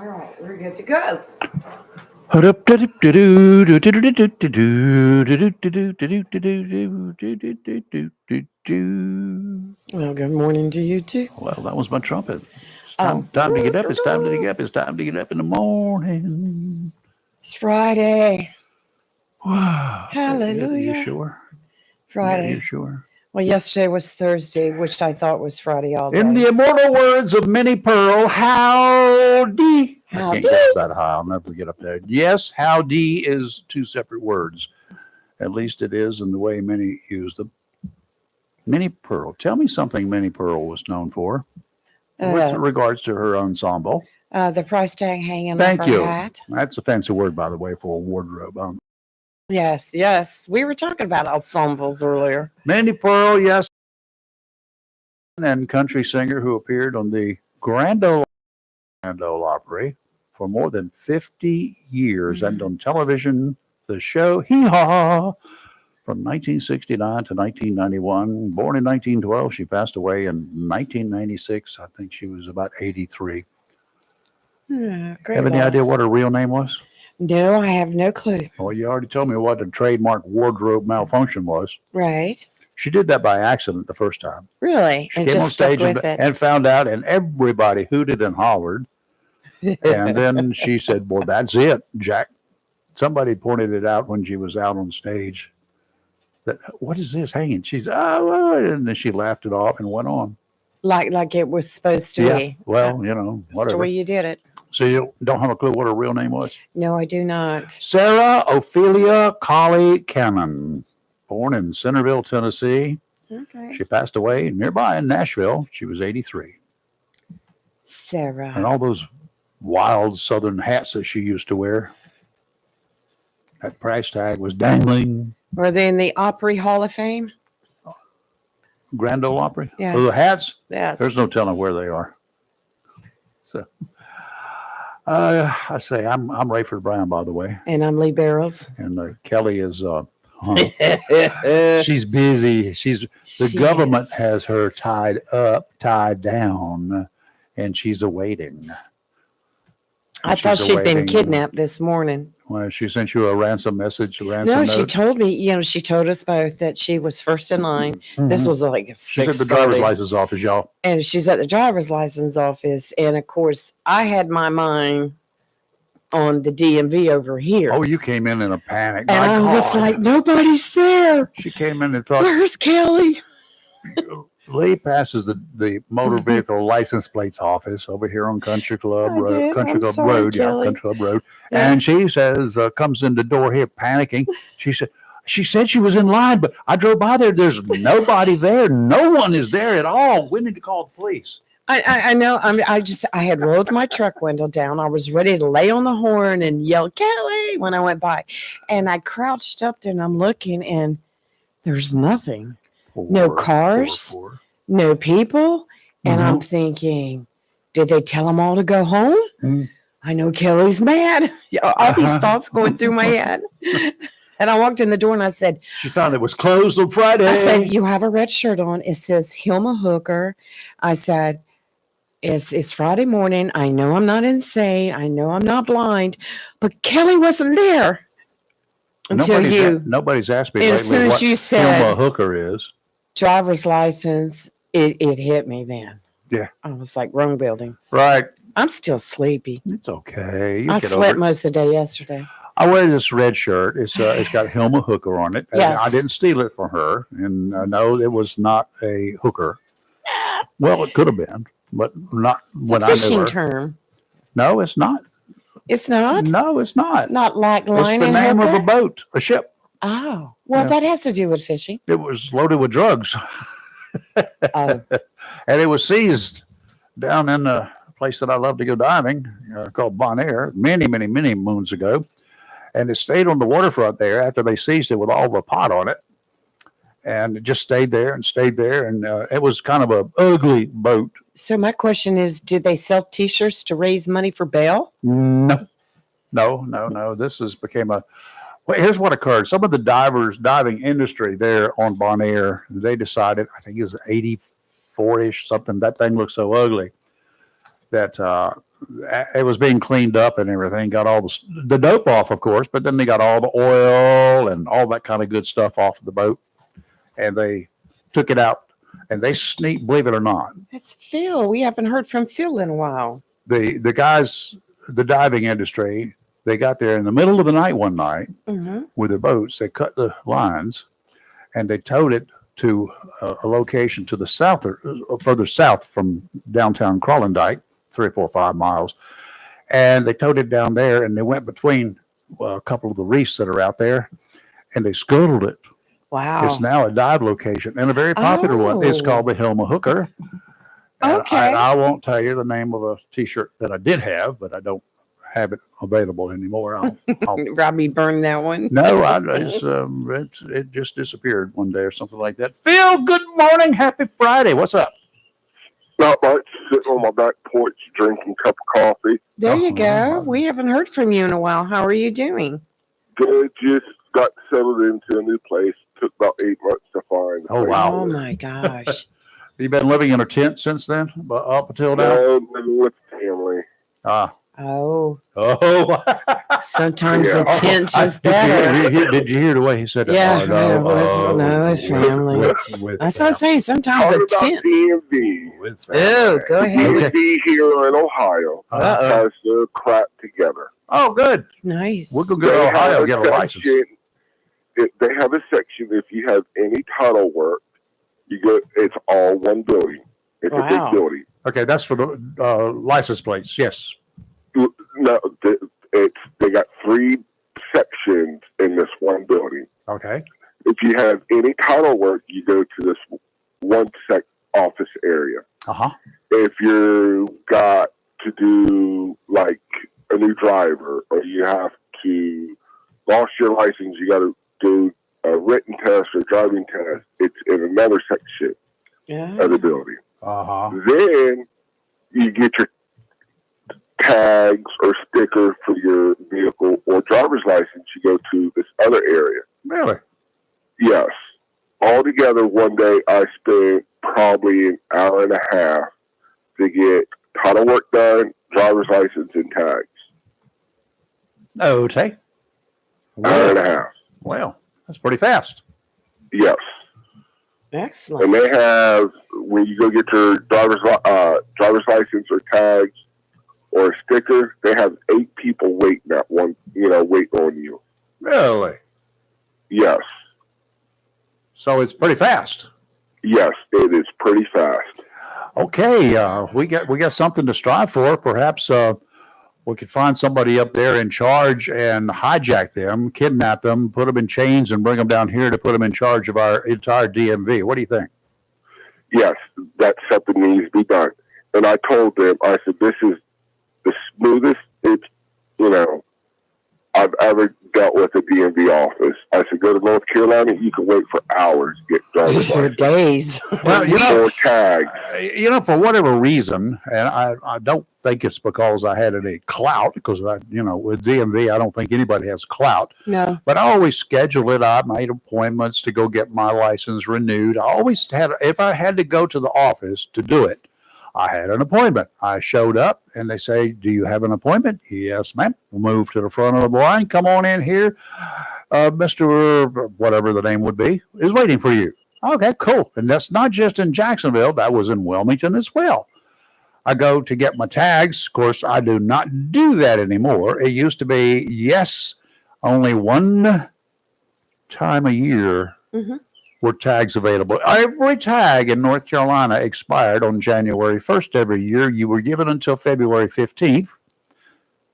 All right, we're good to go. Well, good morning to you too. Well, that was my trumpet. It's Oh, time to get up. It's time to get up. It's time to get up in the morning. it's Friday. Wow. You Hallelujah. sure? Friday. You sure? Well, yesterday was Thursday, which I thought was Friday all day. In the immortal words of Minnie Pearl, howdy. I Howdy. can't get up that high. I'll never get up there. Yes, howdy is two separate words. At least it is in the way Minnie used them. Minnie Pearl. Tell me something Minnie Pearl was known for with regards to her ensemble. The price tag hanging Thank off her you. hat. That's a fancy word, by the way, for a wardrobe. Yes, yes. We were talking about ensembles earlier. Minnie Pearl, yes, and country singer who appeared on the Grand Ole Opry for more than 50 years and on television, the show Hee Haw from 1969 to 1991. Born in 1912, she passed away in 1996. I think she was about 83. Great Have any idea what her real name was? No, I have no clue. Well, you already told me what the trademark wardrobe malfunction was. Right. She did that by accident the first time. Really? She and came just on stage stuck with it. and found out, and everybody hooted and hollered. And then she said, "Well, that's it, Jack." Somebody pointed it out when she was out on stage. That what is this hanging? She's and then she laughed it off and went on. Like it was supposed to be. Well, That's whatever. the way you did it. So you don't have a clue what her real name was? No, I do not. Sarah Ophelia Colley Cannon, born in Centerville, Tennessee. Okay. She passed away nearby in Nashville. She was 83. Sarah. And all those wild southern hats that she used to wear. That price tag was dangling. Were they in the Opry Hall of Fame? Grand Ole Opry? Yes. Oh, the hats? Yes. There's no telling where they are. So, I say, I'm Rayford Brown, by the way. And I'm Lee Barrows. And Kelly is, she's busy. The government has her tied down, and she's awaiting. I thought she'd been kidnapped this morning. Well, she sent you a ransom message. No, she told me, she told us both that she was first in line. Mm-hmm. This was like 6:30. She's at the driver's license office, y'all. And she's at the driver's license office. And of course, I had my mind on the DMV over here. Oh, you came in a panic. And I was like, nobody's there. She came in and thought, where's Kelly? Lee passes the motor vehicle license plates office over here on Country Club Road. Country Club Road. Yes. And she says, comes in the door here panicking. She said she was in line, but I drove by there. There's nobody there. No one is there at all. We need to call the police. I know. I had rolled my truck window down. I was ready to lay on the horn and yell, Kelly, when I went by. And I crouched up there and I'm looking and there's nothing. No cars, no people. And I'm thinking, did they tell them all to go home? Mm-hmm. I know Kelly's mad. All these thoughts going through my head. And I walked in the door and I said, she found it was closed on Friday. I said, you have a red shirt on. It says Hilma Hooker. I said, it's Friday morning. I know I'm not insane. I know I'm not blind, but Kelly wasn't there. Nobody's asked me as soon as you said Hilma Hooker is. Driver's license, it hit me then. Yeah. I was like, wrong building. Right. I'm still sleepy. It's okay. I slept most of the day yesterday. I wear this red shirt. It's got Hilma Hooker on it. Yes. I didn't steal it from her. And no, it was not a hooker. Well, it could have been, but not when I knew her. It's a fishing term. No, it's not. It's not? No, it's not. Not like line and hooker? It's the name of a boat, a ship. Oh, well, that has to do with fishing. It was loaded with drugs. Oh. And it was seized down in a place that I love to go diving called Bonaire many, many, many moons ago. And it stayed on the waterfront there after they seized it with all the pot on it. And it just stayed there. And it was kind of an ugly boat. So my question is, did they sell T-shirts to raise money for bail? No. This became a... Well, here's what occurred. Some of the diving industry there on Bonaire, they decided, I think it was 84-ish, something. That thing looked so ugly that it was being cleaned up and everything. Got all the dope off, of course, but then they got all the oil and all that kind of good stuff off of the boat, and they took it out. And they sneak, believe it or not. That's Phil. We haven't heard from Phil in a while. The guys, the diving industry, they got there in the middle of the night one night with their boats. They cut the lines and they towed it to a location to the south or further south from downtown Klondike, 3 or 4 or 5 miles. And they towed it down there and they went between a couple of the reefs that are out there and they scuttled it. Wow. It's now a dive location and a very popular one. It's called the Helma Hooker. And Okay. I won't tell you the name of a T-shirt that I did have, but I don't have it available anymore. Robbie burned that one. No, it just disappeared one day or something like that. Phil, good morning. Happy Friday. What's up? Not much. Sitting on my back porch drinking a cup of coffee. There you Oh, go. wow. We haven't heard from you in a while. How are you doing? Good. Just got settled into a new place. Took about 8 months to find. Oh, wow. Oh my gosh. You've been living in a tent since then, but up until now? No, living with family. Oh, Oh. sometimes Yeah. the tent is better. Did you hear the way he said that? Yeah, Oh, no, it's family. With That's what I'm saying. Sometimes Talking a about tent. DMV. With Oh, go The ahead. Okay. DMV here in Ohio Uh-oh. has their crap together. Oh, good. Nice. We're going to go to Ohio and get a license. They have a section. If you have any tunnel work, you go. It's all one building. It's a Wow. big building. Okay, that's for the license plates. Yes. No, they got 3 sections in this one building. Okay. If you have any title work, you go to this one office area. Uh-huh. If you got to do like a new driver, or you have to lost your license, you got to do a written test or driving test. It's in another section Yeah. of the building. Uh-huh. Then you get your tags or sticker for your vehicle or driver's license. You go to this other area. Really? Yes. Altogether, one day I spent probably an hour and a half to get title work done, driver's license, and tags. Okay. Hour and a half. Well, that's pretty fast. Yes. And Excellent. they have, when you go get your driver's license or tags or a sticker, they have 8 people waiting at one, waiting on you. Really? Yes. So it's pretty fast. Yes, it is pretty fast. Okay, we got something to strive for. Perhaps we could find somebody up there in charge and hijack them, kidnap them, put them in chains, and bring them down here to put them in charge of our entire DMV. What do you think? Yes, that's something that needs to be done. And I told them, I said, this is the smoothest I've ever dealt with a DMV office. I said, go to North Carolina, you can wait for hours to get driver's Your license days. Well, or tags. For whatever reason, and I don't think it's because I had any clout, because with DMV, I don't think anybody has clout. No. But I always schedule it. I made appointments to go get my license renewed. I always had, if I had to go to the office to do it, I had an appointment. I showed up and they say, do you have an appointment? Yes, ma'am. We'll move to the front of the line. Come on in here. Mr. whatever the name would be is waiting for you. Okay, cool. And that's not just in Jacksonville. That was in Wilmington as well. I go to get my tags. Of course, I do not do that anymore. It used to be, yes, only one time a year were tags available. Every tag in North Carolina expired on January 1st every year. You were given until February 15th.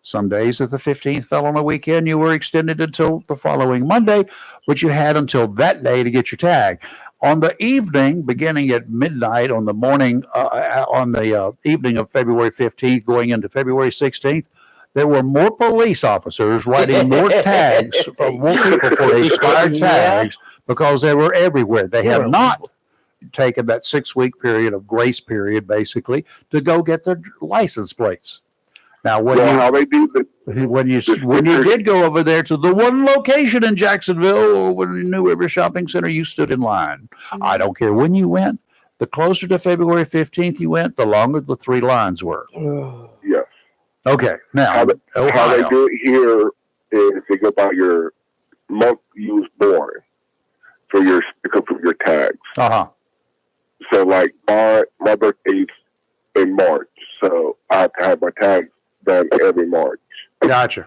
Some days, if the 15th fell on a weekend, you were extended until the following Monday, but you had until that day to get your tag. On the evening, beginning at midnight on the morning, on the evening of February 15th, going into February 16th, there were more police officers writing more tags, more people for expired tags, because they were everywhere. They have not taken that 6-week period of grace period, basically, to go get their license plates. Now, How they do the when you did go over there to the one location in Jacksonville, when the New River Shopping Center, you stood in line. I don't care when you went. The closer to February 15th you went, the longer the 3 lines were. yes. Okay. Now, How they Ohio. do it here is they go by your month you was born for your tags. Uh-huh. So like my birthday's in March, so I have to have my tags done every March. Gotcha.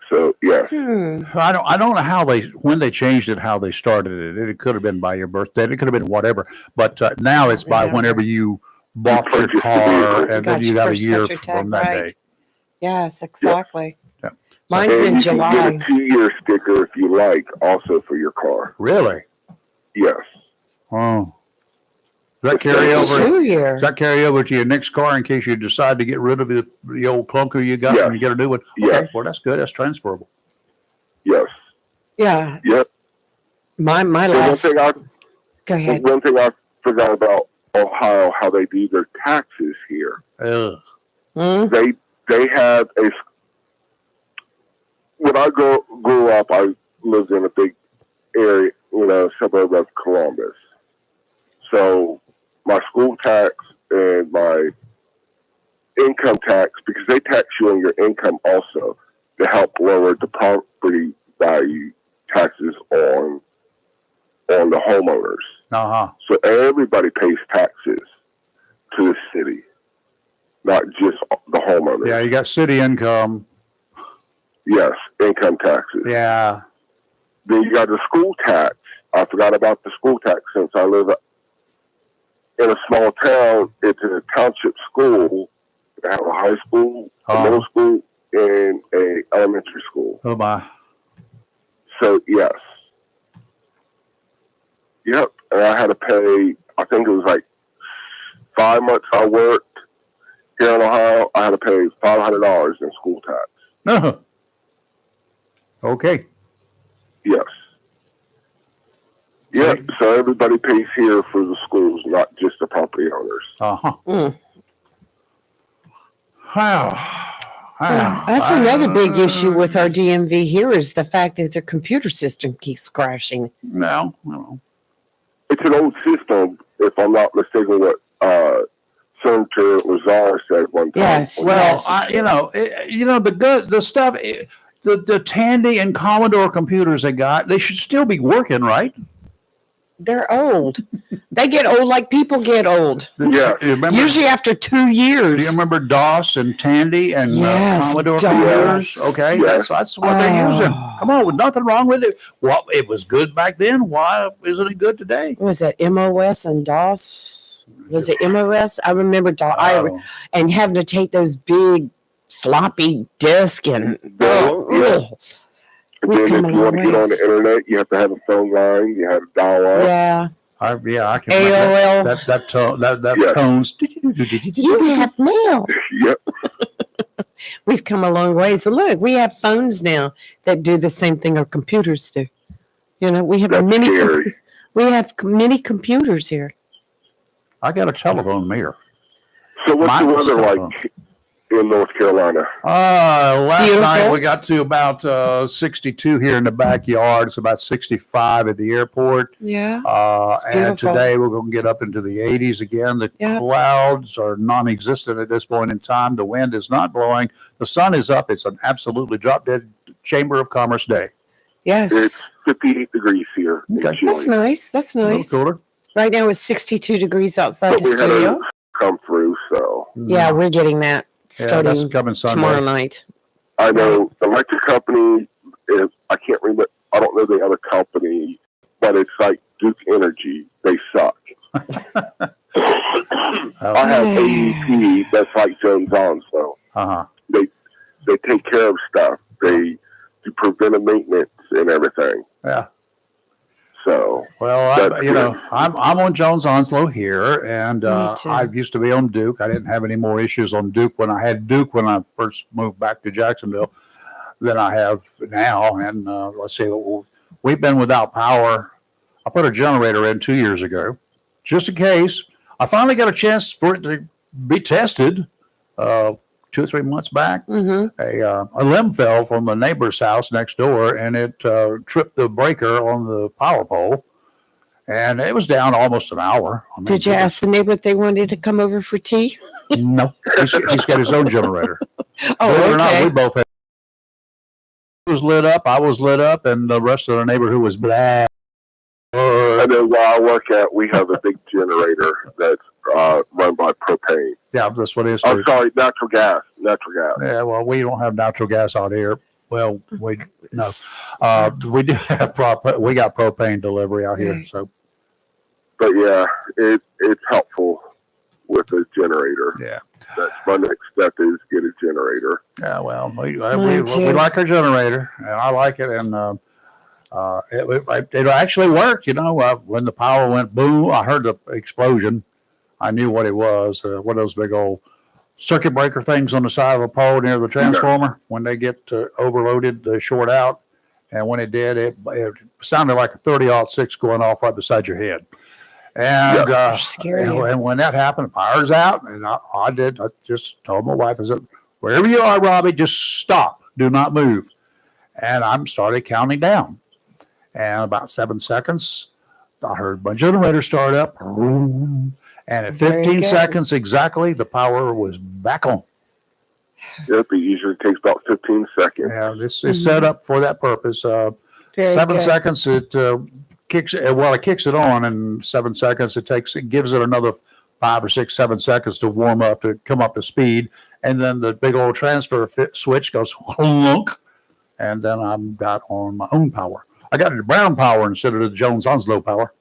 So yes, I don't know when they changed it, how they started it. It could have been by your birthday. It could have been whatever. But now it's by whenever you bought your purchased the car, vehicle. and then Got you your got a first year got your tag, from that right. day. Yes, exactly. Yeah. Mine's and in you July. can get a 2-year sticker if you like, also for your car. Really? Yes. Oh. Does that carry over? 2 year. Does that carry over to your next car in case you decide to get rid of the old clunker you got Yes. and you get a new one? Okay, Yes. well that's good. That's transferable. Yes. Yeah. Yep. My And last. Go ahead. one thing I forgot about Ohio, how they do their taxes here. Ugh. They have a. When I grew up, I lived in a big area, suburb of Columbus. So my school tax and my income tax, because they tax you on your income also to help lower the property value taxes on the homeowners. Uh-huh. So everybody pays taxes to the city, not just the homeowners. Yeah, you got city income. Yes, income taxes. Yeah. Then you got the school tax. I forgot about the school tax since I live in a small town. It's a township school. They have a high school, a middle school, and a elementary school. Oh my. So yes. Yep. And I had to pay, I think it was like 5 months I worked here in Ohio. I had to pay $500 in school tax. No. Okay. Yes. Yep. So everybody pays here for the schools, not just the property owners. Uh-huh. Wow. That's another big issue with our DMV here is the fact that their computer system keeps crashing. No. It's an old system, if I'm not mistaken, what Senator Lazar said one time. Yes. Well, Yes. the stuff, the Tandy and Commodore computers they should still be working, right? They're old. They get old like people get old. Yeah. Usually after 2 Do years. you remember DOS and Tandy and Yes, Commodore DOS. computers? Okay, Yes. that's what they're using. Come on, with nothing wrong with it. Well, it was good back then. Why isn't it good today? Was it MOS and DOS? Was it MOS? I remember DOS. Oh. And having to take those big floppy disk and Yeah. And We've then come if a you long want to get on ways. the internet, you have to have a phone line. You have to dial up. Yeah. I can remember AOL. that Yeah. tones. You have mail. Yep. We've come a long ways. And look, we have phones now that do the same thing our computers do. We have That's many scary. we have many computers here. I got a telephone mirror. So what's the Mine was weather telephone. like in North Carolina? Last Beautiful. night we got to about 62 here in the backyard. It's about 65 at the airport. Yeah. It's And beautiful. today we're going to get up into the 80s again. The Yeah. clouds are non-existent at this point in time. The wind is not blowing. The sun is up. It's an absolutely drop-dead Chamber of Commerce day. Yes. It's 58 degrees here. in Okay. That's Chile. nice. That's A little nice. cooler. Right now it's 62 degrees outside But the we had studio. a come through, so Yeah, we're getting that Yeah, that's starting coming Sunday. tomorrow night. I know the electric company is, I can't remember, I don't know the other company, but it's like Duke Energy. They suck. I have AEP, that's like Jones Onslow. Uh-huh. They take care of stuff. They do preventive maintenance and everything. Yeah. So Well, That's good. I'm on Jones Onslow here, and Me too. I used to be on Duke. I didn't have any more issues on Duke when I had Duke when I first moved back to Jacksonville than I have now. And let's see, we've been without power. I put a generator in 2 years ago, just in case. I finally got a chance for it to be tested 2 or 3 months back. Mm-hmm. A limb fell from the neighbor's house next door, and it tripped the breaker on the power pole, and it was down almost an hour. I mean, Did you ask the neighbor if they wanted to come over for tea? No, he's got his own generator. Oh, Believe it or not, okay. we both had. It was lit up. I was lit up, and the rest of the neighborhood was black. And then where I work at, we have a big generator that's run by propane. Yeah, that's what it is. I'm sorry, natural gas. Natural gas. Yeah, well, we don't have natural gas out here. Well, we we do have we got propane delivery out here. So, But yeah, it's helpful with the generator. yeah. That's my next step is get a generator. Yeah, well, we too. like our generator, and I like it, and it actually worked. You know, when the power went boom, I heard the explosion. I knew what it was. One of those big old circuit breaker things on the side of a pole near the transformer. When they get overloaded, they short out, and when it did, it sounded like a 30-06 going off right beside your head. And, and when that happened, power's out, and I just told my wife, I said, wherever you are, Robbie, just stop. Do not move. And I started counting down. And about 7 seconds, I heard my generator start up. And at 15 seconds exactly, the power was back on. Yep, it usually takes about 15 seconds. Yeah, this is set up for that purpose. 7 good. seconds, it kicks it on, and 7 seconds it gives it another 5 or 6, 7 seconds to warm up, to come up to speed, and then the big old transfer switch goes honk, and then I'm got on my own power. I got the brown power instead of the Jones-Onslow power.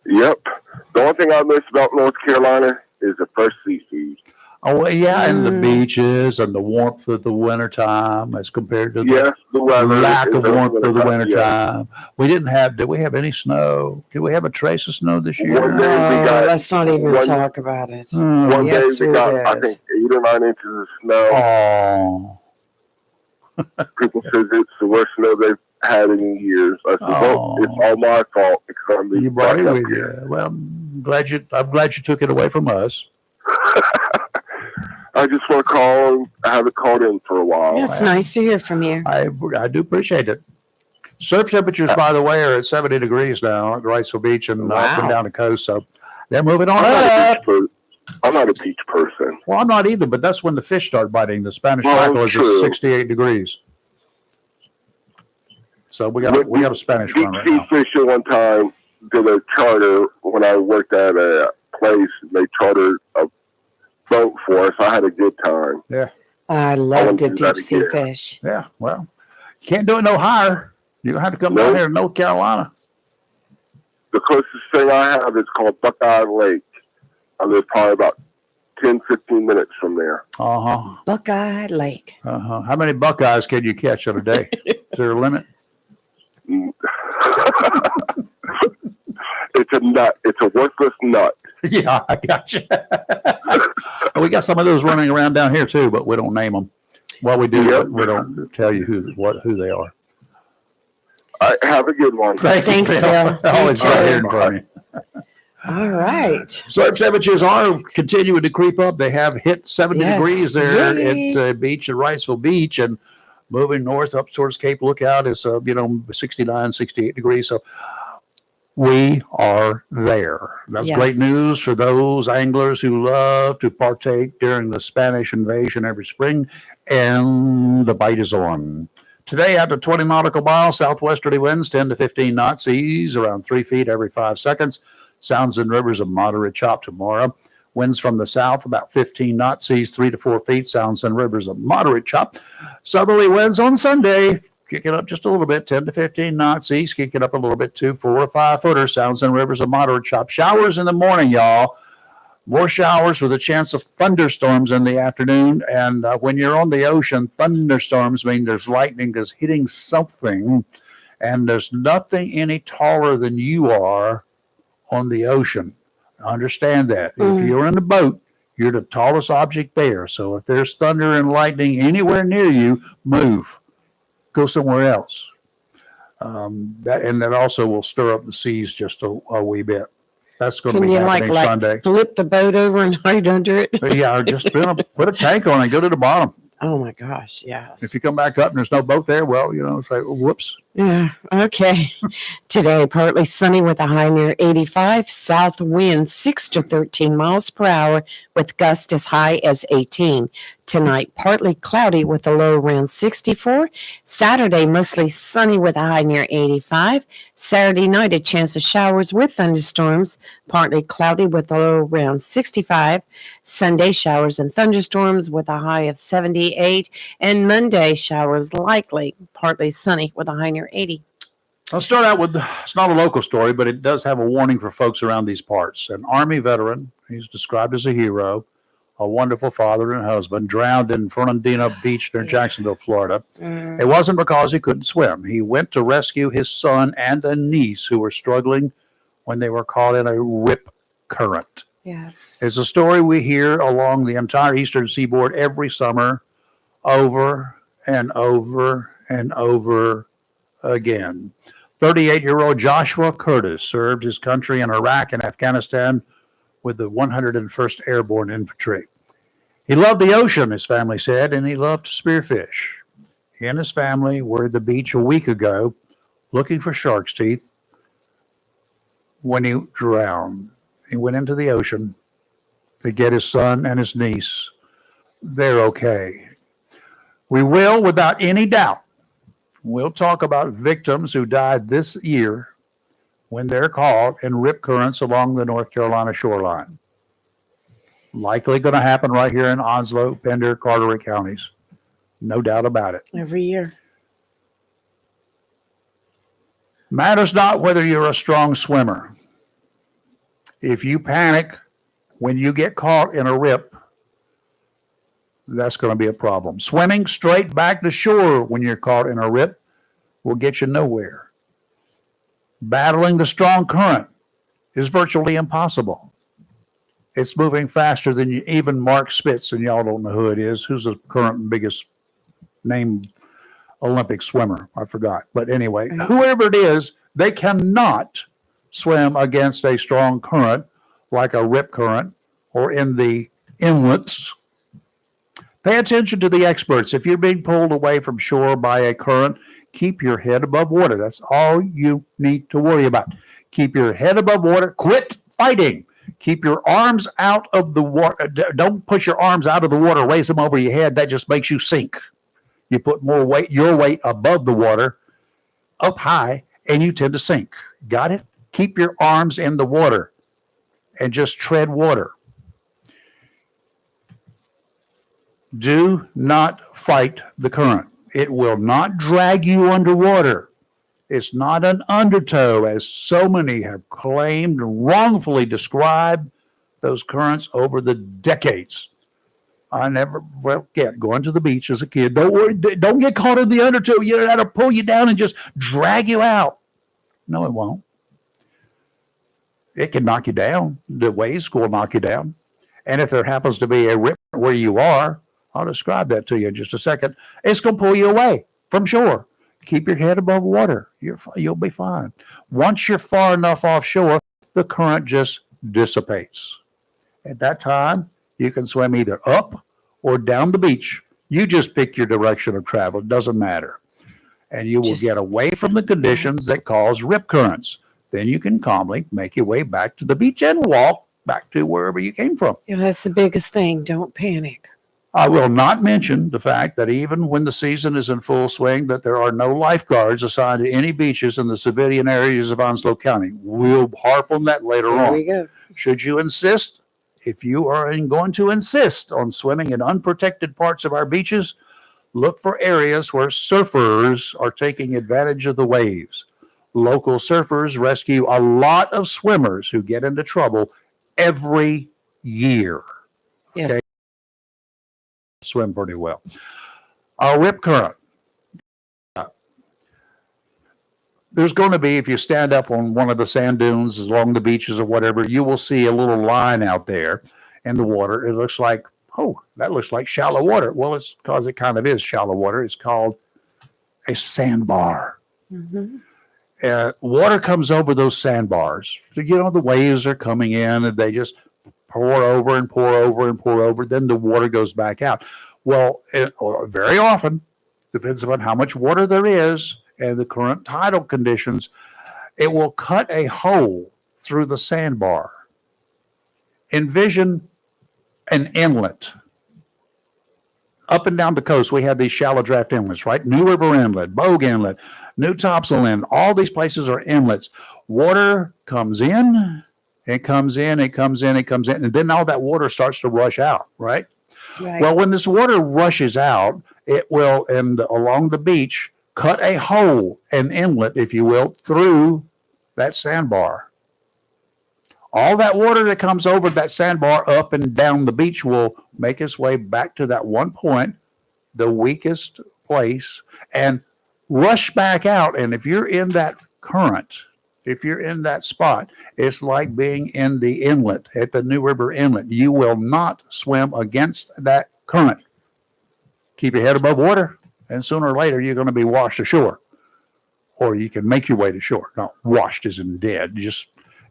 Yep. The only thing I miss about North Carolina is the fresh seafood. Oh, yeah, and the beaches and the warmth of the wintertime as compared to the weather lack of warmth of the wintertime. wintertime. Yeah. Did we have any snow? Did we have a trace of snow this year? One day we got- let's not even talk about it. One Yes, day we we got, did. I think, 8 or 9 inches of snow. Oh, People says it's the worst snow they've had in years. I said, well, it's all my fault because I'm you brought it with you. Well, I'm glad you took it away from us. I just want to call and I haven't called in for a while. It's nice to hear from you. I do appreciate it. Surf temperatures, by the way, are at 70 degrees now at Wrightsville Beach and up and down the coast. So they're moving on up. I'm not a beach person. Well, I'm not either, but that's when the fish start biting. The Spanish cycle is at 68 degrees. So we got a Spanish one right now. Fishing one time did a charter when I worked at a place. They chartered a boat for us. I had a good time. Yeah. I love to deep sea fish. Yeah. Well, you can't do it no higher. You're going to have to come down here to North Carolina. The closest thing I have is called Buckeye Lake. I live probably about 10, 15 minutes from there. Uh-huh. Buckeye Lake. Uh-huh. How many Buckeyes can you catch in a day? Is there a limit? It's a nut. It's a worthless nut. Yeah, I got you. We got some of those running around down here too, but we don't name them. Well, we do, but we don't tell you who they are. Have a good one. Thanks, Phil. Always good hearing from you. All right. Surf temperatures are continuing to creep up. They have hit 70 degrees there at the beach at Wrightsville Beach, and moving north up towards Cape Lookout is 69, 68 degrees. So we are there. That's great news for those anglers who love to partake during the Spanish invasion every spring, and the bite is on. Today, after 20 nautical miles, southwesterly winds 10 to 15 knots, seas around 3 feet every 5 seconds. Sounds and rivers of moderate chop tomorrow. Winds from the south about 15 knots, seas 3 to 4 feet. Sounds and rivers of moderate chop. Southerly winds on Sunday, kicking up just a little bit, 10 to 15 knots, seas kicking up a little bit too, 4 to 5 footers. Sounds and rivers of moderate chop. Showers in the morning, y'all. More showers with a chance of thunderstorms in the afternoon. And when you're on the ocean, thunderstorms mean there's lightning that's hitting something, and there's nothing any taller than you are on the ocean. Understand that. If you're in the boat, you're the tallest object there. So if there's thunder and lightning anywhere near you, move. Go somewhere else. That also will stir up the seas just a wee bit. That's going to be happening Sunday. Flip the boat over and hide under it? Yeah, just put a tank on and go to the bottom. Oh my gosh, yes. If you come back up and there's no boat there, well, say, whoops, Yeah, okay. Today, partly sunny with a high near 85, south wind 6 to 13 miles per hour with gusts as high as 18. Tonight, partly cloudy with a low around 64. Saturday, mostly sunny with a high near 85. Saturday night, a chance of showers with thunderstorms, partly cloudy with a low around 65. Sunday, showers and thunderstorms with a high of 78. And Monday, showers likely, partly sunny with a high near 80. I'll start out with, it's not a local story, but it does have a warning for folks around these parts. An Army veteran, he's described as a hero, a wonderful father and husband, drowned in Fernandina Beach near Jacksonville, Florida. It wasn't because he couldn't swim. He went to rescue his son and a niece who were struggling when they were caught in a rip current. Yes. It's a story we hear along the entire eastern seaboard every summer, over and over and over again. 38-year-old Joshua Curtis served his country in Iraq and Afghanistan with the 101st Airborne Infantry. He loved the ocean, his family said, and he loved to spearfish. He and his family were at the beach a week ago looking for shark's teeth when he drowned. He went into the ocean to get his son and his niece. They're okay. We will, without any doubt, we'll talk about victims who died this year when they're caught in rip currents along the North Carolina shoreline. Likely going to happen right here in Onslow, Pender, Carteret counties. No doubt about it. Every year. Matters not whether you're a strong swimmer. If you panic when you get caught in a rip, that's going to be a problem. Swimming straight back to shore when you're caught in a rip will get you nowhere. Battling the strong current is virtually impossible. It's moving faster than even Mark Spitz, and y'all don't know who it is, who's the current biggest named Olympic swimmer. I forgot. But anyway, whoever it is, they cannot swim against a strong current like a rip current or in the inlets. Pay attention to the experts. If you're being pulled away from shore by a current, keep your head above water. That's all you need to worry about. Keep your head above water. Quit fighting. Keep your arms out of the water. Don't push your arms out of the water. Raise them over your head. That just makes you sink. You put more weight, your weight above the water, up high, and you tend to sink. Got it? Keep your arms in the water and just tread water. Do not fight the current. It will not drag you underwater. It's not an undertow, as so many have claimed and wrongfully described those currents over the decades. I never forget going to the beach as a kid. Don't worry, don't get caught in the undertow. You know how to pull you down and just drag you out. No, it won't. It can knock you down. The waves will knock you down. And if there happens to be a rip where you are, I'll describe that to you in just a second. It's going to pull you away from shore. Keep your head above water. You'll be fine. Once you're far enough offshore, the current just dissipates. At that time, you can swim either up or down the beach. You just pick your direction of travel. It doesn't matter. And you will get away from the conditions that cause rip currents. Then you can calmly make your way back to the beach and walk back to wherever you came from. Yeah, that's the biggest thing. Don't panic. I will not mention the fact that even when the season is in full swing, that there are no lifeguards assigned to any beaches in the civilian areas of Onslow County. We'll harp on that later on. There we go. Should you insist, if you are going to insist on swimming in unprotected parts of our beaches, look for areas where surfers are taking advantage of the waves. Local surfers rescue a lot of swimmers who get into trouble every year. Yes. Okay? Swim pretty well. A rip current. There's going to be, if you stand up on one of the sand dunes along the beaches or whatever, you will see a little line out there in the water. It looks like, oh, that looks like shallow water. Well, it's because it kind of is shallow water. It's called a sandbar. Mm-hmm. Water comes over those sandbars. So, the waves are coming in and they just pour over and pour over and pour over. Then the water goes back out. Well, very often, depends upon how much water there is, and the current tidal conditions, it will cut a hole through the sandbar. Envision an inlet. Up and down the coast, we have these shallow draft inlets, right? New River Inlet, Bogue Inlet, New Topsail Inlet. All these places are inlets. Water comes in, it comes in, it comes in, it comes in, and then all that water starts to rush out, right? Right. Well, when this water rushes out, it will, and along the beach, cut a hole, an inlet, if you will, through that sandbar. All that water that comes over that sandbar up and down the beach will make its way back to that one point, the weakest place, and rush back out. And if you're in that current, if you're in that spot, it's like being in the inlet at the New River Inlet. You will not swim against that current. Keep your head above water, and sooner or later you're going to be washed ashore. Or you can make your way to shore. No, washed isn't dead.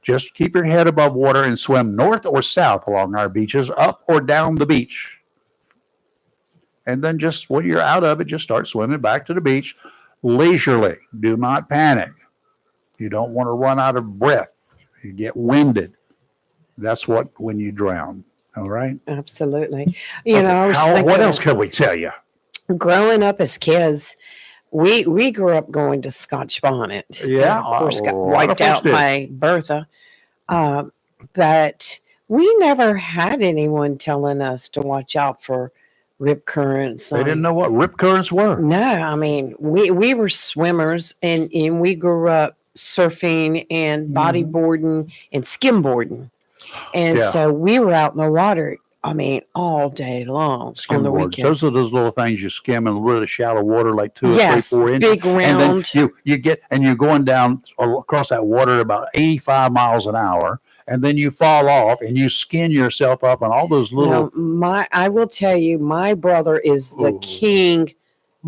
Just keep your head above water and swim north or south along our beaches, up or down the beach. And then just when you're out of it, just start swimming back to the beach leisurely. Do not panic. You don't want to run out of breath. You get winded. That's when you drown. All right? Absolutely. You know, I was What thinking, else can we tell you? growing up as kids, we grew up going to Scotch Bonnet. Yeah, And of course, got a lot of wiped folks out did. by Bertha. But we never had anyone telling us to watch out for rip currents. They didn't know what rip currents were. No, I mean, we were swimmers, and we grew up surfing and bodyboarding and skimboarding. And Yeah. so we were out in the water, I mean, all day long on the Skimboards. weekends. Those are those little things you skim in really shallow water, like 2 or Yes, 3, 4 inches. big And then round. you get, and you're going down across that water about 85 miles an hour, and then you fall off and you skin yourself up on all those little. I will tell you, my brother is the Ooh. king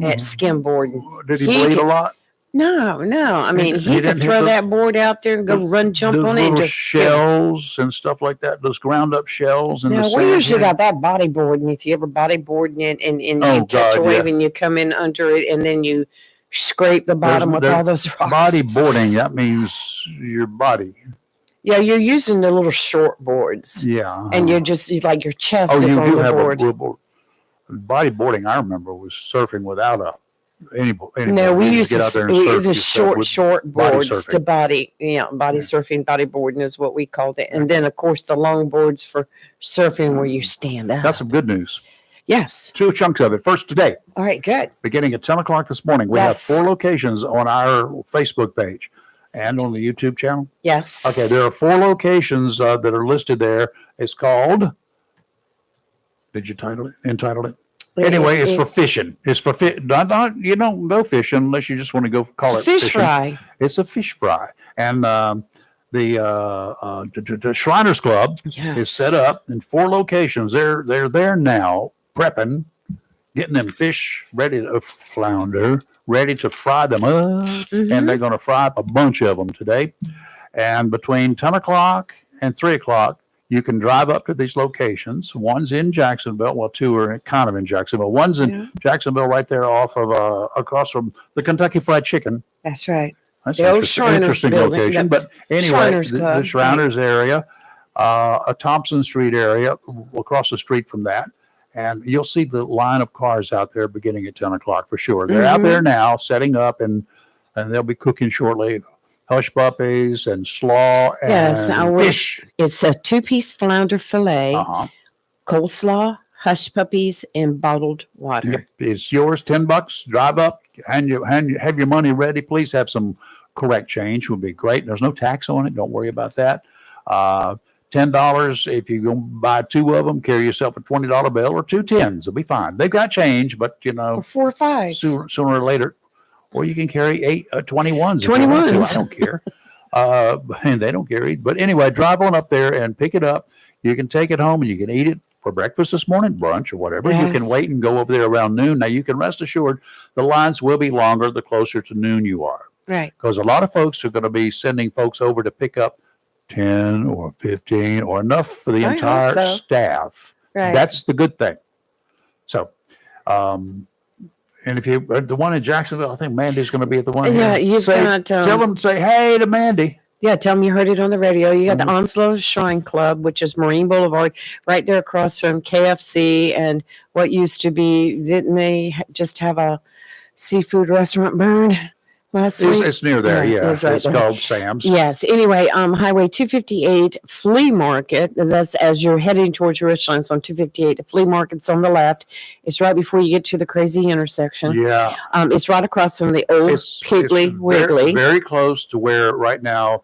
at skimboarding. Did he he bleed a can- lot? No. I mean, He he could didn't hit throw the- that board out there and go run, jump Those on it, and little just skim. shells and stuff like that. Those ground up shells and Now, the we sand. usually got that bodyboarding. If you ever bodyboarding it and Oh, you catch a God, wave yeah. and you come in under it and then you scrape the bottom with there's all those rocks. bodyboarding. That means your body. Yeah, you're using the little short boards. Yeah. And you're just like your chest Oh, is you on do the have board. a board. Bodyboarding, I remember, was surfing without anybody. No, we You used get to out there and surf the yourself with short body boards to surfing. body, body Yeah. surfing, bodyboarding is what we called it. And then, of course, the long boards for surfing where you stand up. That's some good news. Yes. 2 chunks of it. First today, All right, good. beginning at 10 o'clock this morning, we Yes. have 4 locations on our Facebook page and on the YouTube channel. Yes. Okay, there are 4 locations that are listed there. It's called, did you entitle it? Anyway, it's for fishing. It's for fish. Not, you don't go fishing unless you just want to go call It's it a fish fishing. fry. It's a fish fry. And the Shriners Club Yes. is set up in 4 locations. They're there now, prepping, getting them fish ready to flounder, ready to fry them up. Mhm. And they're going to fry up a bunch of them today. And between 10 o'clock and 3 o'clock, you can drive up to these locations. One's in Jacksonville. Well, 2 are kind of in Jacksonville. One's in Yeah. Jacksonville right there off of across from the Kentucky Fried Chicken. That's right. That's The an old Shriners interesting building, location. the But anyway, Shriners the Club, Shriners area, a Thompson Street area, across the street from that. And you'll see the line of cars out there beginning at 10 o'clock for sure. They're out Mhm. there now setting up, and they'll be cooking shortly. Hush puppies and slaw and Yes, I will. fish. It's a 2-piece flounder fillet, Uh-huh. coleslaw, hush puppies, and bottled water. Yep, it's yours. $10. Drive up, have your money ready. Please have some correct change. Would be great. There's no tax on it. Don't worry about that. $10 if you go buy 2 of them. Carry yourself a $20 bill or 2 10s. It'll be fine. They've got change, but Or 4 or 5. sooner or later, or you can carry 21s. if you want to. 21s. I don't care. And they don't care either. But anyway, drive on up there and pick it up. You can take it home and you can eat it for breakfast this morning, brunch, or whatever. You can Yes. wait and go over there around noon. Now, you can rest assured the lines will be longer the closer to noon you are, Right. because a lot of folks are going to be sending folks over to pick up 10 or 15 or enough for the I hope entire so. staff. Right. That's the good thing. So, And if you the one in Jacksonville, I think Mandy's going to be at the one. Yeah, here. you've got, tell them, say hey to Mandy. Yeah, tell them you heard it on the radio. You got Mhm. the Onslow Shrine Club, which is Marine Boulevard, right there across from KFC and what used to be, didn't they just have a seafood restaurant burn last week? It's near there. Yeah, Yeah, it's right there. called Sam's. Yes. Anyway, Highway 258 Flea Market. That's as you're heading towards Richland. It's on 258. The flea market's on the left. It's right before you get to the crazy intersection. Yeah, It's right across from the old Piggly Wiggly. Very close to where right now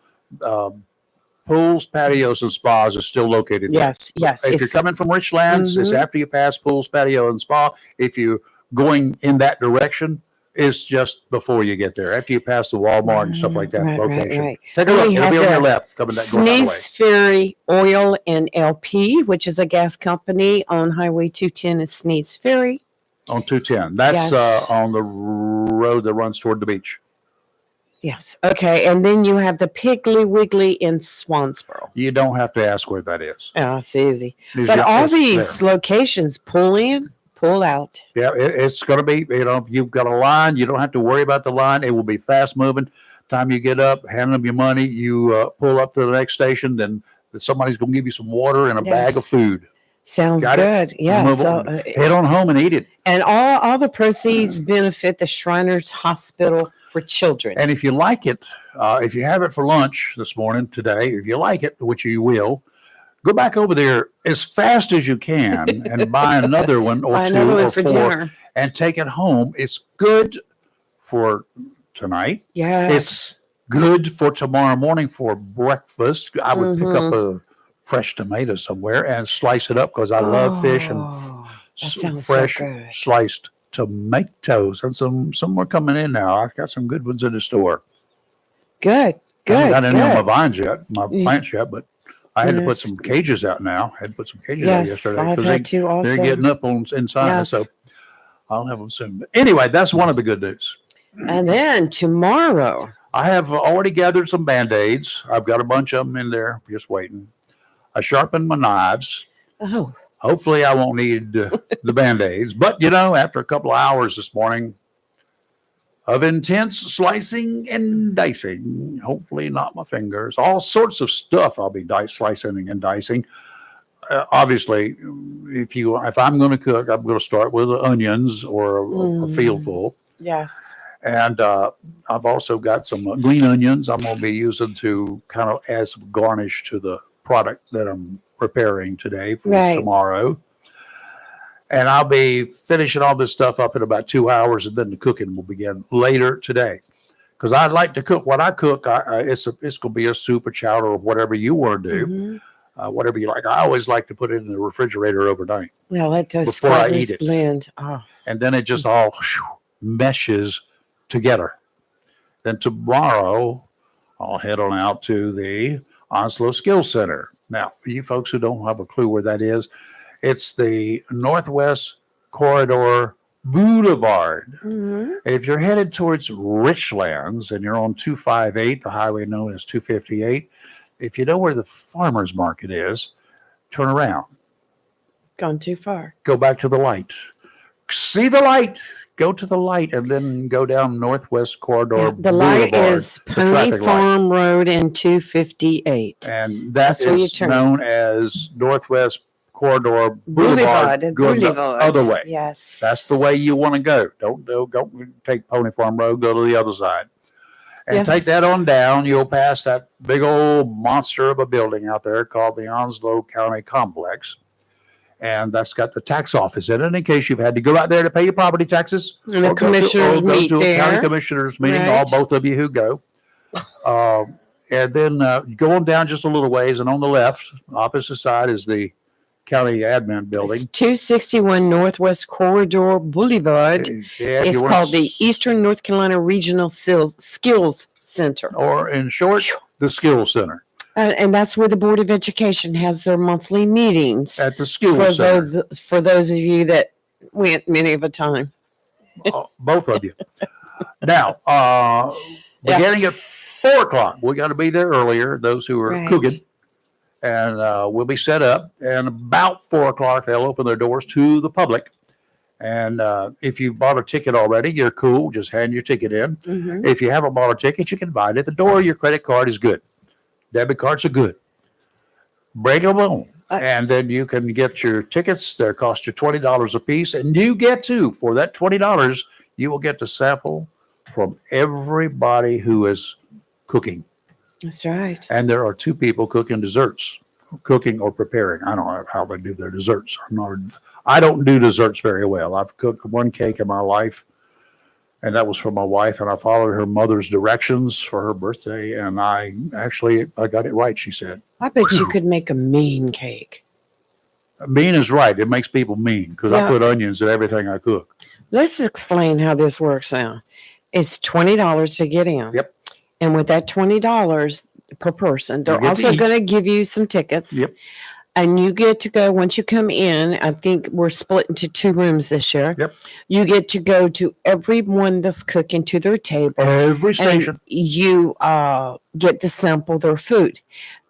pools, patios, and spas is still located there. Yes. If you're coming from Richlands, it's after you pass pools, patio, and spa. If you're going in that direction, it's just before you get there. After you pass the Walmart and stuff like that location. Right. Take a look. We It'll have be on your the left coming that going that way. Sneeze Ferry Oil and LP, which is a gas company on Highway 210 at Sneeze Ferry. On 210. That's Yes. on the road that runs toward the beach. Yes. Okay. And then you have the Piggly Wiggly in Swansboro. You don't have to ask where that is. Oh, it's easy. It's But all it's these there. locations pull in, pull out. Yeah, it's going to be, you've got a line. You don't have to worry about the line. It will be fast moving. Time you get up, hand them your money, you pull up to the next station, then somebody's going to give you some water and a bag of food. Sounds Got it? good. Yeah. Move So, on. Head on home and eat it. and all the proceeds benefit the Shriners Hospital for Children. And if you like it, if you have it for lunch this morning, today, if you like it, which you will, go back over there as fast as you can and buy another one or Buy two another one or for four dinner. and take it home. It's good for tonight. Yes. It's good for tomorrow morning for breakfast. I would pick up a fresh tomato somewhere and slice it up because I love fish and Oh, that sounds so fresh good. sliced tomatoes. And some are coming in now. I've got some good ones in the store. Good. I haven't Good. got any on my Good. vines yet, my Mm. plants yet, but I had to put Yes. some cages out now. I had to put some cages out Yes, yesterday I've because had to also. they're getting up on inside. Yes. So I'll have them soon. But anyway, that's one of the good news. And then tomorrow, I have already gathered some Band-Aids. I've got a bunch of them in there just waiting. I sharpened my knives. oh, Hopefully I won't need the Band-Aids. But, after a couple of hours this morning of intense slicing and dicing, hopefully not my fingers, all sorts of stuff I'll be slicing and dicing. Obviously, if I'm going to cook, I'm going to start with the onions or a field full. yes. And I've also got some green onions I'm going to be using to kind of add some garnish to the product that I'm preparing today for Right. tomorrow. And I'll be finishing all this stuff up in about 2 hours, and then the cooking will begin later today. Because I like to cook. What I cook, it's going to be a soup, a chowder, or whatever you want to do, Mhm. whatever you like. I always like to put it in the refrigerator overnight, Now let those Before I flavors eat it. blend. Oh, and then it just all meshes together. Then tomorrow, I'll head on out to the Onslow Skills Center. Now, for you folks who don't have a clue where that is, it's the Northwest Corridor Boulevard. mhm. If you're headed towards Richlands and you're on 258, the highway known as 258, if you know where the farmer's market is, turn around, Gone too far. go back to the light. See the light, go to the light, and then go down Northwest Corridor The light Boulevard, is the Pony traffic light. Farm Road and 258. And That's that where you is turn. known as Northwest Corridor Boulevard. Going the other way. Yes. That's the way you want to go. Don't take Pony Farm Road, go to the other side. And Yes. take that on down. You'll pass that big old monster of a building out there called the Onslow County Complex. And that's got the tax office in it in case you've had to go out there to pay your property taxes. And the or commissioners go meet to a county there. commissioners meeting, Right. both of you who go. And then you go on down just a little ways, and on the left, opposite side, is the county admin building. It's 261 Northwest Corridor Boulevard. Yeah, if It's you wanna called the Eastern North Carolina Regional Skills Center. or in short, the Skills Center And that's where the Board of Education has their monthly meetings. at the Skills Center. For those of you that went many of a time. Both of you. Now, beginning at 4 o'clock, we got to be there earlier. Those who are Right. cooking, and we'll be set up. And about 4 o'clock, they'll open their doors to the public, And if you bought a ticket already, you're cool. Just hand your ticket in. Mhm. If you haven't bought a ticket, you can buy it at the door. Your credit card is good. Debit cards are good. Bring them on. And then you can get your tickets. They cost you $20 a piece. And you get to, for that $20, you will get to sample from everybody who is cooking. That's right. And there are 2 people cooking desserts, cooking or preparing. I don't know how they do their desserts. I don't do desserts very well. I've cooked 1 cake in my life, and that was for my wife, and I followed her mother's directions for her birthday, and I got it right, she said. I bet you could make a mean cake. Mean is right. It makes people mean because I put onions in everything I cook. Let's explain how this works now. It's $20 to get in. Yep. And with that $20 per person, they're get to also eat. going to give you some tickets. Yep. And you get to go, once you come in, I think we're split into 2 rooms this year. Yep. You get to go to everyone that's cooking to their table. Every station. And you get to sample their food.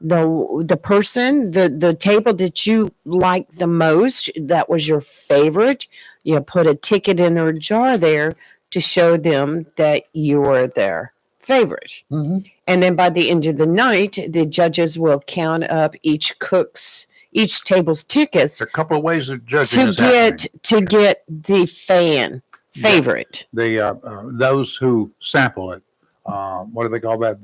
The person, the table that you like the most, that was your favorite, you put a ticket in their jar there to show them that you were their favorite. Mm-hmm. And then by the end of the night, the judges will count up each table's tickets There's a couple of ways of judging this happening. to get the favorite. Those who sample it, what do they call that?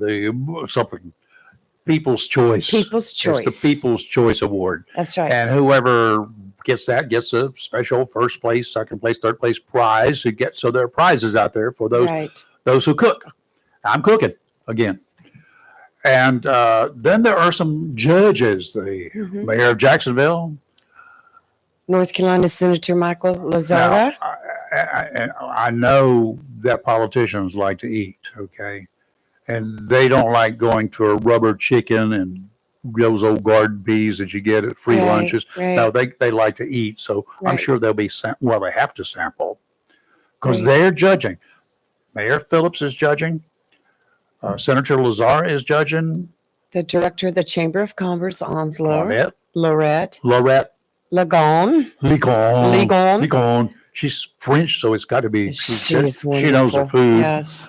People's Choice. People's Choice. It's the People's Choice Award. That's right. And whoever gets that gets a special first place, second place, third place prize. So there are prizes out there for those who cook. I'm cooking again. And then there are some judges. The mayor of Jacksonville, North Carolina Senator Michael Lazara. I know that politicians like to eat, okay? And they don't like going to a rubber chicken and those old garden peas that you get at free lunches. Right. No, they like to eat. So I'm sure they'll be, they have to sample because they're judging. Mayor Phillips is judging. Senator Lazar is judging. The director of the Chamber of Commerce, Onslow. Lorette. Ligon. She's French, so it's got to be. She's she knows her wonderful. food. Yes.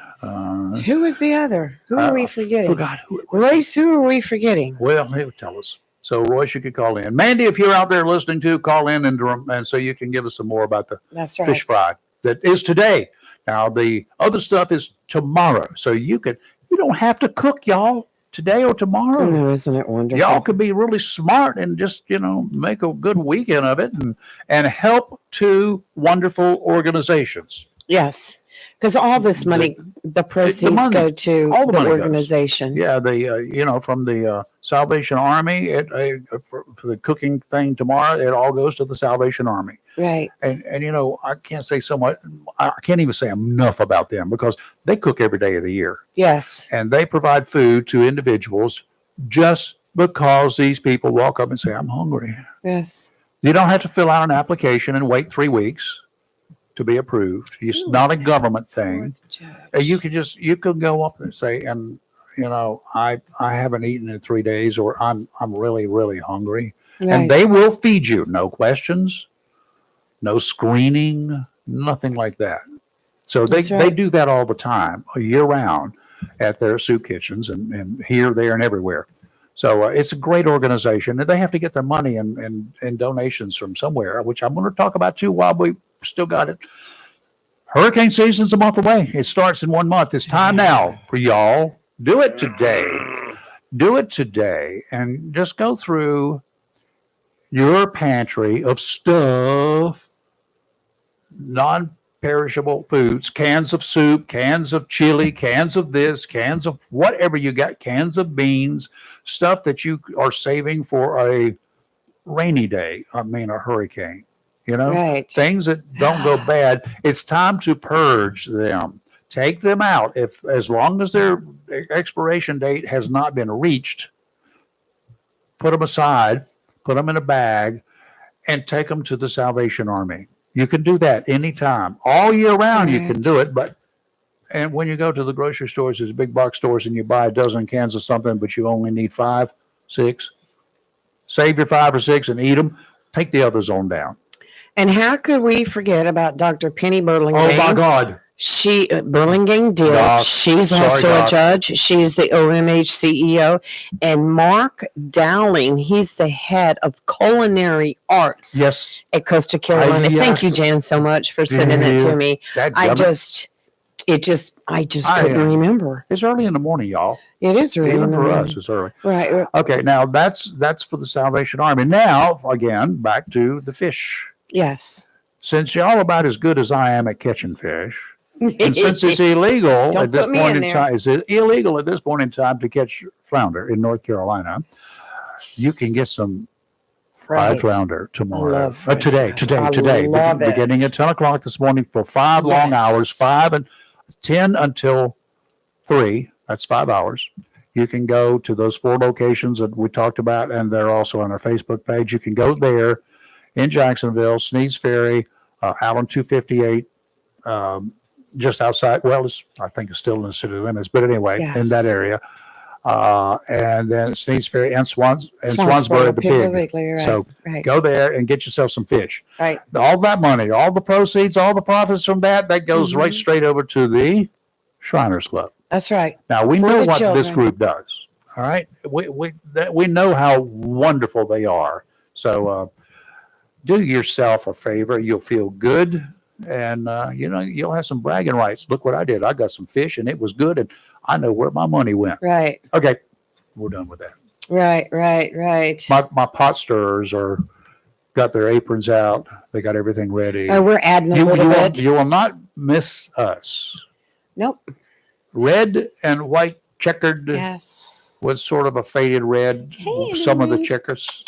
Who was the other? Who are we forgetting? Forgot who it was. Royce, who are we forgetting? Well, he'll tell us. So, Royce, you could call in. Mandy, if you're out there listening to, call in and so you can give us some more about the That's right. fish fry that is today. Now, the other stuff is tomorrow. So you don't have to cook, y'all, today or tomorrow. Oh, isn't it wonderful? Y'all could be really smart and just, make a good weekend of it and help 2 wonderful organizations. Yes. Because all this money, the proceeds go to all the the money goes. organization. Yeah, from the Salvation Army, for the cooking thing tomorrow, it all goes to the Salvation Army. Right. And I can't say so much. I can't even say enough about them because they cook every day of the year. Yes. And they provide food to individuals just because these people walk up and say, I'm hungry. Yes. You don't have to fill out an application and wait 3 weeks to be approved. It's not a government thing. You could go up and say, I haven't eaten in 3 days, or I'm really, really hungry. Right. And they will feed you. No questions, no screening, nothing like that. So they do that all the time, year round, at their soup kitchens and here, there, and everywhere. So it's a great organization, and they have to get their money and donations from somewhere, which I'm going to talk about too while we still got it. Hurricane season's a month away. It starts in 1 month. It's time now for y'all. Do it today. Do it today, and just go through your pantry of stuff, non-perishable foods, cans of soup, cans of chili, cans of this, cans of whatever you got, cans of beans, stuff that you are saving for a rainy day. I mean, a hurricane, things that don't go bad. It's time to purge them. Take them out. As long as their expiration date has not been reached, put them aside, put them in a bag, and take them to the Salvation Army. You can do that anytime. All year round, you can do it. And when you go to the grocery stores, there's big box stores, and you buy a dozen cans of something, but you only need 5, 6. Save your 5 or 6 and eat them. Take the others on down. And how could we forget about Dr. Penny Burlingame? Oh my God. She Burlingame Deal. Doc. She's Sorry, also Doc. a judge. She's the OMH CEO. And Mark Dowling, he's the head of culinary arts Yes. at Costa Carolina. yes. Thank you, Jan, so much for sending it to me. That I gummit. just couldn't remember. It's early in the morning, y'all. It is really Even for us, it's early. Right. Okay, now that's for the Salvation Army. Now, again, back to the fish. Yes. Since y'all about as good as I am at catching fish, and since it's illegal Don't at this put me point in in there. time, it's illegal at this point in time to catch flounder in North Carolina. You can get some fried flounder tomorrow. love fried Today. love it. Beginning at 10 o'clock this morning for 5 long Yes. hours, 5 and 10 until 3. That's 5 hours. You can go to those 4 locations that we talked about, and they're also on our Facebook page. You can go there in Jacksonville, Sneads Ferry, Allen 258, just outside. Well, I think it's still in the city limits, but anyway, in that Yes. area. And then Sneads Ferry and Swansboro, the Piggly pig. Wiggly, right, So right, go there and get yourself some fish. right. All that money, all the proceeds, all the profits from that goes right Mhm. straight over to the Shriners Club. That's right. Now we For know the what this children. group does. All right, we know how wonderful they are. So do yourself a favor. You'll feel good, and you'll have some bragging rights. Look what I did. I got some fish, and it was good, and I know where my money went. Right, Okay, we're done with that. right, right, right. My pot stirrers got their aprons out. They got everything ready. Oh, we're adding a You little bit. will not miss us. Nope. Red and white checkered Yes. with sort of a faded red. Hey, Some of the Louie. checkers.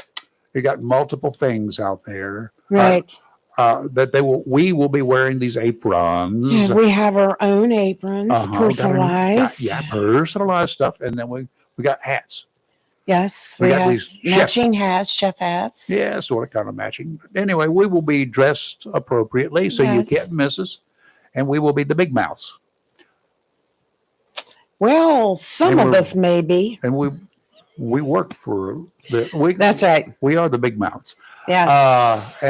You got multiple things out there. Right. That we will be wearing these aprons. Yeah, we have our own aprons, Uh-huh, personalized. Yeah, personalized stuff. And then we got hats. Yes, We we got have these matching hats, chef hats. Yeah, sort of kind of matching. But anyway, we will be dressed appropriately so Yes. you can't miss us. And we will be the big mouths. Well, some They of were- us maybe. And we work for That's right. we are the big mouths. Yes.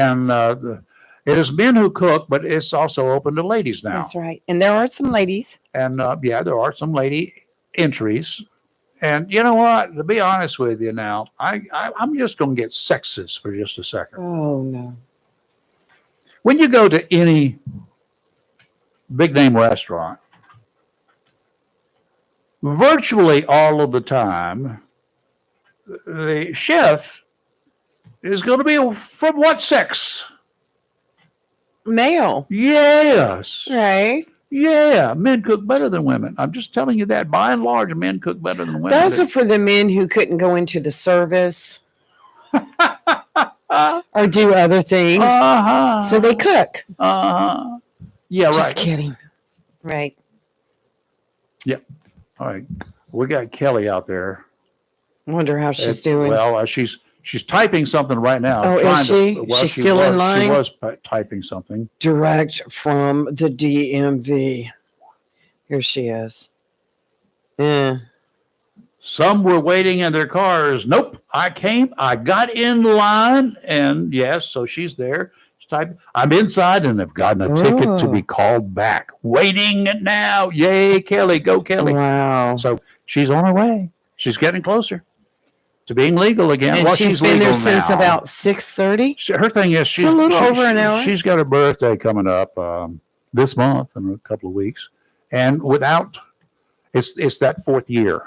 It is men who cook, but it's also open to ladies now. That's right. And there are some ladies. And there are some lady entries. And you know what? To be honest with you now, I'm just going to get sexist for just a second. Oh, no. When you go to any big name restaurant, virtually all of the time, the chef is going to be from what sex? Male. Yes. Right. Yeah. Men cook better than women. I'm just telling you that. By and large, men cook better than women. Those are for the men who couldn't go into the service or do other things. Uh-huh. So they cook. Uh-huh. Yeah, Just right. kidding. Right. All right. We got Kelly out there. Wonder how she's doing. Well, she's typing something right now. Oh, is trying she? well, She's still in line? She was typing something. Direct from the DMV. Here she is. Yeah. Some were waiting in their cars. Nope. I got in line, and yes, so she's there. She's typing. I'm inside and have gotten a ticket to Oh. be called back. Waiting now. Yay, Kelly. Go, Kelly. Wow. So she's on her way. She's getting closer to being legal again. And Well, she's she's been there legal since now. about 6:30. Her thing is It's a little over an hour. She's got her birthday coming up this month in a couple of weeks, and it's that 4th year.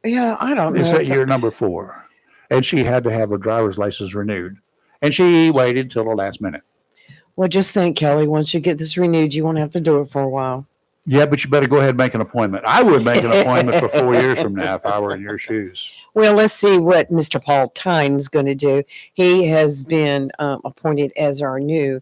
Yeah, I don't know. It's that year number 4, and she had to have her driver's license renewed, and she waited till the last minute. Well, just think, Kelly, once you get this renewed, you won't have to do it for a while. Yeah, but you better go ahead and make an appointment. I would make an appointment for 4 years from now if I were in your shoes. Well, let's see what Mr. Paul Tyne's going to do. He has been appointed as our new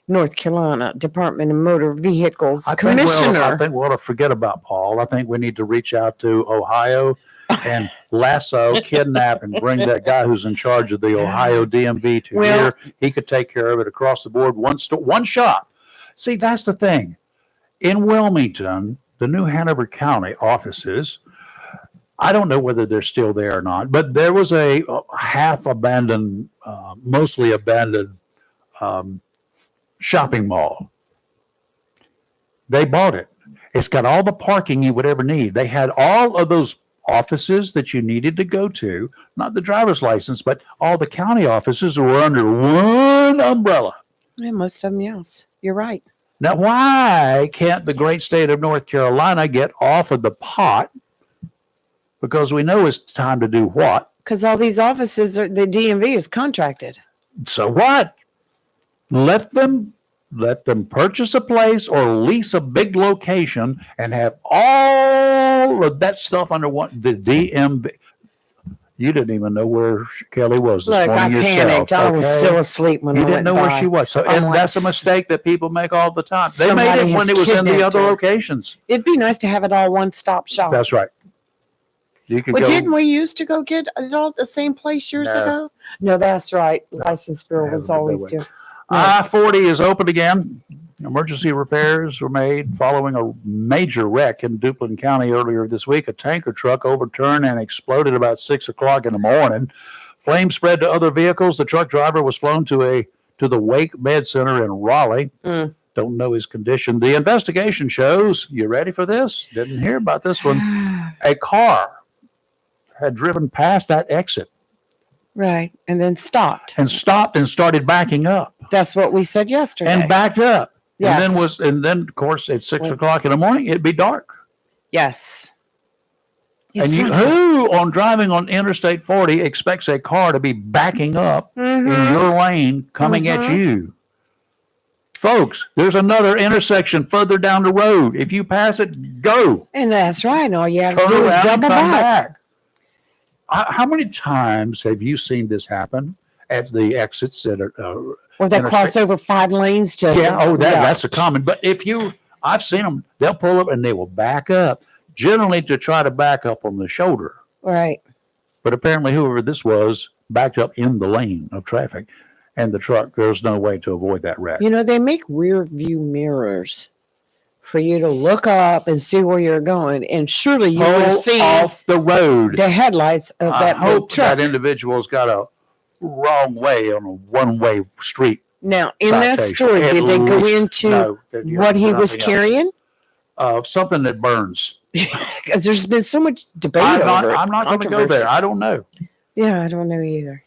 North Carolina Department of Motor Vehicles Commissioner. I think we ought to forget about Paul. I think we need to reach out to Ohio and lasso, kidnap, and bring that guy who's in charge of the Ohio DMV to Well- here. He could take care of it across the board, one shop. See, that's the thing. In Wilmington, the new Hanover County offices, I don't know whether they're still there or not, but there was a half abandoned, mostly abandoned shopping mall. They bought it. It's got all the parking you would ever need. They had all of those offices that you needed to go to, not the driver's license, but all the county offices were under one umbrella. Yeah, most of them, yes. You're right. Now, why can't the great state of North Carolina get off of the pot? Because we know it's time to do what? Because all these offices, the DMV is contracted. So what? Let them purchase a place or lease a big location and have all of that stuff under one. The DMV. You didn't even know where Kelly was this Look, morning I yourself. panicked. I was okay? still asleep when You I didn't went know where by. she was. So, I'm and like, that's a mistake that people make all the time. They made somebody it when has it was in the kidnapped other her. locations. It'd be nice to have it all one-stop shop. That's right. You could Well, go. didn't we used to go get it all at the same place years No. ago? No, that's right. License Bureau was always That way. doing. I-40 is open again. Emergency repairs were made following a major wreck in Duplin County earlier this week. A tanker truck overturned and exploded about 6 o'clock in the morning. Flames spread to other vehicles. The truck driver was flown to the Wake Med Center in Raleigh. Don't know his condition. The investigation shows, you ready for this? Didn't hear about this one. A car had driven past that exit Right. And then stopped. and stopped and started backing up That's what we said yesterday. and backed up. Yes. And then of course at 6 o'clock in the morning it'd be dark. Yes. And who on driving on Interstate 40 expects a car to be backing up in your lane coming at you? Folks, there's another intersection further down the road. If you pass it, go. And that's right. All you have to Turn do is around and double come back. back. How many times have you seen this happen at the exits that are Or they interstate? cross over 5 lanes to. that's a common. But I've seen them, they'll pull up and they will back up, generally to try to back up on the shoulder. Right. But apparently whoever this was backed up in the lane of traffic and the truck, there's no way to avoid that wreck. You know, they make rear view mirrors for you to look up and see where you're going. And surely you will Pull see off the road. the headlights of I that big hope truck. that individual's got a wrong way on a one-way street. Now, in that citation. story, At did they go least. into No, what he was nothing else. carrying? Something that burns. 'Cause there's been so much debate over it. I'm not going to go controversy. there. I don't know. Yeah, I don't know either.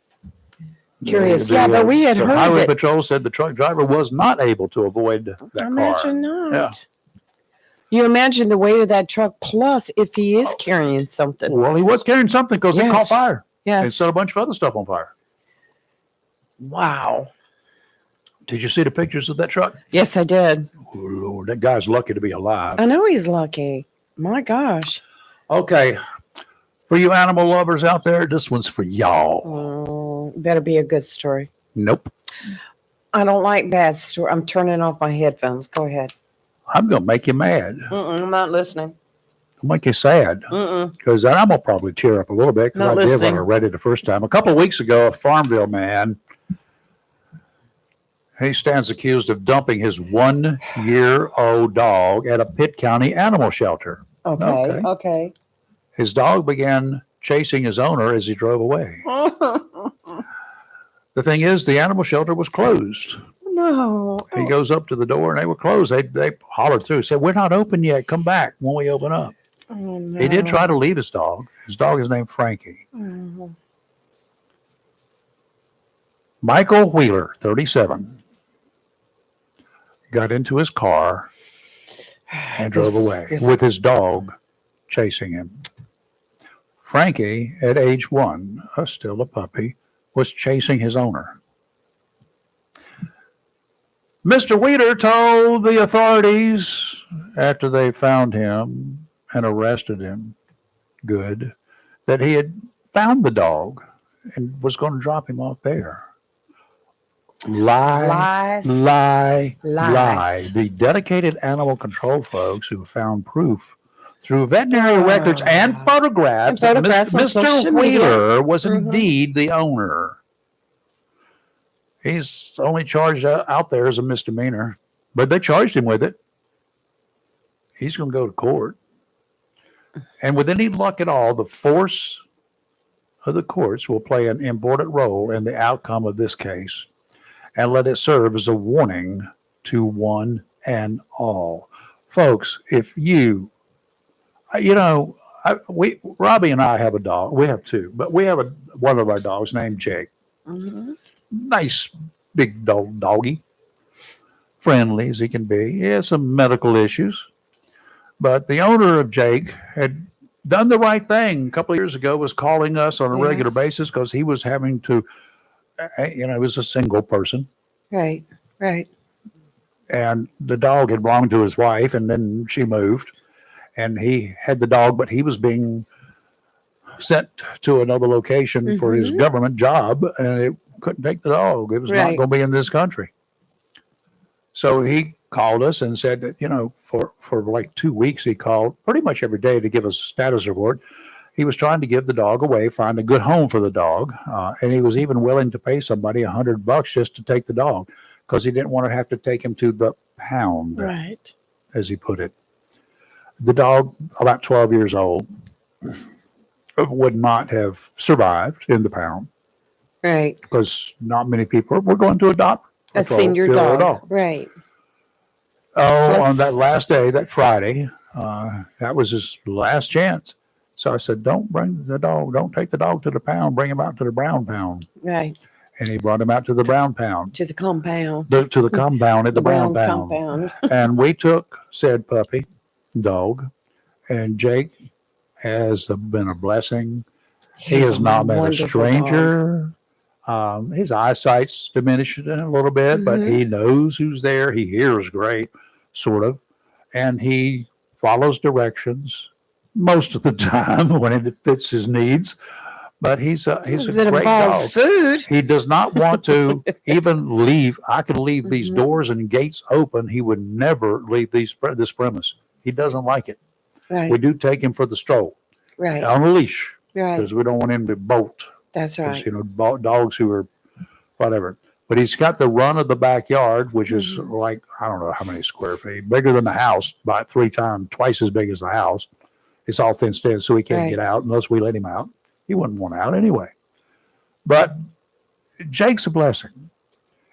Curious. The, Yeah, but we had the heard Highway that. Patrol said the truck driver was not able to avoid that car. Imagine not. Yeah. You imagine the weight of that truck, plus if he is carrying something. Well, he was carrying something because it caught Yes. fire. And Yes. set a bunch of other stuff on fire. Wow. Did you see the pictures of that truck? Yes, I did. Oh, Lord, that guy's lucky to be alive. I know he's lucky. My gosh. Okay. For you animal lovers out there, this one's for y'all. Oh, better be a good story. Nope. I don't like bad story. I'm turning off my headphones. Go ahead. I'm going to make you mad. I'm not listening. I'll make you sad. Because I'm going to probably tear up a little bit because Not I did listening. when I read it the first time. A couple of weeks ago, a Farmville man, he stands accused of dumping his 1-year-old dog at a Pitt County animal shelter. Okay. His dog began chasing his owner as he drove away. The thing is, the animal shelter was closed. No. He goes up to the door and they were closed. They hollered through, said, "We're not open yet. Come back when we open up." Oh, no. He did try to leave his dog. His dog is named Frankie. Oh. Michael Wheeler, 37, got into his car and drove away with his dog chasing him. Frankie, at age 1, still a puppy, was chasing his owner. Mr. Wheeler told the authorities after they found him and arrested him, that he had found the dog and was going to drop him off there. Lie. Lies. The dedicated animal control folks who found proof through veterinary records and photographs that on social Mr. media. Wheeler was indeed the owner. He's only charged out there as a misdemeanor, but they charged him with it. He's going to go to court. And with any luck at all, the force of the courts will play an important role in the outcome of this case and let it serve as a warning to one and all. Folks, if you, you know, Robbie and I have a dog. We have two, but we have one of our dogs named Jake. Mhm. Nice big doggy, friendly as he can be. He has some medical issues, but the owner of Jake had done the right thing a couple of years ago, was calling us on a regular Yes. basis because he was having to, he was a single person, Right. Right. and the dog had belonged to his wife, and then she moved, and he had the dog, but he was being sent to another location for his government job, and it couldn't take the dog. It was not Right. going to be in this country. So he called us and said that, for like 2 weeks, he called pretty much every day to give us a status report. He was trying to give the dog away, find a good home for the dog. And he was even willing to pay somebody $100 just to take the dog because he didn't want to have to take him to the pound, Right. as he put it. The dog, about 12 years old, would not have survived in the pound Right. because not many people were going to adopt A senior dog. Right. Oh, on that Plus- last day, that Friday, that was his last chance. So I said, don't bring the dog, don't take the dog to the pound, bring him out to the brown pound. Right. And he brought him out to the brown pound, To the compound. to the compound at the brown pound. compound. And we took said puppy, dog, and Jake has been a blessing. He He's has not met a wonderful stranger. His eyesight's diminished a little bit, but he knows who's there. He hears great, sort of, and he follows directions most of the time when it fits his needs. But he's a That great involves dog. food. He does not want to even leave. I can leave these doors and gates open. He would never leave this premise. He doesn't like it. Right. We do take him for the stroll Right. on a leash Right. because we don't want him to bolt. That's 'Cause, right. dogs who are whatever. But he's got the run of the backyard, which is like, I don't know how many square feet, bigger than the house, about twice as big as the house. It's all fenced in, so he can't Right. get out unless we let him out. He wouldn't want out anyway. But Jake's a blessing.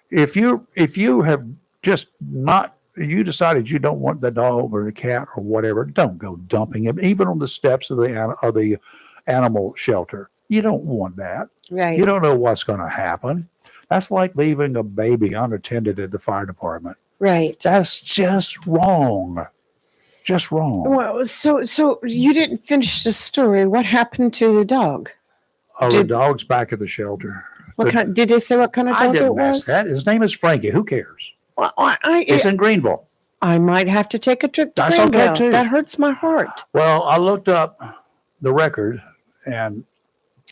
If you have just not, you decided you don't want the dog or the cat or whatever, don't go dumping him, even on the steps of the animal shelter. You don't want that. Right. You don't know what's going to happen. That's like leaving a baby unattended at the fire department. Right. That's just wrong. Just wrong. Well, so you didn't finish the story. What happened to the dog? Oh, the did- dog's back at the shelter. What kind? Did they say what kind of I dog it didn't ask was? that. His name is Frankie. Who cares? Well, It's in Greenville. I might have to take a trip to That's okay, Greenville. too. That hurts my heart. Well, I looked up the record, and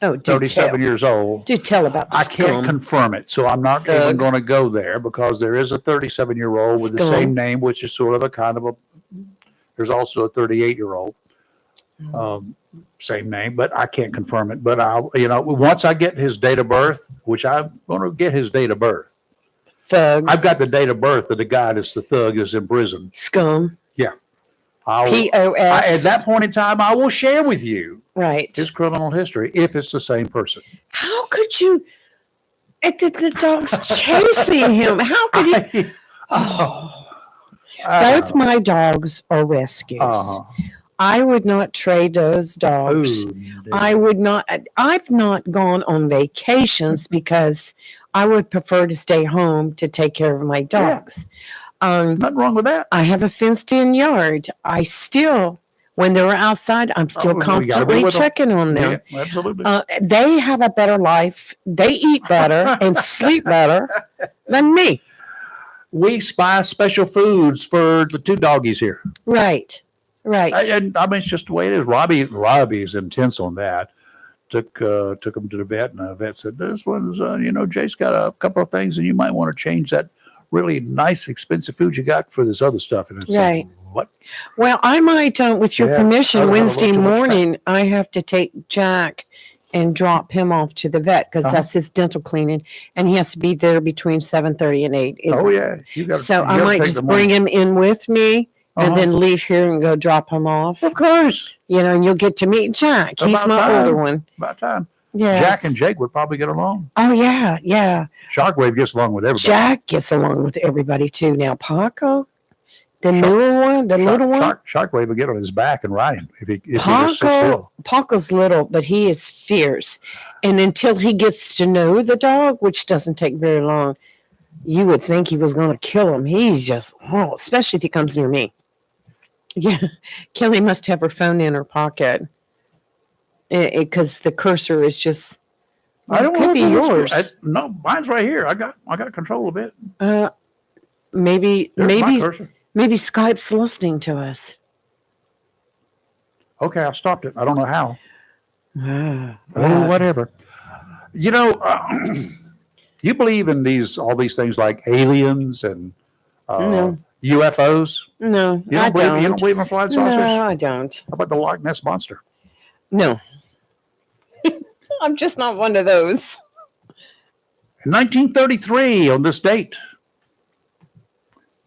Oh, do 37 tell. years old. Do tell about the I can't scum. confirm it, so I'm not even Thug. going to go there because there is a 37-year-old with the Scum. same name, which is sort of a kind of a. There's also a 38-year-old, same name, but I can't confirm it. But once I get his date of birth, which I'm going to get his date of birth, Thug. I've got the date of birth of the guy that's the thug that's in prison. Scum. At POS. that point in time, I will share with you Right. his criminal history if it's the same person. How could you? The dog's chasing him. How could he? Both my dogs are rescues. I would not trade those dogs. I would not. I've not gone on vacations because I would prefer to stay home to take care of my dogs. Nothing wrong with that. I have a fenced-in yard. I still, when they're outside, I'm still you gotta be constantly with 'em. checking on them. Yeah, absolutely. They have a better life. They eat better and sleep better than me. We buy special foods for the two doggies here. Right. Right. And I mean, it's just the way it is. Robbie is intense on that. Took him to the vet, and the vet said, "This one's, Jay's got a couple of things, and you might want to change that really nice, expensive food you got for this other stuff." And it's Right. like, what? Well, I might, with your Yeah, I permission, don't have a Wednesday lot too much time. morning, I have to take Jack and drop him off to the vet because that's his dental cleaning, and he has to be there between 7:30 and 8. Oh yeah, you got. So I might just bring him in with me and then leave here and go drop him off. Of course, And you'll get to meet Jack. He's About my time. older one. about time. Yes. Jack and Jake would probably get along. Oh yeah, yeah. Shockwave gets along with everybody. Jack gets along with everybody too. Now Paco, the newer one, the little one. Shockwave would get on his back and ride him if he just sits still. Paco's little, but he is fierce. And until he gets to know the dog, which doesn't take very long, you would think he was going to kill him. He's just, especially if he comes near me. Yeah, Kelly must have her phone in her pocket because the cursor is just. I don't could know be if yours. No, mine's right here. I got control of it. Maybe There's my cursor. maybe Skype's listening to us. Okay, I stopped it. I don't know how. Wow. Whatever. You know, you believe in all these things like aliens and No. UFOs? No, I You don't don't. believe in flying saucers? No, I don't. How about the Loch Ness Monster? No. I'm just not one of those. In 1933, on this date,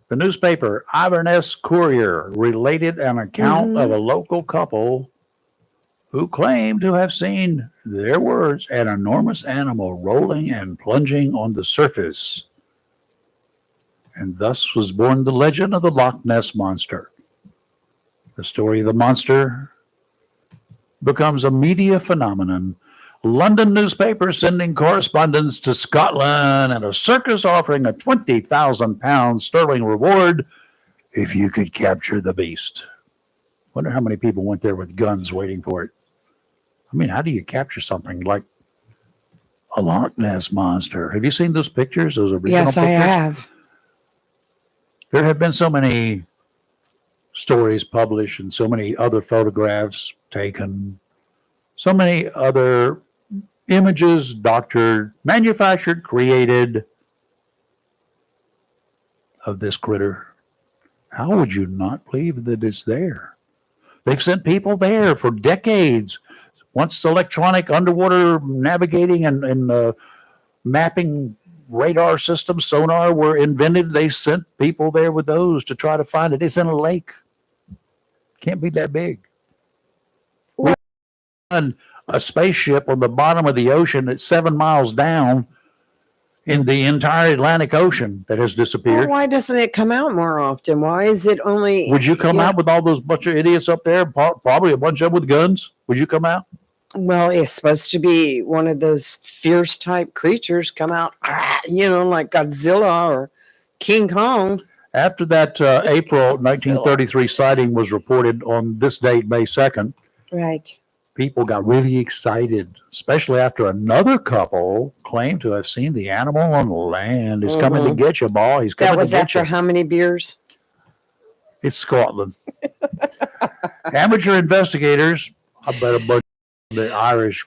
the newspaper Inverness Courier related an account of a local couple who claimed to have seen, their words, an enormous animal rolling and plunging on the surface. And thus was born the legend of the Loch Ness Monster. The story of the monster becomes a media phenomenon. London newspapers sending correspondents to Scotland and a circus offering a £20,000 sterling reward if you could capture the beast. Wonder how many people went there with guns waiting for it. I mean, how do you capture something like a Loch Ness Monster? Have you seen those pictures? Those original Yes, pictures? I have. There have been so many stories published and so many other photographs taken, so many other images doctored, manufactured, created of this critter. How would you not believe that it's there? They've sent people there for decades. Once electronic underwater navigating and mapping radar systems, sonar, were invented, they sent people there with those to try to find it. It's in a lake. Can't be that big. We found a spaceship on the bottom of the ocean that's 7 miles down in the entire Atlantic Ocean that has disappeared. Well, why doesn't it come out more often? Why is it only? Would you come out with all those bunch of idiots up there? Probably a bunch of them with guns. Would you come out? Well, it's supposed to be one of those fierce type creatures come out, like Godzilla or King Kong. After that April 1933 sighting was reported on this date, May 2nd, Right. people got really excited, especially after another couple claimed to have seen the animal on land. He's coming to get you, boy. He's coming That was to get after you. how many beers? It's Scotland. Amateur investigators, I bet a bunch of the Irish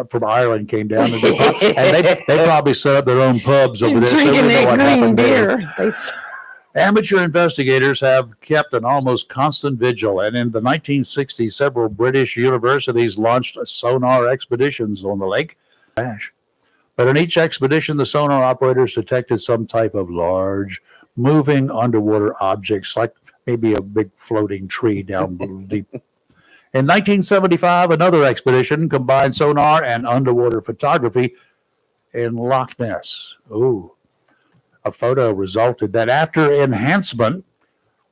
from Ireland came down, and they probably set up their own pubs over there. So Drinking they know what that green happened there. beer. Amateur investigators have kept an almost constant vigil, and in the 1960s, several British universities launched sonar expeditions on the lake. But in each expedition, the sonar operators detected some type of large, moving underwater objects, like maybe a big floating tree down deep. In 1975, another expedition combined sonar and underwater photography in Loch Ness. Ooh. A photo resulted that after enhancement,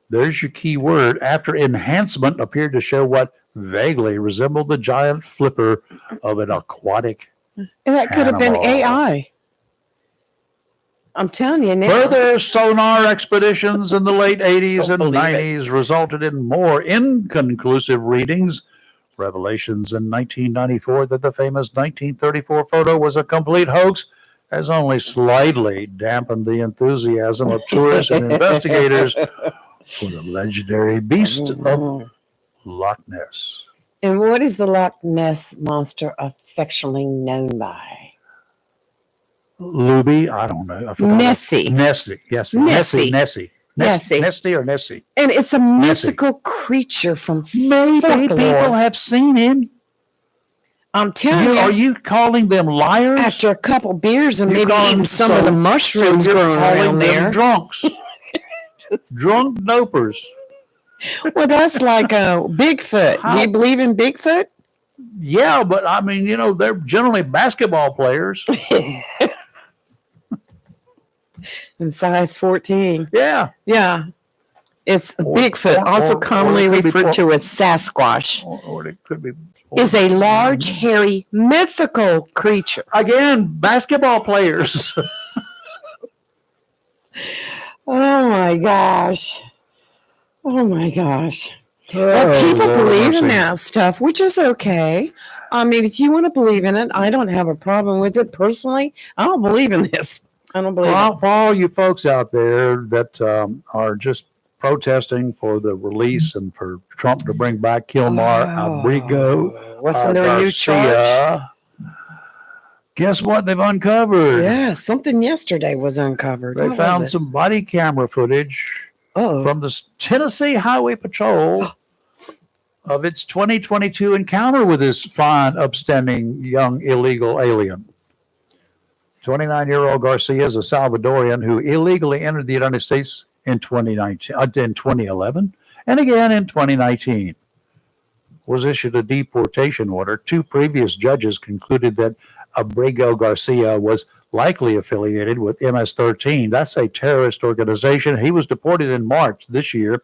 there's your key word, after enhancement appeared to show what vaguely resembled the giant flipper of an aquatic And that could have been animal. AI. I'm telling you now. Further sonar expeditions in the late 80s and 90s resulted in more inconclusive readings. Revelations in 1994 that the famous 1934 photo was a complete hoax has only slightly dampened the enthusiasm of tourists and investigators for the legendary beast of Loch Ness. And what is the Loch Ness Monster affectionately known by? Luby, I don't know. I forgot. Nessie. Nessie, yes. Nessie. Nessie. Nessie. Nessie or Nessie? And it's a mythical creature from Maybe people folklore. have seen him. I'm telling Are you, you calling them liars? after a couple beers and You're maybe calling- eating some so- of the mushrooms you're growing calling around them there. drunks. Drunk dopers. Well, that's like a Bigfoot. Do How- you believe in Bigfoot? Yeah, but I mean, they're generally basketball players. In size 14. Yeah. Yeah. It's Or- Bigfoot, also or commonly it could be referred to as Sasquatch, Or it could be. is a large, hairy, mythical creature. Again, basketball players. Oh my gosh. Oh my gosh. Oh, Well, people Lord believe in mercy. that stuff, which is okay. I mean, if you want to believe in it, I don't have a problem with it personally. I don't believe in this. I don't believe it. For all you folks out there that are just protesting for the release and for Trump to bring back Kilmar Abrigo Wasn't there a new charge? Garcia, guess what they've uncovered? Yeah, something yesterday was uncovered. They What found was it? some body camera footage Oh, from the Tennessee Highway Patrol of its 2022 encounter with this fine, upstanding young illegal alien. 29-year-old Garcia is a Salvadorian who illegally entered the United States in 2011 and again in 2019. Was issued a deportation order. Two previous judges concluded that Abrigo Garcia was likely affiliated with MS-13. That's a terrorist organization. He was deported in March this year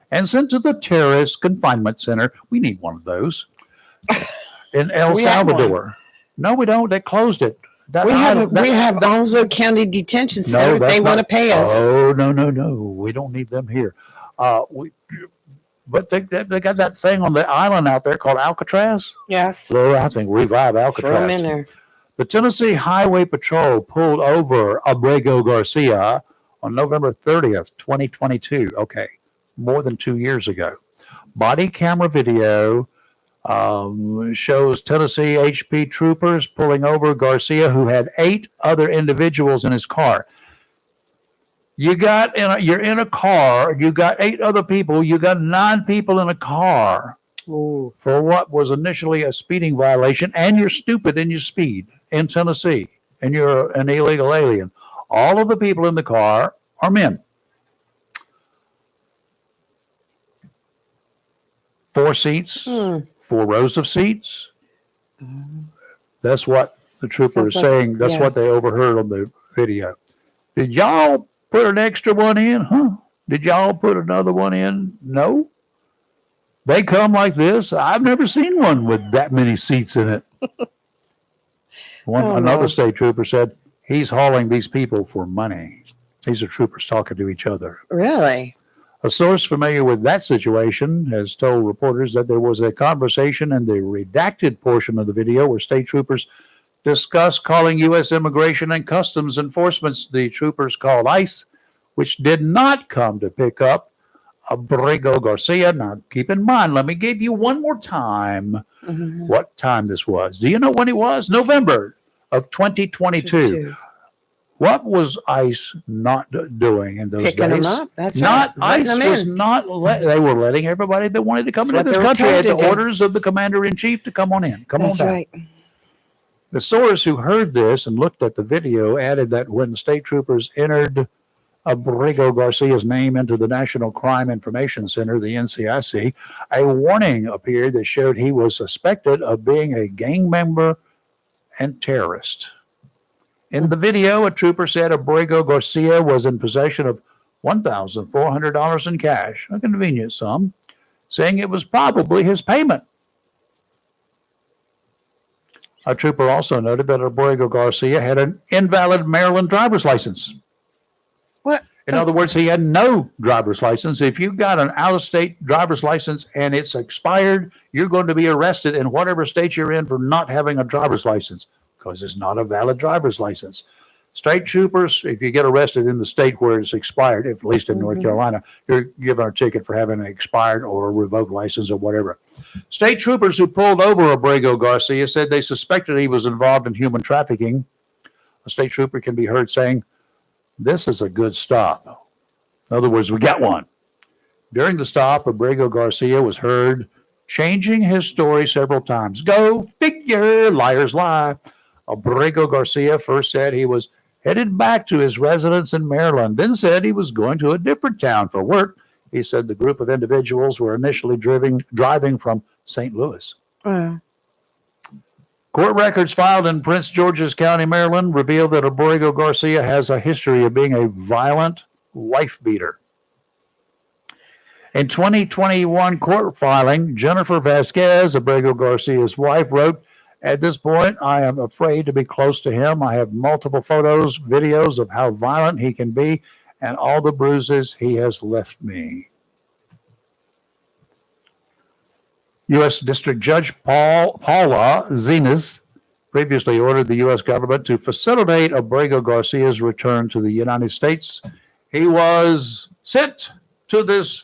and sent to the terrorist confinement center. We need one of those in El We have Salvador. No, we don't. They closed it. we have Alonzo County Detention Center. If they want to pay us. Oh, no. We don't need them here. But they got that thing on the island out there called Alcatraz. Yes. So I think revive Alcatraz. Throw them in there. The Tennessee Highway Patrol pulled over Abrigo Garcia on November 30th, 2022. Okay, more than 2 years ago. Body camera video shows Tennessee HP troopers pulling over Garcia, who had 8 other individuals in his car. You're in a car. You got 8 other people. You got 9 people in a car. Ooh. For what was initially a speeding violation, and you're stupid in your speed in Tennessee, and you're an illegal alien. All of the people in the car are men. 4 seats, 4 rows of seats. That's what the trooper is saying. That's what they overheard on the video. Did y'all put an extra one in? Huh? Did y'all put another one in? No. They come like this. I've never seen one with that many seats in it. Another state trooper said he's hauling these people for money. These are troopers talking to each other. Really? A source familiar with that situation has told reporters that there was a conversation in the redacted portion of the video where state troopers discussed calling U.S. Immigration and Customs Enforcement, the troopers called ICE, which did not come to pick up Abrigo Garcia. Now, keep in mind, let me give you one more time what time this was. Do you know when it was? November of 2022. What was ICE not doing in those Picking days? them up. That's not right. ICE was not. They were letting everybody that wanted to come into this country at the orders of the commander in chief to come on in. That's right. The source who heard this and looked at the video added that when state troopers entered Abrigo Garcia's name into the National Crime Information Center, the NCIC, a warning appeared that showed he was suspected of being a gang member and terrorist. In the video, a trooper said Abrigo Garcia was in possession of $1,400 in cash, a convenient sum, saying it was probably his payment. A trooper also noted that Abrigo Garcia had an invalid Maryland driver's license. What? In other words, he had no driver's license. If you got an out-of-state driver's license and it's expired, you're going to be arrested in whatever state you're in for not having a driver's license because it's not a valid driver's license. State troopers, if you get arrested in the state where it's expired, at least in North Carolina, you're given a ticket for having an expired or a revoked license or whatever. State troopers who pulled over Abrigo Garcia said they suspected he was involved in human trafficking. A state trooper can be heard saying, "This is a good stop." In other words, we got one. During the stop, Abrigo Garcia was heard changing his story several times. Go figure, liars lie. Abrigo Garcia first said he was headed back to his residence in Maryland, then said he was going to a different town for work. He said the group of individuals were initially driving from St. Louis. Court records filed in Prince George's County, Maryland, reveal that Abrego Garcia has a history of being a violent wife beater. In 2021 court filing, Jennifer Vasquez, Abrego Garcia's wife, wrote, "At this point, I am afraid to be close to him. I have multiple photos, videos of how violent he can be and all the bruises he has left me." U.S. District Judge Paula Zenas previously ordered the U.S. government to facilitate Abrego Garcia's return to the United States. He was sent to this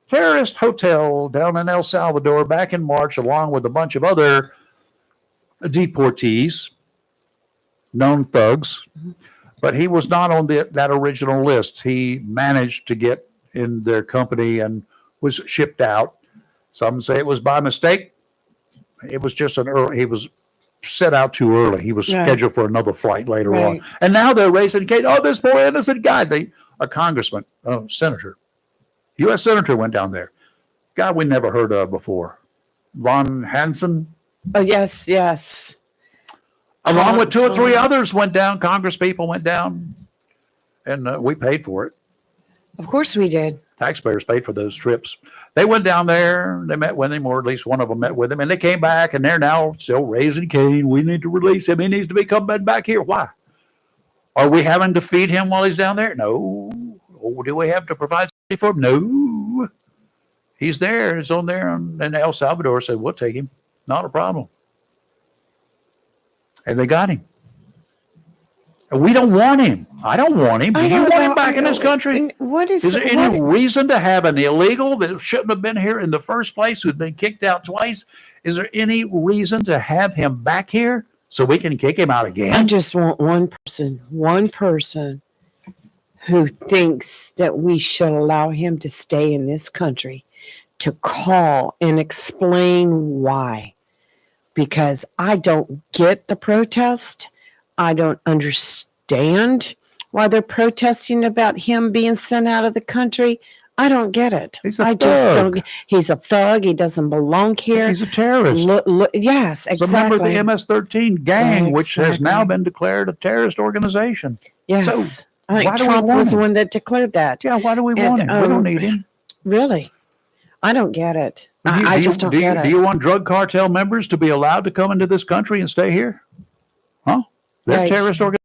terrorist hotel down in El Salvador back in March, along with a bunch of other deportees, known thugs, but he was not on that original list. He managed to get in their company and was shipped out. Some say it was by mistake. It was just he was set out too early. He was scheduled for another flight later on. And now they're raising Kate. Oh, this poor innocent guy. A congressman, senator, U.S. senator went down there. Guy we never heard of before. Von Hansen. Oh, yes, yes. Along with two or three others went down. Congress people went down. And we paid for it. Of course we did. Taxpayers paid for those trips. They went down there, they met with him, or at least one of them met with him, and they came back, and they're now still raising Cain. We need to release him. He needs to be coming back here. Why? Are we having to feed him while he's down there? No. Or do we have to provide something for him? No. He's there. He's on there, and El Salvador said, we'll take him. Not a problem. And they got him. And we don't want him. I don't want him. Do you want him back in this country? Is there any reason to have an illegal that shouldn't have been here in the first place, who's been kicked out twice? Is there any reason to have him back here so we can kick him out again? I just want one person who thinks that we should allow him to stay in this country to call and explain why. Because I don't get the protest. I don't understand why they're protesting about him being sent out of the country. I don't get it. I just don't. He's a thug. He doesn't belong here. He's a terrorist. Yes, exactly. He's a member of the MS-13 gang, which has now been declared a terrorist organization. Yes. So, I think Trump was the one that declared that. Yeah, why do we want him? We don't need him. Really? I don't get it. I just don't get it. Do you want drug cartel members to be allowed to come into this country and stay here? Huh? They're terrorist organizations.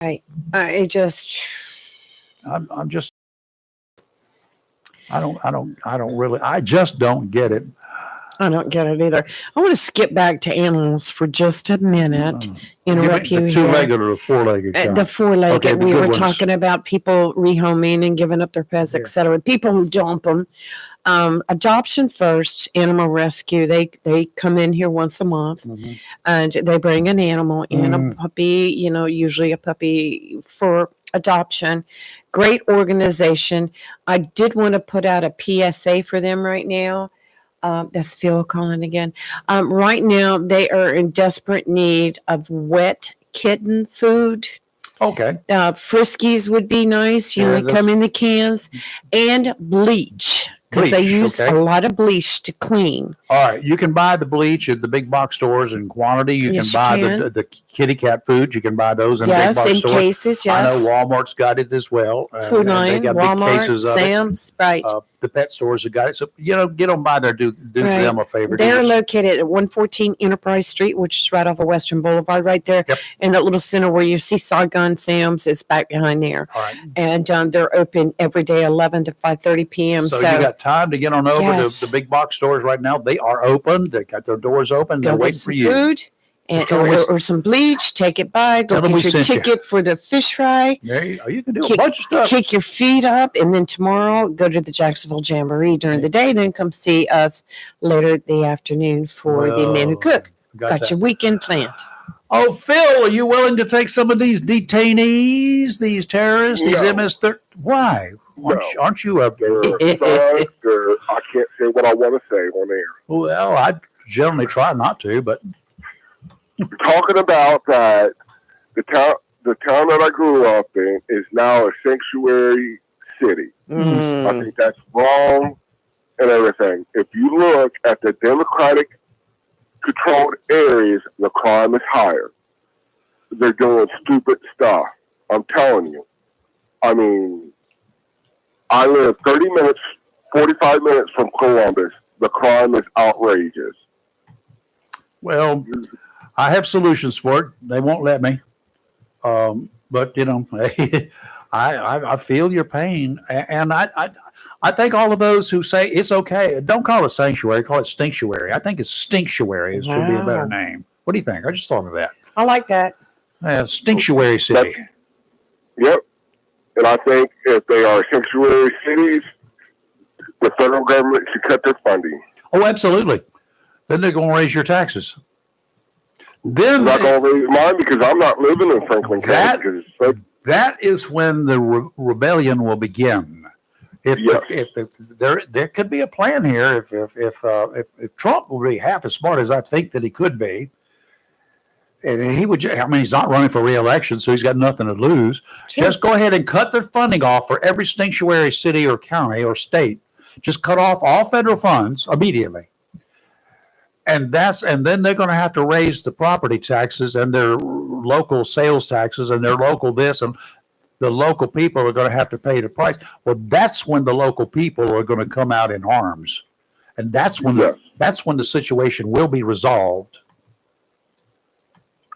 Right. I just don't get it. I don't get it either. I want to skip back to animals for just a minute. Interrupt you here. The two-legged or the four-legged? The four-legged. Okay, we were talking about people rehoming and giving up their pets, etc. People who dump them. Adoption first, animal rescue. They come in here once a month, and they bring an animal in, a puppy. Usually a puppy for adoption. Great organization. I did want to put out a PSA for them right now. That's Phil calling again. Right now, they are in desperate need of wet kitten food. Okay. Friskies would be nice. They come in the cans. And bleach. Because they use a lot of bleach to clean. All right. You can buy the bleach at the big box stores in quantity. You can buy the kitty cat food. You can buy those in big box stores. Yes, in cases, yes. I know Walmart's got it as well. Food Line, Walmart, Sam's, right. The pet stores have got it. So, get them by there. Do them a favor. They're located at 114 Enterprise Street, which is right off of Western Boulevard right there. Yep. In that little center where you see Sargon Sam's is back behind there. All right. And they're open every day, 11 to 5:30 p.m. So you got time to get on over to the big box stores right now. They are open. They got their doors open. They're waiting for you. Food. Or some bleach, take it by, go get your ticket for the fish fry. You can do a bunch of stuff. Kick your feet up, and then tomorrow go to the Jacksonville Jamboree during the day, then come see us later the afternoon for the Men Who Cook. Got your weekend planned. Oh, Phil, are you willing to take some of these detainees, these terrorists, these MS-13? Why? Aren't you up there? I can't say what I want to say on air. Well, I generally try not to, but... Talking about that, the town that I grew up in is now a sanctuary city. I think that's wrong and everything. If you look at the Democratic controlled areas, the crime is higher. They're doing stupid stuff. I'm telling you. I mean, I live 30 minutes, 45 minutes from Columbus. The crime is outrageous. Well, I have solutions for it. They won't let me. But you know, I feel your pain, and I think all of those who say it's okay, don't call it sanctuary, call it stinctuary. I think it's stinctuary. It should be a better Wow. name. What do you think? I just thought of that. I like that. Stinctuary city. Yep. And I think if they are sanctuary cities, the federal government should cut their funding. Oh, absolutely. Then they're going to raise your taxes. Then I'm not going to raise mine because I'm not living in Franklin County. Because it's so, that is when the rebellion will begin. If there could be a plan here, if Trump will be half as smart as I think that he could be, and he would, I mean, he's not running for re-election, so he's got nothing to lose. Sure. Just go ahead and cut their funding off for every sanctuary city or county or state. Just cut off all federal funds immediately. And then they're going to have to raise the property taxes and their local sales taxes and their local this, and the local people are going to have to pay the price. Well, that's when the local people are going to come out in arms, and that's when the situation will be resolved.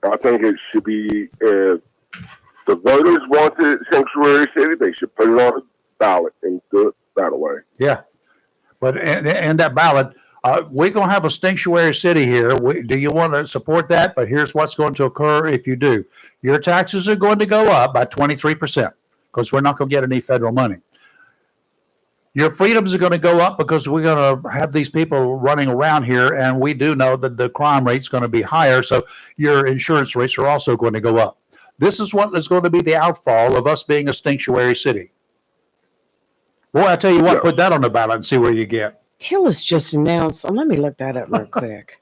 I think it should be, if the voters want it sanctuary city, they should put it on the ballot and do it that way. Yeah, but and that ballot. We're going to have a sanctuary city here. Do you want to support that? But here's what's going to occur if you do. Your taxes are going to go up by 23% because we're not going to get any federal money. Your freedoms are going to go up because we're going to have these people running around here, and we do know that the crime rate's going to be higher, so your insurance rates are also going to go up. This is what is going to be the outfall of us being a sanctuary city. Boy, I tell you what, put that on the ballot and see where you get. Tillis just announced. Oh, let me look that up real quick.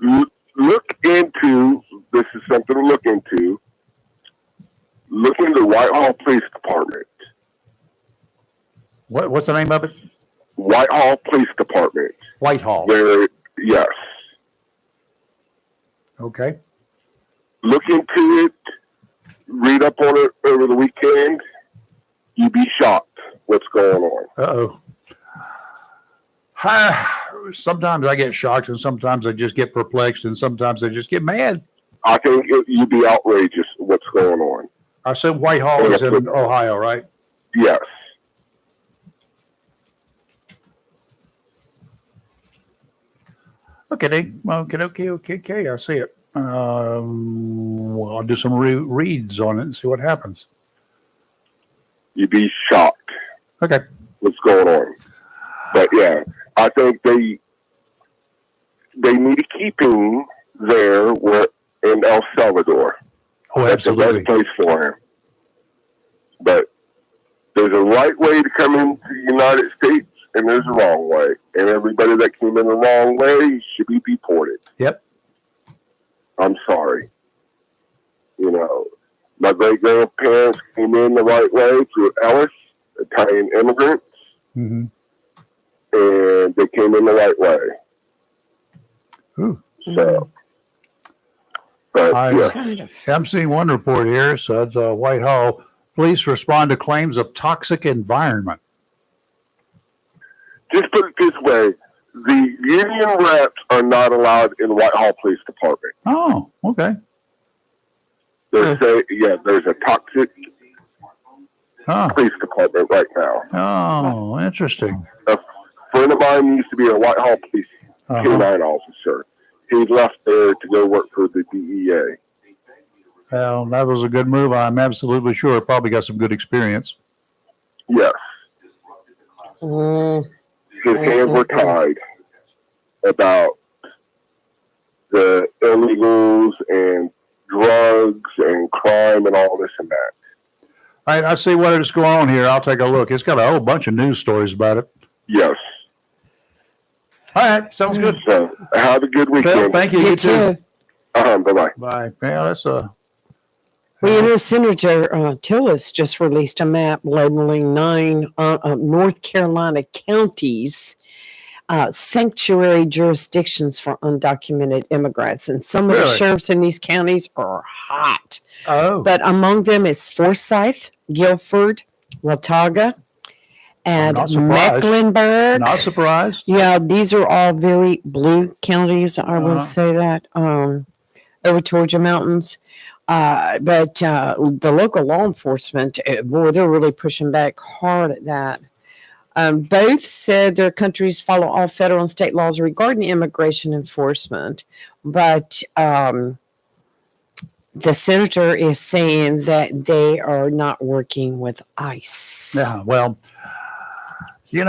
Look into, this is something to look into. Look into Whitehall Police Department. What's the name of it? Whitehall Police Department. Whitehall. Yes. Okay. Look into it. Read up on it over the weekend. You'd be shocked what's going on. Uh-oh. Sometimes I get shocked, and sometimes I just get perplexed, and sometimes I just get mad. I think you'd be outrageous what's going on. I assume Whitehall is in Ohio, right? Yes. Okay. I see it. Well, I'll do some reads on it and see what happens. You'd be shocked. Okay. What's going on? But yeah, I think they need to keep him there in El Salvador. Oh, absolutely. That's the best place for him. But there's a right way to come into the United States, and there's a wrong way. And everybody that came in the wrong way should be deported. Yep. I'm sorry. You know, my great-grandparents came in the right way through Ellis, Italian immigrants. Mm-hmm. And they came in the right way. Ooh. So, but yeah. I'm seeing one report here. So it's Whitehall. Police respond to claims of toxic environment. Just put it this way. The union reps are not allowed in Whitehall Police Department. Oh, okay. There's a toxic police department right now. Oh, interesting. A friend of mine used to be a Whitehall Police K-9 officer. He left there to go work for the DEA. Well, that was a good move. I'm absolutely sure. Probably got some good experience. Yes. His hands were tied about the illegals and drugs and crime and all this and that. All right, I see what is going on here. I'll take a look. It's got a whole bunch of news stories about it. Yes. All right, sounds good. So have a good weekend. Phil, thank you. You too. Bye-bye. Bye. Yeah, that's a... Well, you know, Senator Tillis just released a map labeling 9 North Carolina counties sanctuary jurisdictions for undocumented immigrants. And some of the Really? sheriffs in these counties are hot. Oh, But among them is Forsyth, Guilford, Watauga, and not surprised. Mecklenburg. not surprised. Yeah, these are all very blue counties. I will Uh-huh. say that over Georgia mountains. But the local law enforcement, boy, they're really pushing back hard at that. Both said their countries follow all federal and state laws regarding immigration enforcement, but the senator is saying that they are not working with ICE. Yeah, well, See what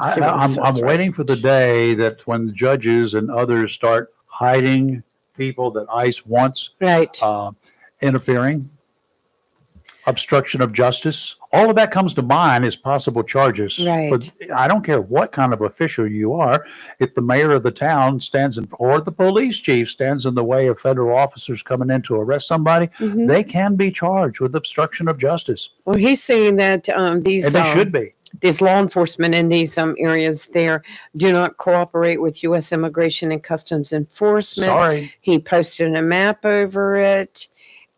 it says, I'm right? waiting for the day that when the judges and others start hiding people that ICE wants, Right. interfering, obstruction of justice, all of that comes to mind as possible charges. Right. I don't care what kind of official you are. If the mayor of the town or the police chief stands in the way of federal officers coming in to arrest somebody, Mhm. they can be charged with obstruction of justice. Well, he's saying that And they should be. these law enforcement in these areas there do not cooperate with U.S. Immigration and Customs Enforcement. Sorry. He posted a map over it.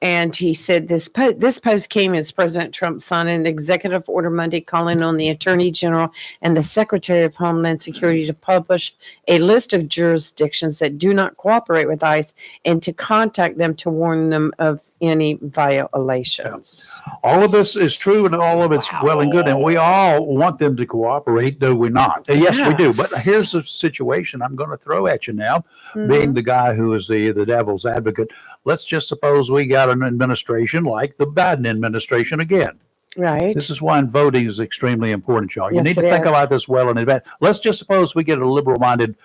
And he said this post came as President Trump signed an executive order Monday calling on the Attorney General and the Secretary of Homeland Security to publish a list of jurisdictions that do not cooperate with ICE and to contact them to warn them of any violations. All of this is true and all of it's well and good. And we all want them to cooperate, do we not? Yes, we do. But Yes. here's the situation I'm going to throw at you now, Mhm. being the guy who is the devil's advocate. Let's just suppose we got an administration like the Biden administration again. Right. This is why voting is extremely important, y'all. You Yes, need to it think is. about this well in advance. Let's just suppose we get a liberal-minded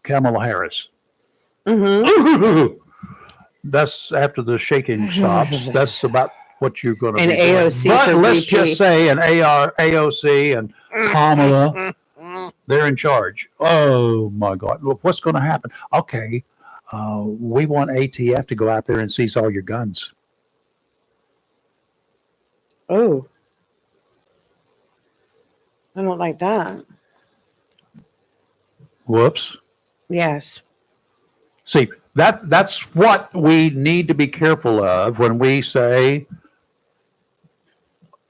Kamala Harris. Mm-hmm. That's after the shaking stops. That's about what you're going to And be doing. AOC But for let's VP. just say an AOC and Kamala, they're in charge. Oh my God! Look, what's going to happen? Okay, we want ATF to go out there and seize all your guns. Oh, I don't like that. Whoops. Yes. See, that's what we need to be careful of when we say,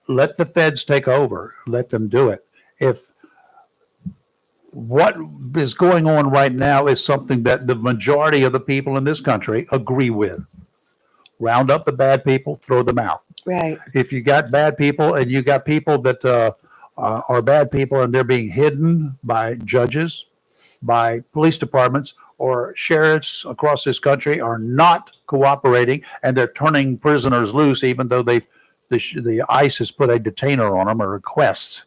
let the feds take over, let them do it. If what is going on right now is something that the majority of the people in this country agree with, round up the bad people, throw them out. Right. If you got bad people and you got people that are bad people and they're being hidden by judges, by police departments, or sheriffs across this country are not cooperating and they're turning prisoners loose, even though the ICE has put a detainer on them, a request.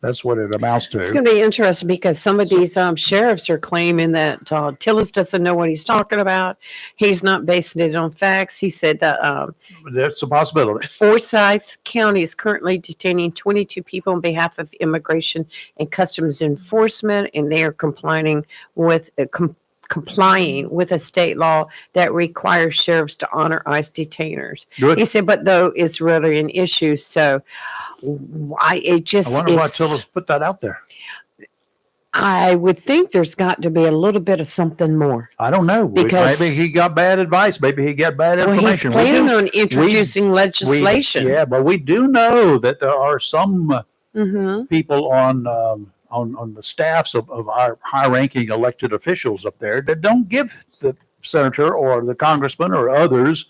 That's what it amounts It's to. going to be interesting because some of these sheriffs are claiming that Tillis doesn't know what he's talking about. He's not basing it on facts. He said that That's a possibility. Forsyth County is currently detaining 22 people on behalf of Immigration and Customs Enforcement, and they are complying with a state law that requires sheriffs to honor ICE detainers. Good. He said, but though it's really an issue, so I wonder why Tillis put that out there. I would think there's got to be a little bit of something more. I don't know. Because- Maybe he got bad advice. Maybe he got bad Well, he's information. planning on introducing legislation. Yeah, but we do know that there are some Mm-hmm. people on the staffs of our high-ranking elected officials up there that don't give the senator or the congressman or others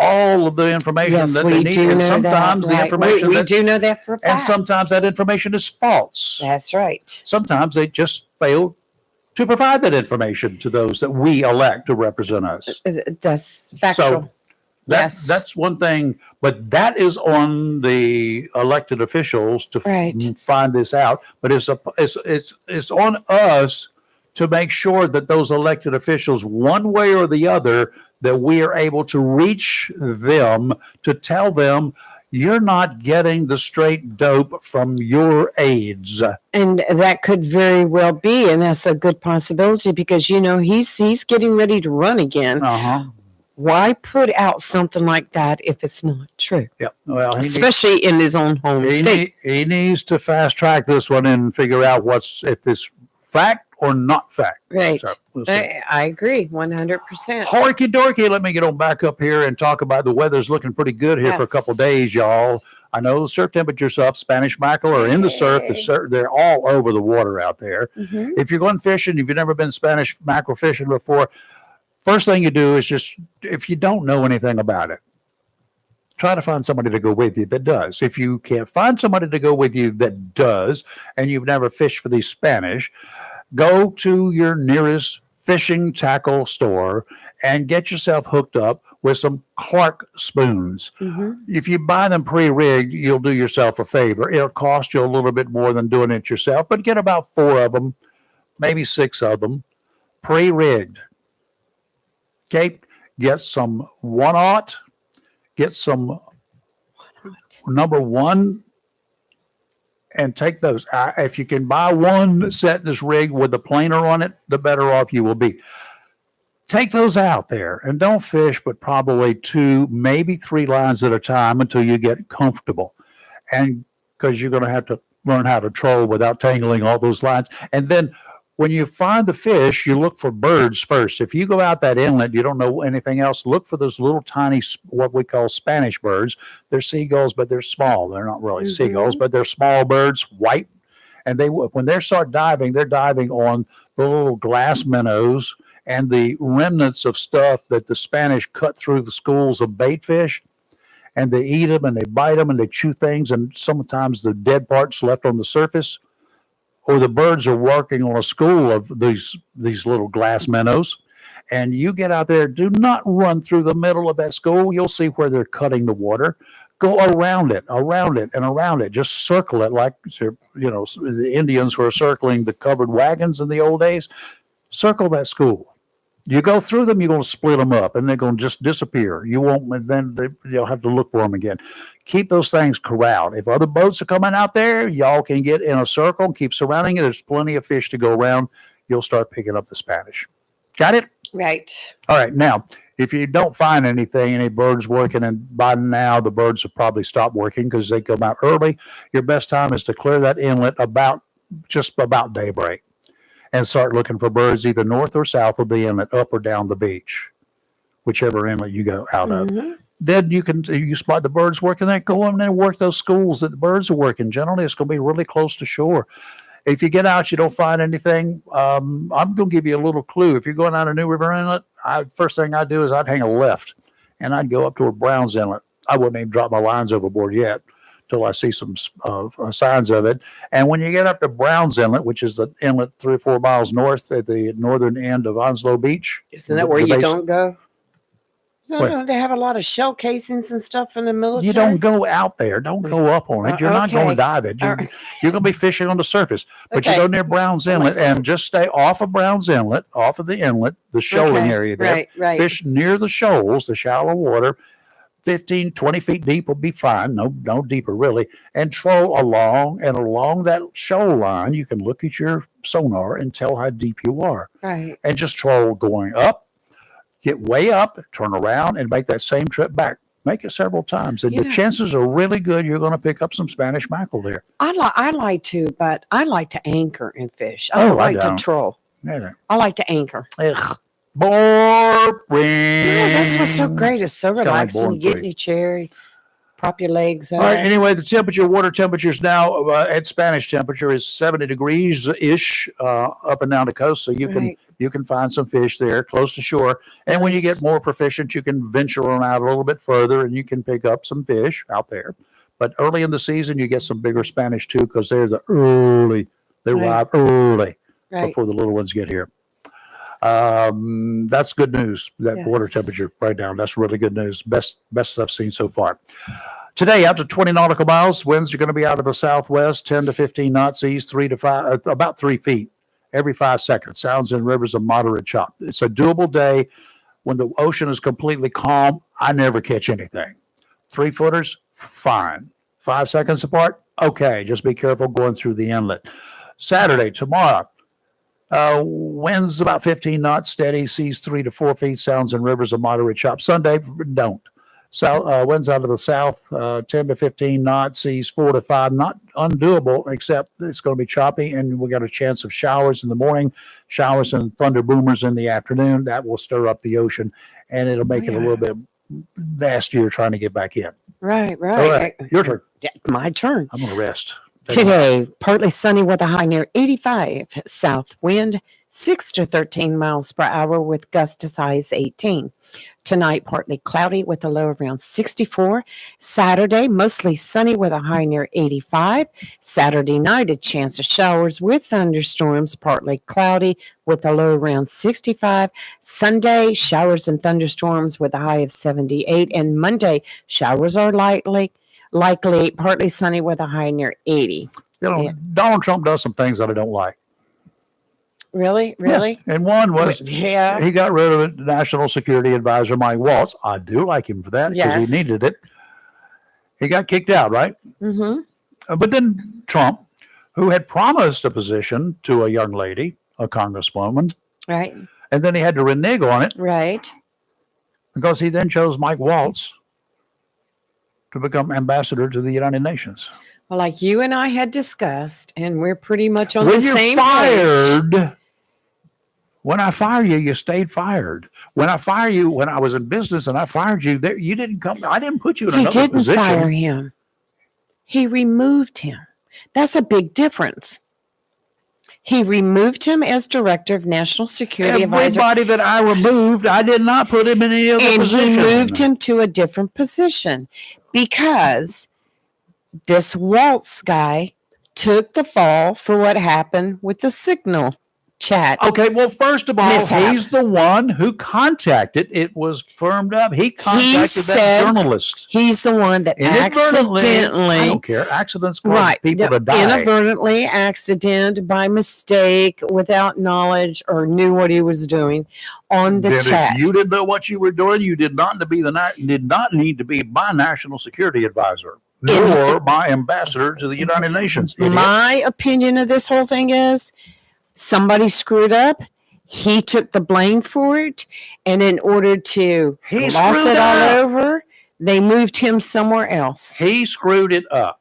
all of the information Yes, that we they need. do And know sometimes that. the Right. information we do know that for a fact. and sometimes that information is false. That's right. Sometimes they just fail to provide that information to those that we elect to represent us. That's factual. So Yes. that's one thing, but that is on the elected officials to Right. find this out. But it's on us to make sure that those elected officials, one way or the other, that we are able to reach them to tell them you're not getting the straight dope from your aides. And that could very well be, and that's a good possibility because he's getting ready to run again. Uh-huh. Why put out something like that if it's not true? Yep. Well, Especially in his own home state. he needs to fast track this one and figure out if this fact or not fact. Right. So we'll see. I agree 100%. Horky dorky. Let me get on back up here and talk about the weather's looking pretty good here for a couple days, y'all. I know the surf temperature's up. Spanish mackerel are in the surf. They're all over the water out there. Mm-hmm. If you're going fishing, if you've never been Spanish mackerel fishing before, first thing you do is just, if you don't know anything about it, try to find somebody to go with you that does. If you can't find somebody to go with you that does, and you've never fished for these Spanish, go to your nearest fishing tackle store and get yourself hooked up with some Clark spoons. Mm-hmm. If you buy them pre-rigged, you'll do yourself a favor. It'll cost you a little bit more than doing it yourself, but get about 4 of them, maybe 6 of them, pre-rigged. Okay, get some 1/0, get some number 1, and take those. If you can buy one set that's rigged with a planer on it, the better off you will be. Take those out there and don't fish but probably 2, maybe 3 lines at a time until you get comfortable. And because you're going to have to learn how to troll without tangling all those lines. And then when you find the fish, you look for birds first. If you go out that inlet, you don't know anything else, look for those little tiny, what we call Spanish birds. They're seagulls, but they're small. They're not really seagulls, but they're small birds, white. And when they start diving, they're diving on the little glass minnows and the remnants of stuff that the Spanish cut through the schools of bait fish. And they eat them and they bite them and they chew things. And sometimes the dead parts left on the surface. Or the birds are working on a school of these little glass minnows. And you get out there, do not run through the middle of that school. You'll see where they're cutting the water. Go around it, and around it. Just circle it like, the Indians who are circling the covered wagons in the old days. Circle that school. You go through them, you're going to split them up, and they're going to just disappear. You won't, and then you'll have to look for them again. Keep those things corralled. If other boats are coming out there, y'all can get in a circle and keep surrounding it. There's plenty of fish to go around. You'll start picking up the Spanish. Got it? Right. All right. Now, if you don't find anything, any birds working, and by now the birds have probably stopped working because they come out early, your best time is to clear that inlet just about daybreak. And start looking for birds either north or south of the inlet, up or down the beach, whichever inlet you go out of. Then you spot the birds working there, go on and work those schools that the birds are working. Generally, it's going to be really close to shore. If you get out, you don't find anything, I'm going to give you a little clue. If you're going out of New River Inlet, first thing I'd do is I'd hang a left, and I'd go up toward Brown's Inlet. I wouldn't even drop my lines overboard yet till I see some signs of it. And when you get up to Brown's Inlet, which is the inlet 3 or 4 miles north at the northern end of Onslow Beach. Isn't that where you don't go? No, they have a lot of shell casings and stuff in the military. You don't go out there. Don't go up on it. You're not going to dive it. You're going to be fishing on the surface. But you go near Brown's Inlet and just stay off of Brown's Inlet, off of the inlet, the shoaling area there. Right. Fish near the shoals, the shallow water. 15, 20 feet deep will be fine. No deeper really. And troll along that shoal line. You can look at your sonar and tell how deep you are. Right. And just troll going up, get way up, turn around, and make that same trip back. Make it several times. And the chances are really good you're going to pick up some Spanish mackerel there. I like to anchor and fish. I don't like to troll. Yeah. I like to anchor. Ugh. Boring. Yeah, that's what's so great. It's so relaxing. You get in your chair, prop your legs out. All right. Anyway, water temperatures now at Spanish temperature is 70 degrees ish up and down the coast. So you can find some fish there close to shore. And when you get more proficient, you can venture on out a little bit further and you can pick up some fish out there. But early in the season, you get some bigger Spanish too, because they arrive early before the little ones get here. That's good news. That water temperature right down. That's really good news. Best I've seen so far. Today, out to 20 nautical miles, winds are going to be out of the southwest, 10 to 15 knots east, 3 to 5, about 3 feet every 5 seconds. Sounds in rivers of moderate chop. It's a doable day when the ocean is completely calm. I never catch anything. 3-footers, fine. 5 seconds apart, okay. Just be careful going through the inlet. Saturday, tomorrow. Winds about 15 knots, steady, seas 3 to 4 feet, sounds in rivers of moderate chop. Sunday, don't. Winds out of the south, 10 to 15 knots, seas 4 to 5. Not undoable, except it's going to be choppy, and we got a chance of showers in the morning, showers and thunder boomers in the afternoon. That will stir up the ocean, and it'll make it a little bit nastier trying to get back in. Right. All right, your turn. Yeah, my turn. I'm going to rest. Today, partly sunny with a high near 85. South wind 6 to 13 miles per hour with gusts as high as 18. Tonight, partly cloudy with a low around 64. Saturday, mostly sunny with a high near 85. Saturday night, a chance of showers with thunderstorms, partly cloudy with a low around 65. Sunday, showers and thunderstorms with a high of 78. And Monday, showers are likely, partly sunny with a high near 80. Donald Trump does some things that I don't like. Really? Yeah. And one was he got rid of it, National Security Advisor Mike Waltz. I do like him for that because he needed it. He got kicked out, right? Mm-hmm. But then Trump, who had promised a position to a young lady, a congresswoman, right, and then he had to renege on it, right, because he then chose Mike Waltz to become ambassador to the United Nations. Well, like you and I had discussed, and we're pretty much on the same page. When I fire you, you stayed fired. When I fire you, when I was in business and I fired you, you didn't come. I didn't put you in another position. He didn't fire him. He removed him. That's a big difference. He removed him as director of national security advisor. Everybody that I removed, I did not put him in any other position. And he moved him to a different position because this Waltz guy took the fall for what happened with the signal chat. Okay, well, first of all, he's the one who contacted. It was firmed up. He contacted that journalist. He's the one that accidentally. I don't care. Accidents cause people to die. Inadvertently, accident, by mistake, without knowledge, or knew what he was doing on the chat. If you didn't know what you were doing, you did not need to be my national security advisor. Nor my ambassador to the United Nations. Idiot. My opinion of this whole thing is somebody screwed up. He took the blame for it. And in order to gloss it all over, they moved him somewhere else. He screwed it up.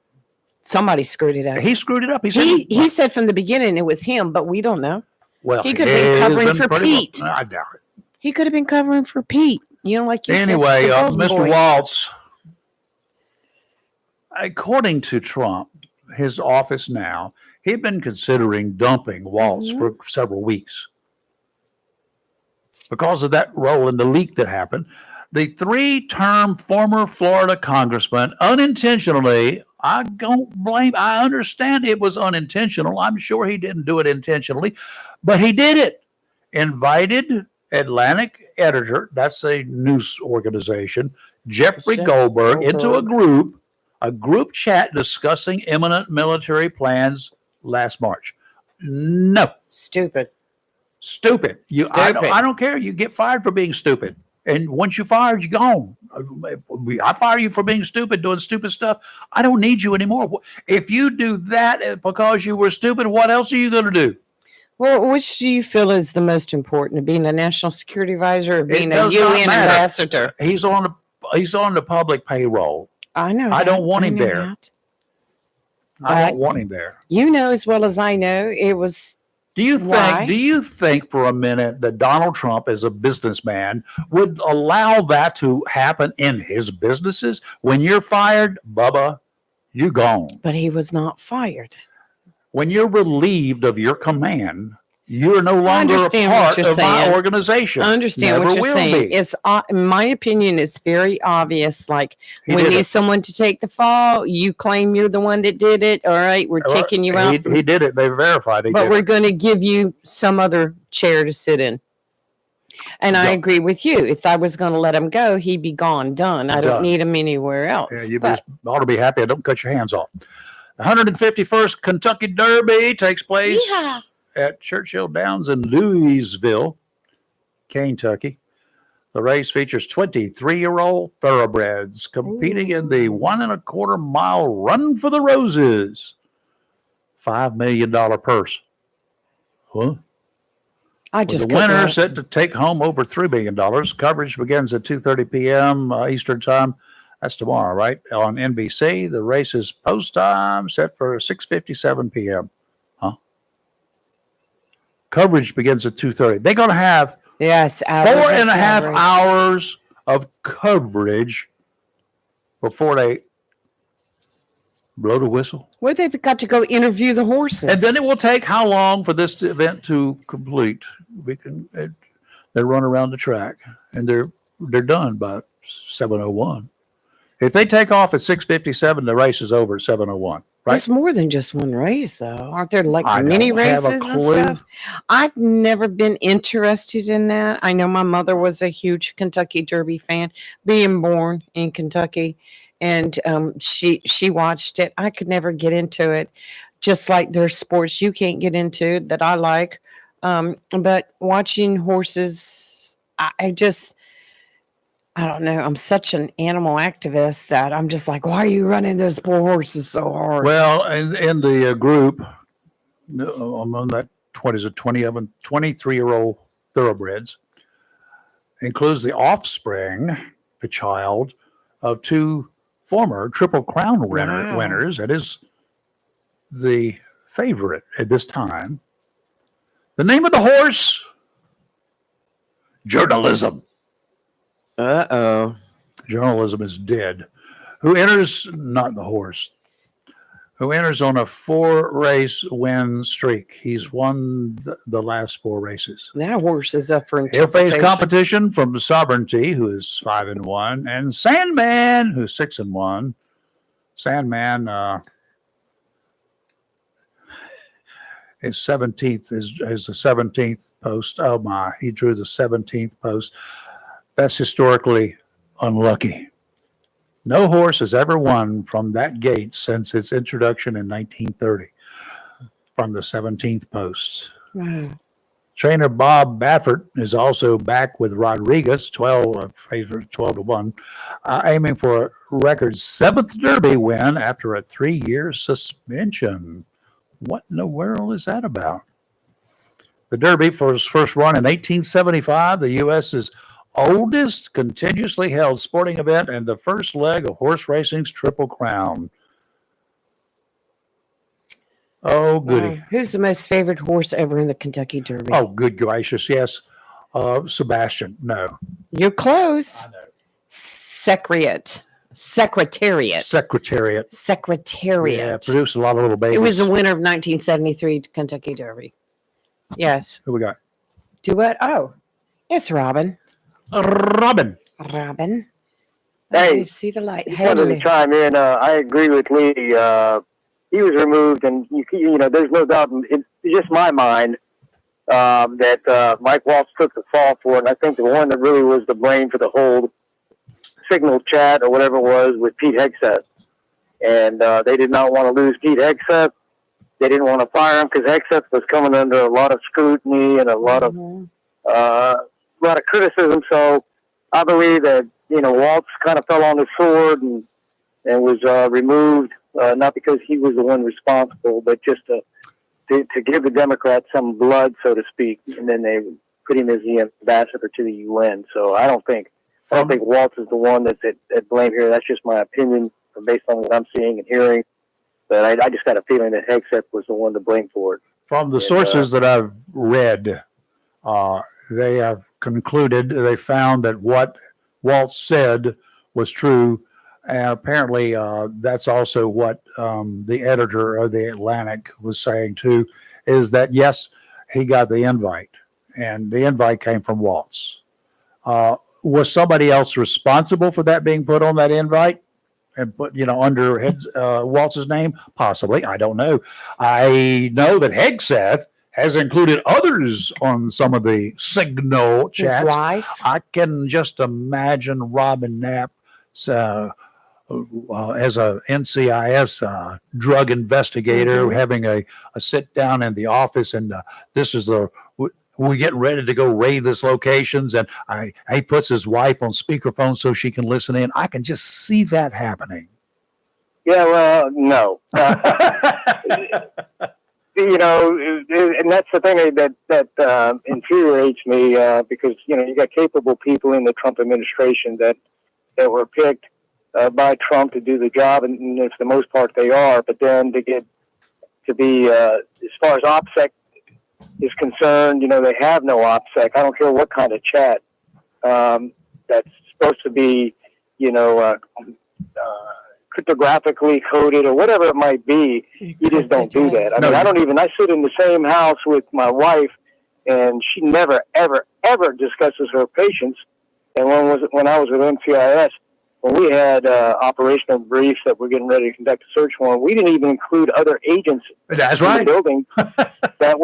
Somebody screwed it up. He screwed it up. He said from the beginning it was him, but we don't know. Well, he could have been covering for Pete. I doubt it. He could have been covering for Pete. You know, like you said. Anyway, Mr. Waltz. According to Trump, his office now, he'd been considering dumping Waltz for several weeks because of that role in the leak that happened. The 3-term former Florida congressman unintentionally, I understand it was unintentional. I'm sure he didn't do it intentionally, but he did it. Invited Atlantic editor, that's a news organization, Jeffrey Goldberg, into a group chat discussing imminent military plans last March. No. Stupid. I don't care. You get fired for being stupid. And once you're fired, you're gone. I fire you for being stupid, doing stupid stuff. I don't need you anymore. If you do that because you were stupid, what else are you going to do? Well, which do you feel is the most important, being a national security advisor or being a UN ambassador? He's on the public payroll. I know. I don't want him there. I don't want him there. You know as well as I know it was. Do you think for a minute that Donald Trump, as a businessman, would allow that to happen in his businesses? When you're fired, Bubba, you're gone. But he was not fired. When you're relieved of your command, you're no longer a part of my organization. I understand what you're saying. It's, in my opinion, it's very obvious. Like, we need someone to take the fall. You claim you're the one that did it. All right, we're taking you out. He did it. They verified it. But we're going to give you some other chair to sit in. And I agree with you. If I was going to let him go, he'd be gone, done. I don't need him anywhere else. Yeah, you ought to be happy I don't cut your hands off. The 151st Kentucky Derby takes place at Churchill Downs in Louisville, Kentucky. The race features 23-year-old thoroughbreds competing in the 1.25 mile Run for the Roses. $5 million purse. Huh? I With just the couldn't winner wait. set to take home over $3 billion. Coverage begins at 2:30 p.m. Eastern Time. That's tomorrow, right? On NBC. The race is post time set for 6:57 p.m. Huh? Coverage begins at 2:30. They're going to have Yes, 4.5 coverage. hours of coverage before they blow the whistle. Well, they've got to go interview the horses. And then it will take how long for this event to complete? They run around the track and they're done by 7:01. If they take off at 6:57, the race is over at 7:01. Right? It's more than just one race, though. Aren't there like I mini don't have a races and clue. stuff? I've never been interested in that. I know my mother was a huge Kentucky Derby fan, being born in Kentucky, and she watched it. I could never get into it. Just like there's sports you can't get into that I like, but watching horses, I don't know. I'm such an animal activist that I'm just like, why are you running those poor horses so hard? Well, in the group, among that 23-year-old thoroughbreds, includes the offspring, the child of two former Triple Crown Wow. winners. That is the favorite at this time. The name of the horse? Journalism. Uh-oh. Journalism is dead. Who enters, not the horse, who enters on a 4-race win streak. He's won the last 4 races. That horse is up for He'll face interpretation. competition from Sovereignty, who is 5-1, and Sandman, who's 6-1. Sandman is 17th, is the 17th post. Oh my, he drew the 17th post. That's historically unlucky. No horse has ever won from that gate since its introduction in 1930, from the 17th post. Wow. Trainer Bob Baffert is also back with Rodriguez, 12-1, aiming for a record 7th Derby win after a 3-year suspension. What in the world is that about? The Derby, for its first run in 1875, the U.S.'s oldest continuously held sporting event and the first leg of horse racing's Triple Crown. Oh, goody. Who's the most favorite horse ever in the Kentucky Derby? Oh, good gracious, yes. Sebastian, no. You're close. I know. Secretariat. Secretariat. Yeah, produced a lot of little babies. It was the winner of 1973 Kentucky Derby. Yes. Who we got? Do what? Oh, it's Robin. Robin. Hey, See the light. just wanted to chime in. I agree with Lee. He was removed, and you know, there's no doubt in just my mind that Mike Waltz took the fall for it. And I think the one that really was the blame for the whole signal chat or whatever it was with Pete Hegseth. And they did not want to lose Pete Hegseth. They didn't want to fire him because Hegseth was coming under a lot of scrutiny and a lot of criticism. So I believe that, you know, Waltz kind of fell on his sword and was removed, not because he was the one responsible, but just to give the Democrats some blood, so to speak, and then they put him as the ambassador to the UN. So I don't think Waltz is the one that's at blame here. That's just my opinion based on what I'm seeing and hearing. But I just got a feeling that Hegseth was the one to blame for it. From the sources that I've read, they have concluded, they found that what Waltz said was true. And apparently that's also what the editor of the Atlantic was saying too, is that yes, he got the invite, and the invite came from Waltz. Was somebody else responsible for that being put on that invite and put, you know, under Waltz's name? Possibly. I don't know. I know that Hegseth has included others on some of the signal chats. His wife. I can just imagine Robin Knapp as a NCIS drug investigator having a sit down in the office, and this is we're getting ready to go raid this locations, and he puts his wife on speakerphone so she can listen in. I can just see that happening. Yeah, well, no. you know, and that's the thing that infuriates me because, you know, you got capable people in the Trump administration that were picked by Trump to do the job, and for the most part they are. But then to get to be, as far as OPSEC is concerned, you know, they have no OPSEC. I don't care what kind of chat that's supposed to be, you know, cryptographically coded or whatever it might be. You just don't do that. I mean, I sit in the same house with my wife, and she never, ever, ever discusses her patients. And when I was with NCIS, when we had operational briefs that we're getting ready to conduct a search warrant, we didn't even include other agents That's in right. the building that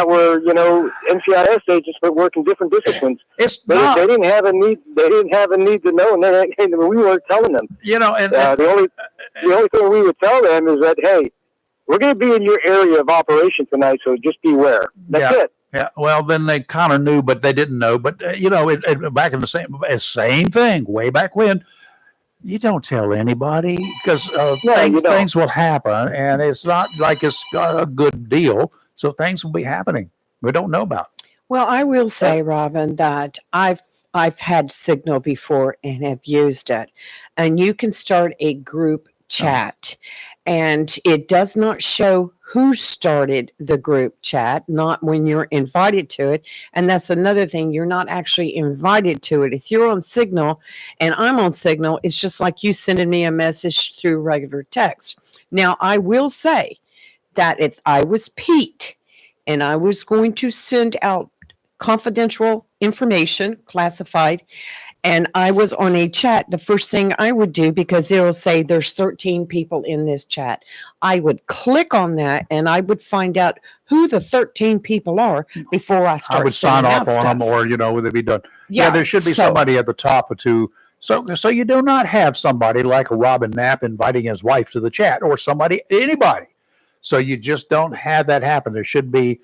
were you know, NCIS agents but work in different disciplines. It's They not, didn't have a need. They didn't have a need to know, and we weren't telling them. you know, and The only thing we would tell them is that, hey, we're going to be in your area of operation tonight, so just beware. That's it. yeah, well, then they kind of knew, but they didn't know. But you know, back in the same thing, way back when, you don't tell anybody because things will happen, and it's not like it's a good deal. So things will be happening we don't know about. Well, I will say, Robin, that I've had Signal before and have used it, and you can start a group chat, and it does not show who started the group chat, not when you're invited to it. And that's another thing, you're not actually invited to it. If you're on Signal and I'm on Signal, it's just like you sending me a message through regular text. Now, I will say that if I was Pete and I was going to send out confidential information, classified, and I was on a chat, the first thing I would do, because it'll say there's 13 people in this chat, I would click on that and I would find out who the 13 people are before I start. I would sign off on them, or you know, would they be done? Yeah, there should be somebody at the top or two. So you do not have somebody like a Robin Knapp inviting his wife to the chat, or anybody. So you just don't have that happen. There should be.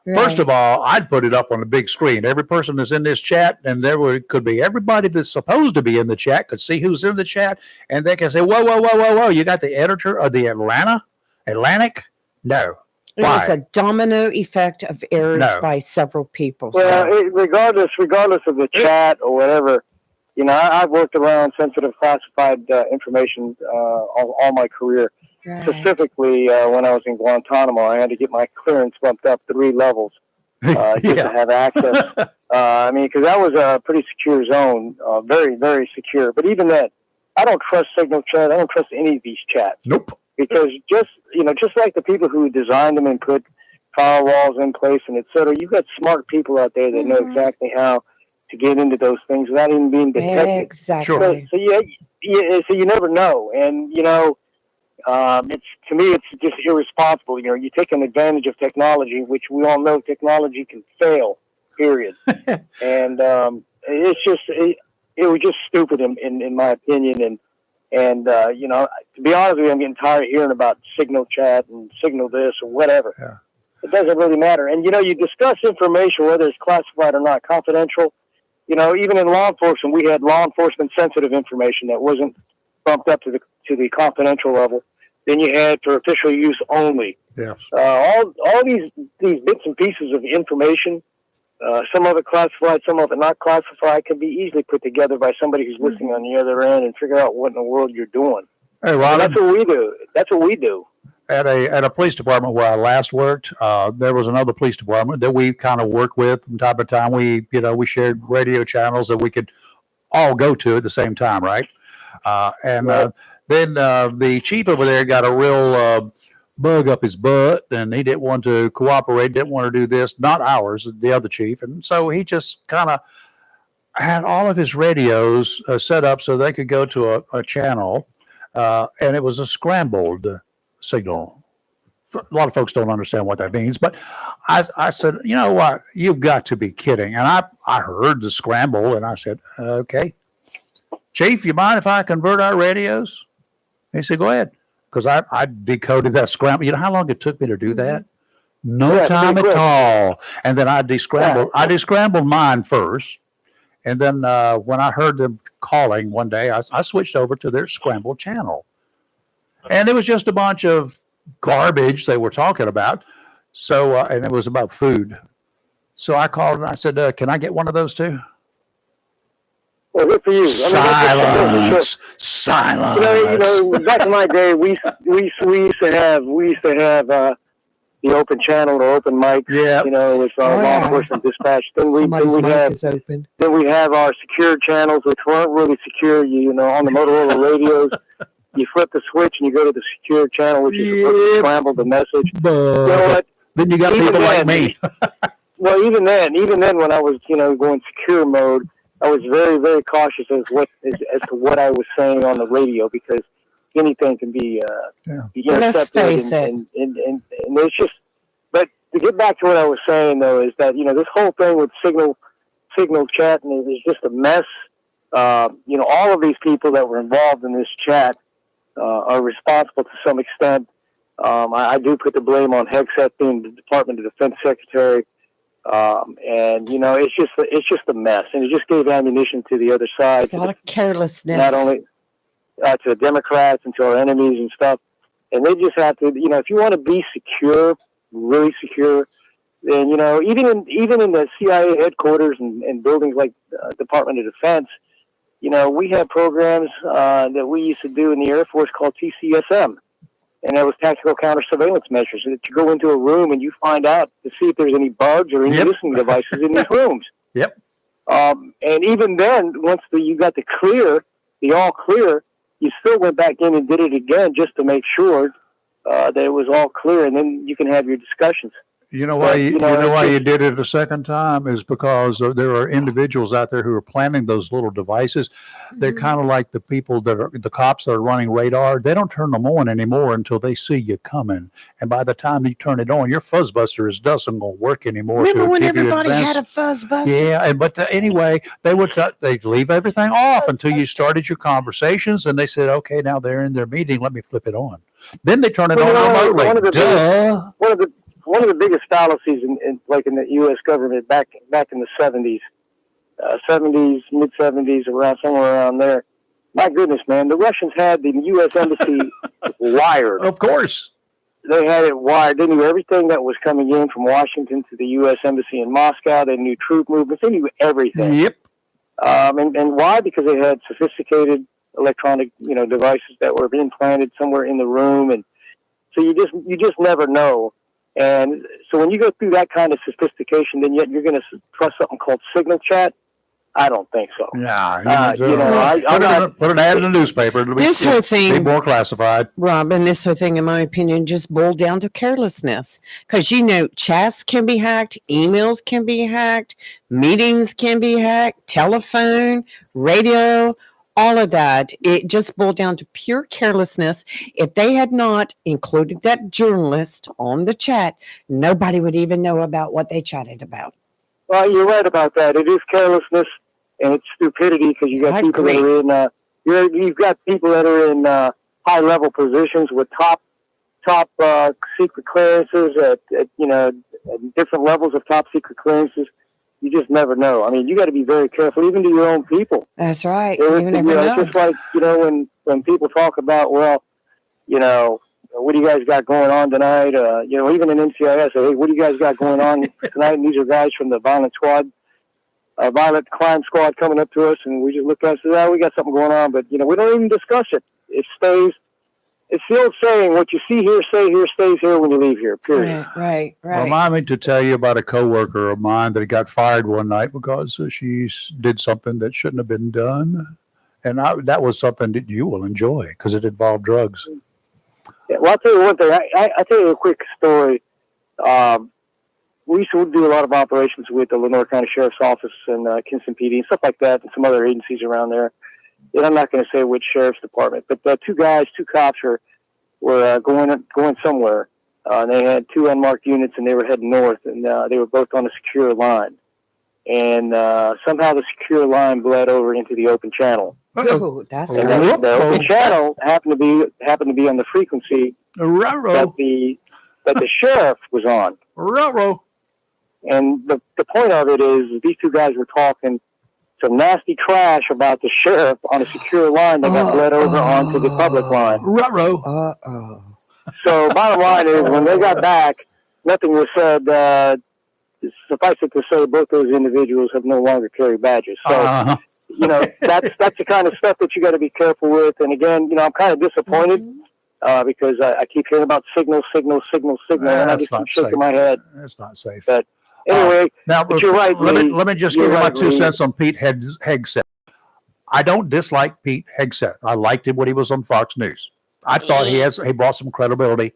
Right. First of all, I'd put it up on the big screen. Every person that's in this chat, and could be everybody that's supposed to be in the chat could see who's in the chat, and they can say, whoa, whoa, whoa, whoa, whoa, you got the editor of the Atlantic? No. It was a domino effect of errors by several people. Well, regardless of the chat or whatever, you know, I've worked around sensitive classified information all my career. Right. Specifically, when I was in Guantanamo, I had to get my clearance bumped up 3 levels just to have access. I mean, because that was a pretty secure zone, very, very secure. But even then, I don't trust Signal Chat. I don't trust any of these chats. Nope. Because just like the people who designed them and put firewalls in place and et cetera, you've got smart people out there that know exactly how to get into those things without even being detected. Exactly. So you never know, and you know. To me, it's just irresponsible. You know, you're taking advantage of technology, which we all know technology can fail, period. And it was just stupid in my opinion. And you know, to be honest with you, I'm getting tired of hearing about Signal Chat and Signal this or whatever. Yeah. It doesn't really matter. And, you know, you discuss information, whether it's classified or not, confidential. You know, even in law enforcement, we had law enforcement sensitive information that wasn't bumped up to the confidential level. Then you had for official use only. Yes. All these bits and pieces of information, some of it classified, some of it not classified, can be easily put together by somebody who's listening on the other end and figure out what in the world you're doing. Hey, Robin, that's what we do. That's what we do. At a police department where I last worked, there was another police department that we kind of worked with from time to time. We shared radio channels that we could all go to at the same time, right? Then the chief over there got a real bug up his butt, and he didn't want to cooperate, didn't want to do this, not ours, the other chief. And so he just kind of had all of his radios set up so they could go to a channel, and it was a scrambled signal. A lot of folks don't understand what that means, but I said, you know what, you've got to be kidding. And I heard the scramble, and I said, okay, Chief, you mind if I convert our radios? He said, go ahead. Because I decoded that scramble. You know how long it took me to do that? No time at all. And then I descrambled mine first. And then when I heard them calling one day, I switched over to their scrambled channel. And it was just a bunch of garbage they were talking about. So, and it was about food. So I called and I said, can I get one of those too? Well, good for you. Silence. Silence. Back in my day, we used to have the open channel or open mic. Yeah. With law enforcement dispatch. Somebody's mic is open. Then we have our secure channels, which weren't really secure. On the Motorola radios, you flip the switch and you go to the secure channel, which is supposed to scramble the message. But you know what? Then you got people like me. Well, even then, when I was, going secure mode, I was very, very cautious as to what I was saying on the radio, because anything can be intercepted. Let's face it. And it's just. But to get back to what I was saying, though, is that this whole thing with signal chat is just a mess. All of these people that were involved in this chat are responsible to some extent. I do put the blame on Hegseth being the Department of Defense Secretary. It's just a mess, and it just gave ammunition to the other side. It's a lot of carelessness. Not only to the Democrats and to our enemies and stuff. And they just have to, if you want to be secure, really secure, then even in the CIA headquarters and buildings like Department of Defense, we have programs that we used to do in the Air Force called TCSM. And that was tactical counter surveillance measures, that you go into a room and you find out to see if there's any bugs or any listening devices in these rooms. Yep. And even then, once you got the all clear, you still went back in and did it again just to make sure that it was all clear, and then you can have your discussions. You know why you did it a second time is because there are individuals out there who are planning those little devices. They're kind of like the people the cops that are running radar. They don't turn them on anymore until they see you coming. And by the time you turn it on, your fuzzbuster doesn't going to work anymore. Remember when everybody had a fuzzbuster? Yeah, but anyway, they'd leave everything off until you started your conversations, and they said, "Okay, now they're in their meeting. Let me flip it on." Then they turn it on remotely. One of the biggest fallacies in the U.S. government back in the 70s, mid 70s, somewhere around there. My goodness, man, the Russians had the U.S. embassy wired. Of course, they had it wired. They knew everything that was coming in from Washington to the U.S. embassy in Moscow. They knew troop movements. They knew everything. Yep. And why? Because they had sophisticated electronic, devices that were implanted somewhere in the room, and so you just never know. And so when you go through that kind of sophistication, then yet you're going to trust something called signal chat. I don't think so. Yeah, put an ad in the newspaper. This whole thing be more classified. Rob, and this whole thing, in my opinion, just boiled down to carelessness. Because chats can be hacked, emails can be hacked, meetings can be hacked, telephone, radio. All of that, it just boiled down to pure carelessness. If they had not included that journalist on the chat, nobody would even know about what they chatted about. Well, you're right about that. It is carelessness and it's stupidity, because you got people that are in you've got people that are in high level positions with top secret clearances at different levels of top secret clearances. You just never know. I mean, you got to be very careful, even to your own people. That's right. You never know. It's just like, when people talk about, what do you guys got going on tonight? Even in NCIS, hey, what do you guys got going on tonight? And these are guys from the violent crime squad coming up to us, and we just look at it and say, we got something going on, but, we don't even discuss it. It stays. It's the old saying, what you see here, stay here, stays here when you leave here, period. Right. Remind me to tell you about a coworker of mine that got fired one night because she did something that shouldn't have been done. And that was something that you will enjoy because it involved drugs. Yeah, well, I'll tell you one thing. I'll tell you a quick story. We used to do a lot of operations with the Lenore County Sheriff's Office and Kinston PD and stuff like that, and some other agencies around there. And I'm not going to say which sheriff's department, but two cops were going somewhere. They had two unmarked units, and they were heading north, and they were both on a secure line. And somehow the secure line bled over into the open channel. Oh, that's and great. The open channel happened to be on the frequency that the sheriff was on. And the point of it is these two guys were talking some nasty trash about the sheriff on a secure line that got bled over onto the public line. So bottom line is, when they got back, nothing was said. Suffice it to say, both those individuals have no longer carry badges. So, you know, that's the kind of stuff that you got to be careful with. And again, you know, I'm kind of disappointed because I keep hearing about signal, and I just keep shaking my head. That's not safe. But anyway, now, but you're right. Let me just give you my right, 2 cents on Pete Hegseth. I don't dislike Pete Hegseth. I liked him when he was on Fox News. I thought he brought some credibility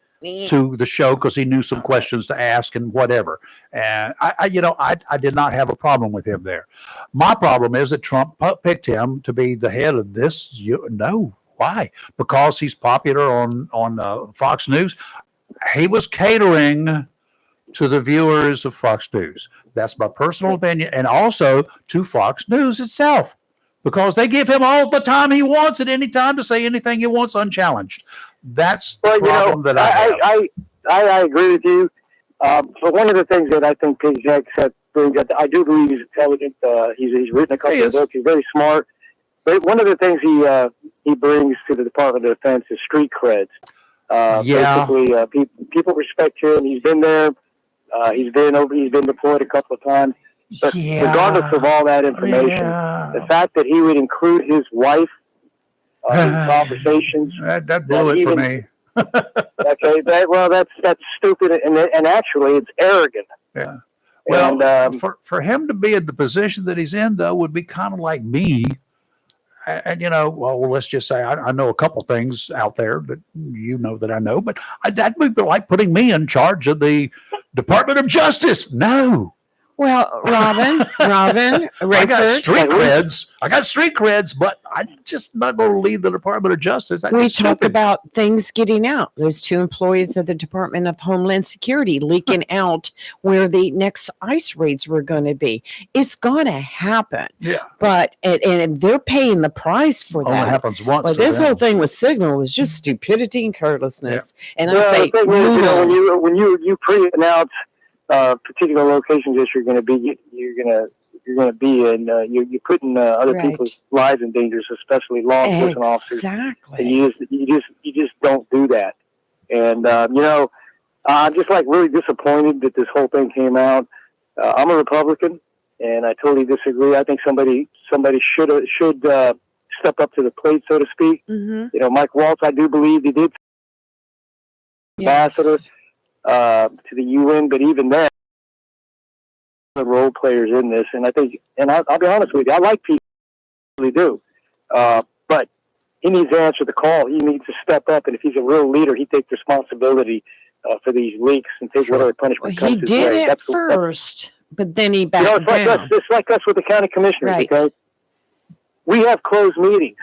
to the show because he knew some questions to ask and whatever. And I did not have a problem with him there. My problem is that Trump picked him to be the head of this. No, why? Because he's popular on Fox News. He was catering to the viewers of Fox News. That's my personal opinion, and also to Fox News itself, because they give him all the time he wants at any time to say anything he wants unchallenged. That's the problem that I have. I agree with you. So one of the things that I think Pete Hegseth brings, I do believe he's intelligent. He's written a couple of books. He's very smart. But one of the things he brings to the Department of Defense is street creds. Basically, people respect him. He's been there. He's been deployed a couple of times. But regardless of all that information, the fact that he would include his wife in conversations, that blew it for me. Okay, that's stupid, and actually it's arrogant. Yeah. Well, and, for him to be in the position that he's in, though, would be kind of like me. And well, let's just say I know a couple things out there that you know that I know, but that would be like putting me in charge of the Department of Justice. No. Well, Robin, I got street creds, but I'm just not going to lead the Department of Justice. We talk about things getting out. There's 2 employees of the Department of Homeland Security leaking out where the next ICE raids were going to be. It's going to happen. Yeah. But, and they're paying the price for that. Only happens once. But this whole thing with Signal was just stupidity and carelessness. Yeah. And I say, when you pre-announce particular locations that you're going to be in, you're putting other people's lives in danger, especially law enforcement officers. Exactly. And you just don't do that. And I'm just like really disappointed that this whole thing came out. I'm a Republican, and I totally disagree. I think somebody should step up to the plate, so to speak. Mm-hmm. Mike Waltz, I do believe he did. Ambassador to the UN, but even then, the role players in this, and I think, and I'll be honest with you, I like people, I really do, but he needs to answer the call. He needs to step up, and if he's a real leader, he takes responsibility for these leaks and take whatever punishment comes his way. He did it first, but then he backed down. It's like us with the county commissioners, because we have closed meetings.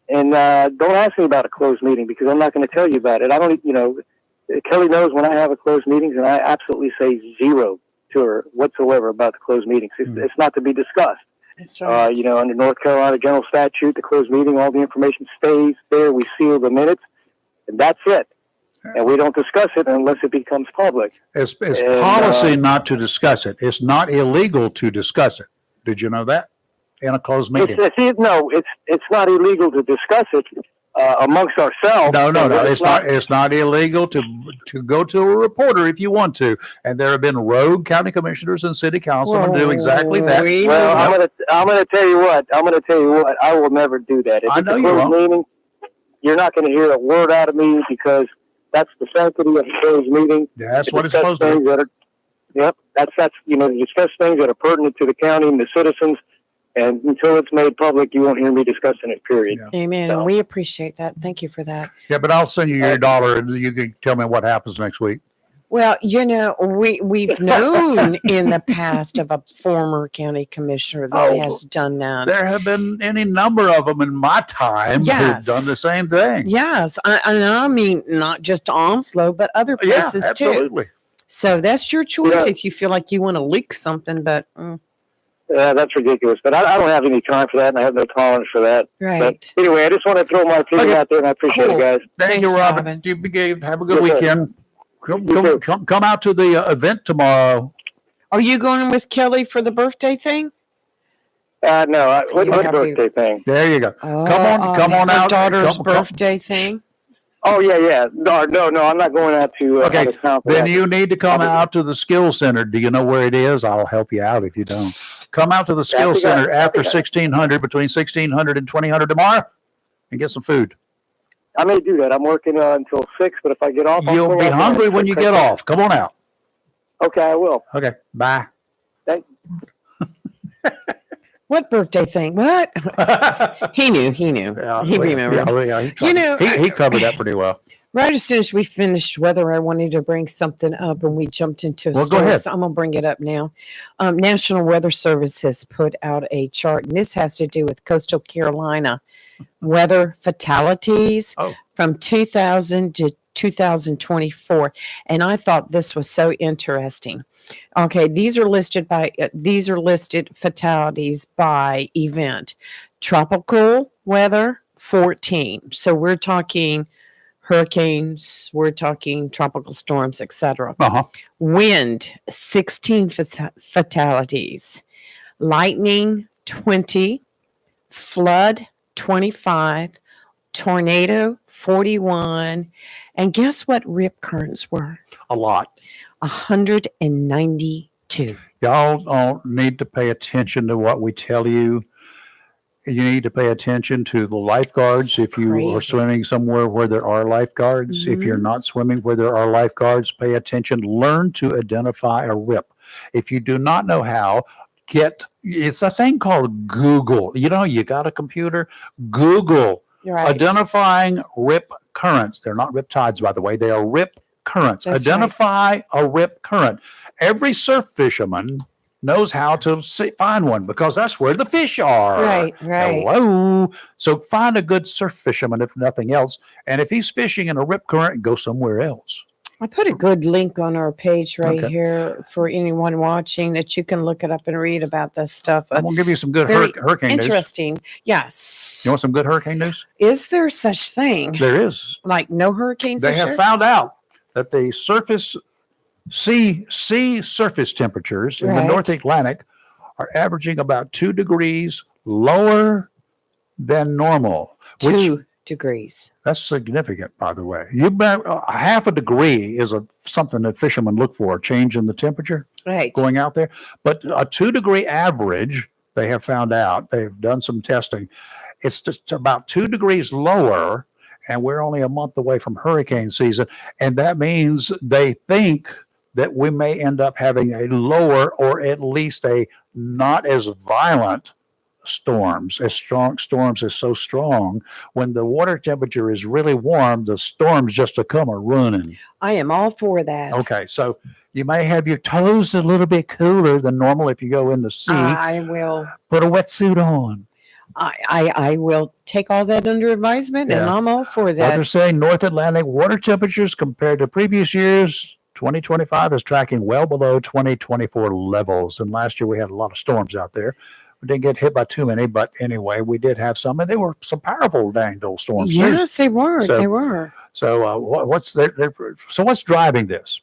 And don't ask me about a closed meeting, because I'm not going to tell you about it. I don't, Kelly knows when I have a closed meetings, and I absolutely say zero to her whatsoever about the closed meetings. It's not to be discussed. That's right. Under North Carolina general statute, the closed meeting, all the information stays there. We seal the minutes, and that's it. And we don't discuss it unless it becomes public. It's policy not to discuss it. It's not illegal to discuss it. Did you know that? In a closed meeting. It's not illegal to discuss it amongst ourselves. No. It's not illegal to go to a reporter if you want to. And there have been rogue county commissioners and city councilmen do exactly that. Well, I'm gonna tell you what. I will never do that. If it's a closed meeting, you're not going to hear a word out of me, because that's the sanctity of a closed meeting. Yeah, that's what it's supposed to be. That's discuss things that are pertinent to the county and the citizens. And until it's made public, you won't hear me discussing it, period. Yeah. Amen. So, we appreciate that. Thank you for that. Yeah, but I'll send you your $1 and you can tell me what happens next week. Well, we've known in the past of a former county commissioner that has done that. There have been any number of them in my time who've done the same thing. Yes. I mean, not just Onslow, but other places too. Absolutely. So that's your choice if you feel like you want to leak something, but... that's ridiculous. But I don't have any time for that, and I have no tolerance for that. Right. But anyway, I just want to throw my opinion out there, and I appreciate it, guys. Thank you, Robin. You behave. Have a good weekend. Come out to the event tomorrow. Are you going with Kelly for the birthday thing? No. What birthday thing? There you go. Come on out. Daughter's birthday thing. Oh yeah. No. I'm not going out to Okay, out of town for Then that. you need to come out to the skill center. Do you know where it is? I'll help you out if you don't. Come out to the skill Copy that, center after copy that. 1600, between 1600 and 2000 tomorrow, and get some food. I may do that. I'm working until 6, but if I get off, I'll You'll pull be up hungry and when you crank get that. off. Come on out. Okay, I will. Okay, bye. What birthday thing? What? He knew. He remembered. He covered that pretty well. Right as soon as we finished weather, I wanted to bring something up, and we jumped into a Well, go story. ahead. So I'm gonna bring it up now. National Weather Service has put out a chart, and this has to do with Coastal Carolina weather fatalities Oh. from 2000 to 2024, and I thought this was so interesting. Okay, these are listed fatalities by event. Tropical weather 14. So we're talking hurricanes, we're talking tropical storms, etc. Uh-huh. Wind 16 fatalities. Lightning 20, flood 25, tornado 41, and guess what rip currents were? A lot. 192. Y'all don't need to pay attention to what we tell you. You need to pay attention to the lifeguards So if you are crazy. swimming somewhere where there are lifeguards. If you're Mhm. not swimming where there are lifeguards, pay attention. Learn to identify a rip. If you do not know how, it's a thing called Google. You got a computer, Google Right. identifying rip currents. They're not rip tides, by the way. They are rip currents. That's Identify a rip current. Every surf fisherman knows how to find one because that's where the fish are. Right. Hello. So find a good surf fisherman, if nothing else. And if he's fishing in a rip current, go somewhere else. I put a good link on our page right Okay. here for anyone watching that you can look it up and read about this stuff. I'm going to give you some good Very hurricane news. Interesting. Yes. You want some good hurricane news? Is there such thing? There is. Like no hurricanes They this have year? found out that the sea surface temperatures in the Right. North Atlantic are averaging about 2 degrees lower than normal, which 2 degrees. that's significant, by the way. You bet a half a degree is something that fishermen look for, a change in the temperature Right. going out there. But a 2 degree average, they have found out, they've done some testing, it's just about 2 degrees lower, and we're only a month away from hurricane season. And that means they think that we may end up having a lower, or at least a not as violent storms. As strong storms is so strong, when the water temperature is really warm, the storms just to come are running. I am all for that. Okay, so you may have your toes a little bit cooler than normal if you go in the sea. I will. Put a wetsuit on. I will take all that under advisement, and Yeah. I'm all for What they're that. saying, North Atlantic water temperatures compared to previous years, 2025 is tracking well below 2024 levels. And last year we had a lot of storms out there. We didn't get hit by too many, but anyway, we did have some, and they were some powerful dang old storms too. Yes, they were. So- They were. So what's driving this?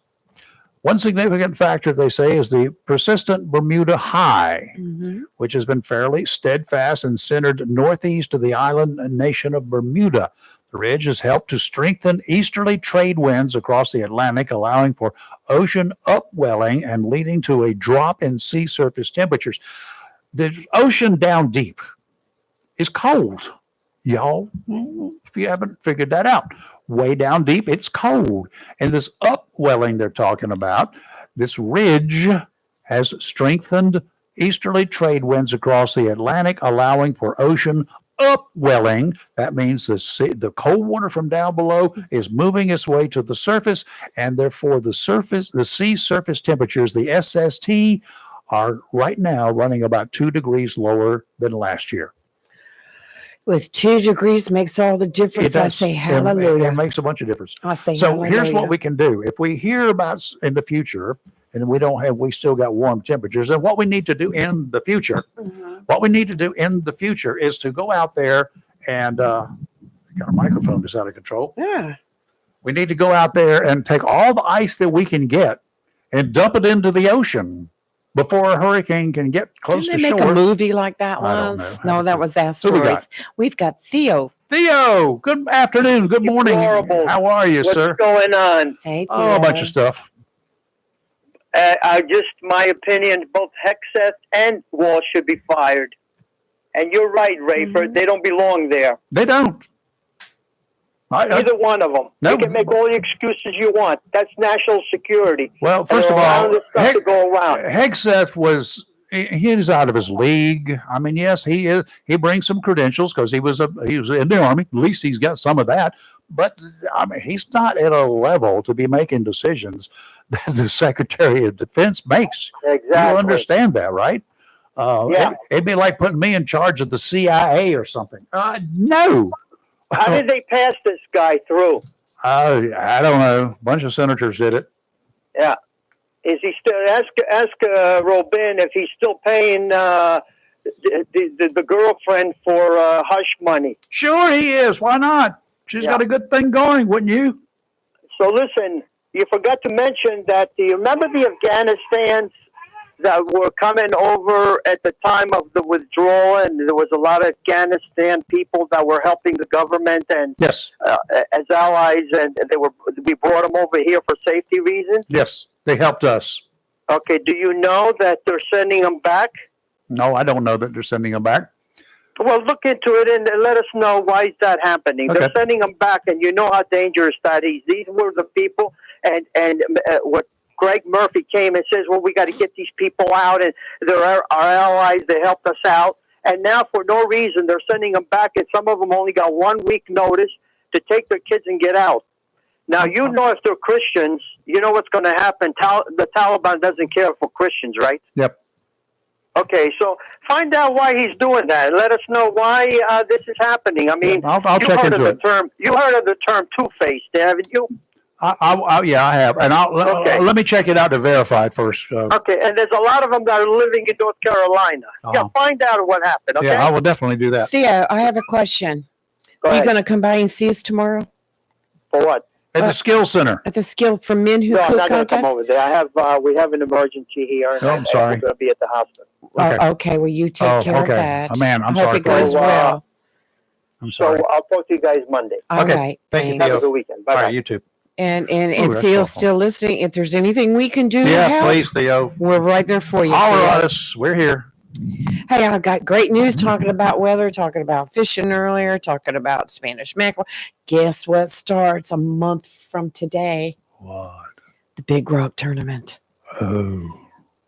One significant factor, they say, is the persistent Bermuda high, Mhm. which has been fairly steadfast and centered northeast of the island nation of Bermuda. The ridge has helped to strengthen easterly trade winds across the Atlantic, allowing for ocean upwelling and leading to a drop in sea surface temperatures. The ocean down deep is cold, y'all. If you haven't figured that out, way down deep, it's cold. And this upwelling they're talking about, this ridge has strengthened easterly trade winds across the Atlantic, allowing for ocean upwelling. That means the cold water from down below is moving its way to the surface, and therefore the sea surface temperatures, the SST, are right now running about 2 degrees lower than last year. With 2 degrees makes all the difference. I does. say It hallelujah. makes a bunch of difference. I say So hallelujah. here's what we can do. If we hear about in the future, and we still got warm temperatures, and what we need to do in the future, is to go out there and got our microphone is out of control. Yeah. We need to go out there and take all the ice that we can get and dump it into the ocean before a hurricane can get close Didn't to they make shore. a movie like that I don't once? know. No, that was Who we got? Asteroids. We've got Theo Theo, good afternoon. Good morning. Deplorable. How are you, What's sir? going on? Hey, Oh, a bunch of stuff. My opinion, both Hexeth and Walsh should be fired. And you're right, Rayford. They don't belong there. They don't. Either one of them. No. You can make all the excuses you want. That's national security. Well, first of all, this stuff to go around. Hegseth he's out of his league. I mean, yes, he is. He brings some credentials because he was in the Army. At least he's got some of that. But I mean, he's not at a level to be making decisions that the Secretary of Defense makes. Exactly. You understand that, right? Yeah. It'd be like putting me in charge of the CIA or something. No. How did they pass this guy through? I don't know. A bunch of senators did it. Yeah. Is he still ask Robin if he's still paying the girlfriend for hush money? Sure, he is. Why not? She's got a good thing going, wouldn't you? So listen, you forgot to mention that. Do you remember the Afghanistans that were coming over at the time of the withdrawal, and there was a lot of Afghanistan people that were helping the government and Yes. As allies, and we brought them over here for safety reasons. Yes, they helped us. Okay, do you know that they're sending them back? No, I don't know that they're sending them back. Well, look into it and let us know why is that happening. Okay. They're sending them back, and you know how dangerous that is. These were the people, and what Greg Murphy came and says, well, we got to get these people out, and they're our allies. They helped us out. And now, for no reason, they're sending them back, and some of them only got 1 week notice to take their kids and get out. Now, you know if they're Christians, you know what's going to happen. The Taliban doesn't care for Christians, right? Yep. Okay, so find out why he's doing that. Let us know why this is happening. I mean, I'll check into it. You heard of the term two-faced, haven't you? Yeah, I have. And let me check it out to verify it first. Okay, and there's a lot of them that are living in North Carolina. Yeah, find out what happened, okay? Yeah, I will definitely do that. Theo, I have a question. Go Are you ahead. going to come by and see us tomorrow For what? At the Skill Center. at the Skill for Men Who No, I'm Cook not going to come contest? over there. We have an emergency here. And Oh, I'm sorry. We're going to be at the hospital. Okay. Oh, okay, well, you take care of okay. that. Oh, man, I'm I hope sorry it goes for you. well. I'm sorry. So I'll talk to you guys Monday. All Okay. right, Thank you, thanks. Have a good weekend. All Bye-bye. right, you too. And Ooh, that's Theo's awful. still listening. If there's anything we can do to Yeah, help, please, Theo. we're right there for you. Holler Theo. at us. We're here. Hey, I've got great news talking about weather, talking about fishing earlier, talking about Spanish mackerel. Guess what starts a month from today? What? The Big Rock Tournament. Oh.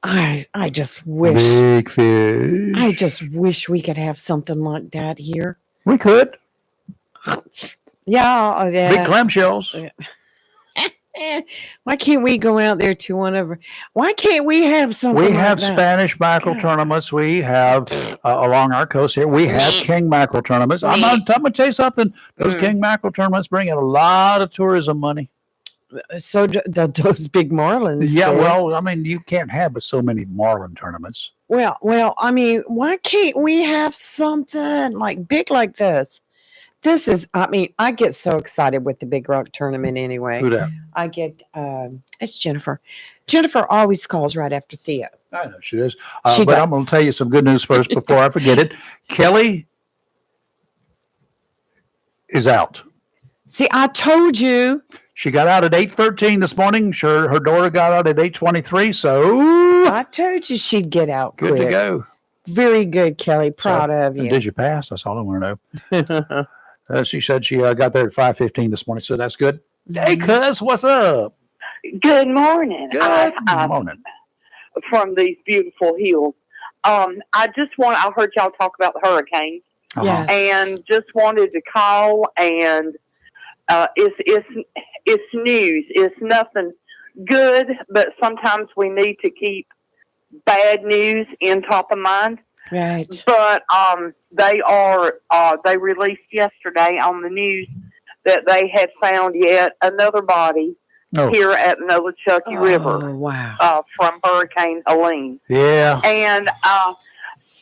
I just wish Big fish. I just wish we could have something like that here. We could. Yeah, Big clamshells. Why can't we go out there to one of? Why can't we have something? We like have that? Spanish mackerel tournaments. We have along our coast here. We have king mackerel tournaments. I'm going to tell you something. Those king mackerel tournaments bring in a lot of tourism money. So those big marlins. Yeah, do. well, I mean, you can't have so many marlin tournaments. Well, I mean, why can't we have something like big like this? This is, I mean, I get so excited with the Big Rock Tournament anyway. Who that? I get, it's Jennifer. Jennifer always calls right after Theo. I know she does. She But I'm does. going to tell you some good news first before I forget it. Kelly is out. See, I told you. She got out at 8:13 this morning. Sure, her daughter got out at 8:23. So I told you she'd get out good to quick. go. Very good, Kelly. Proud of And you. did you pass? That's all I want to know. She said she got there at 5:15 this morning, so that's good. Hey, cuz, what's up? Good morning. Good morning. From these beautiful hills. I heard y'all talk about the hurricanes, Yes. and just wanted to call, and it's news. It's nothing good, but sometimes we need to keep bad news in top of mind. Right. But they released yesterday on the news that they had found yet another body here at the Nolechucky River. Oh, wow. From Hurricane Helene. Yeah. And